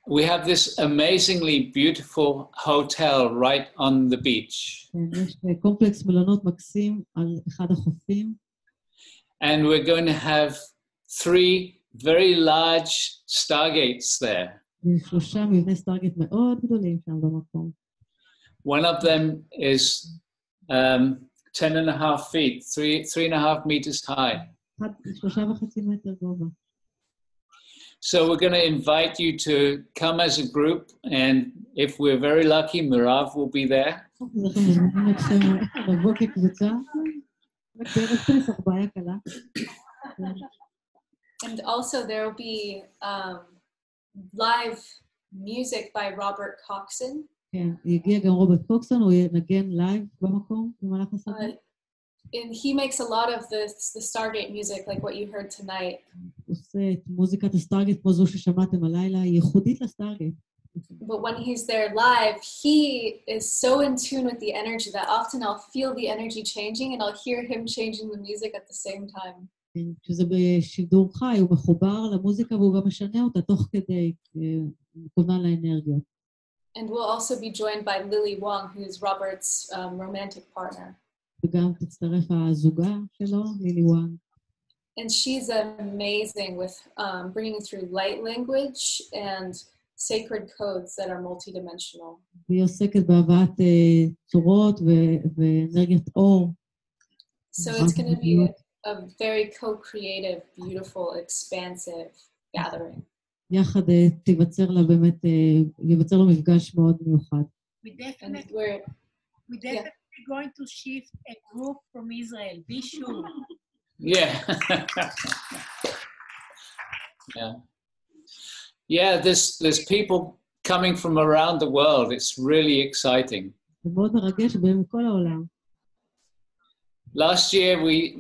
We have this amazingly beautiful hotel right on the beach. יש קומפלקס מלונות מקסים על אחד החופים. And we're going to have 3 very large stargates there. 3 מבני סטארגייט מאוד גדולים שם במקום. One of them is 10.5 feet, 3.5 meters high. 3.5 מטר גובה. So we're going to invite you to come as a group, and if we're very lucky, Mirav will be there. And also there will be live music by Robert Coxon. כן, יגיע גם רוברט קוקסון, הוא ינגן לייב במקום במהלך הסדנה. And he makes a lot of the Stargate music, like what you heard tonight. עושה את מוזיקת הסטארגייט כמו זו ששמעתם הלילה, היא ייחודית לסטארגייט. But when he's there live, he is so in tune with the energy that often I'll feel the energy changing and I'll hear him changing the music at the same time. כשזה בשידור חי, הוא מחובר למוזיקה והוא גם משנה אותה תוך כדי, מכוון לאנרגיות. And we'll also be joined by Lily Wong, who is Robert's romantic partner. וגם תצטרף הזוגה שלו, לילי וואנג. And she's amazing with bringing through light language and sacred codes that are multidimensional. והיא עוסקת בהבאת צורות ואנרגיית אור. So it's going to be a very co-creative, beautiful, expansive gathering. יחד תיווצר לה באמת, ייווצר לו מפגש מאוד מיוחד. We're definitely going to shift a group from Israel, be sure. Yeah. Yeah, there's people coming from around the world. It's really exciting. זה מאוד מרגש בכל העולם. Last year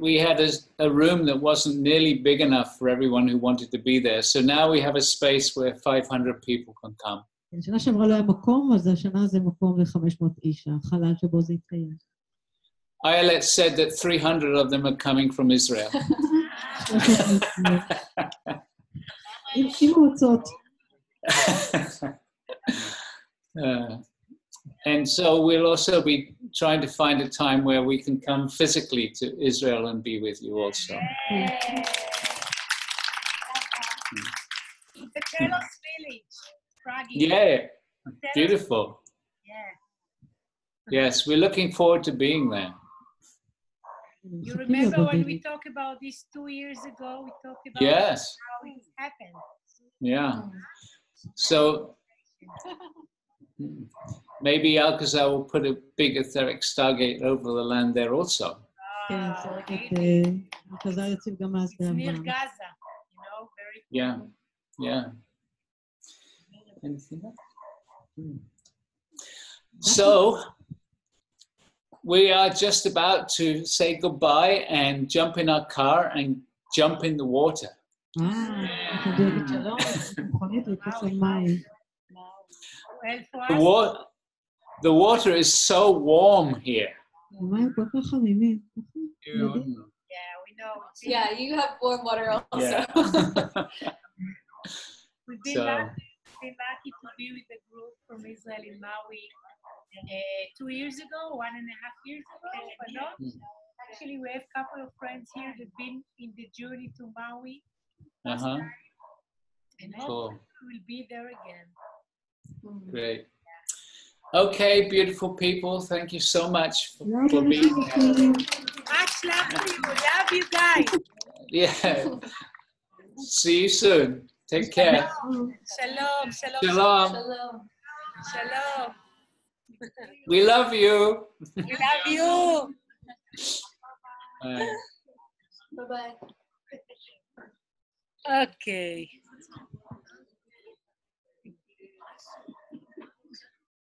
we had a room that wasn't nearly big enough for everyone who wanted to be there. So now we have a space where 500 people can come. שנה שעברה לא היה מקום, אז השנה זה מקום ל-500 איש, החלל שבו זה יתקיים. Ayelet said that 300 of them are coming from Israel. עם רוצות. And so we'll also be trying to find a time where we can come physically to Israel and be with you also. The Telos village, Prague. Yeah, beautiful. Yeah. Yes, we're looking forward to being there. You remember when we talked about this 2 years ago? We talked about how it happened. Yeah. So maybe Alcazar will put a big etheric stargate over the land there also. It's near Gaza, you know, very cool. Yeah. Anything else? So we are just about to say goodbye and jump in our car and jump in the water. The water is so warm here. Yeah, we know. Yeah, you have warm water also. Yeah. We've been lucky to be with a group from Israel in Maui 2 years ago, 1.5 years ago, but not. Actually, we have a couple of friends here that have been in the journey to Maui. And hopefully we'll be there again. Great. Okay, beautiful people, thank you so much for being here. Much love to you. Love you guys. Yeah. See you soon. Take care. Shalom. Shalom. Shalom. We love you. We love you. Bye. Bye-bye. Okay.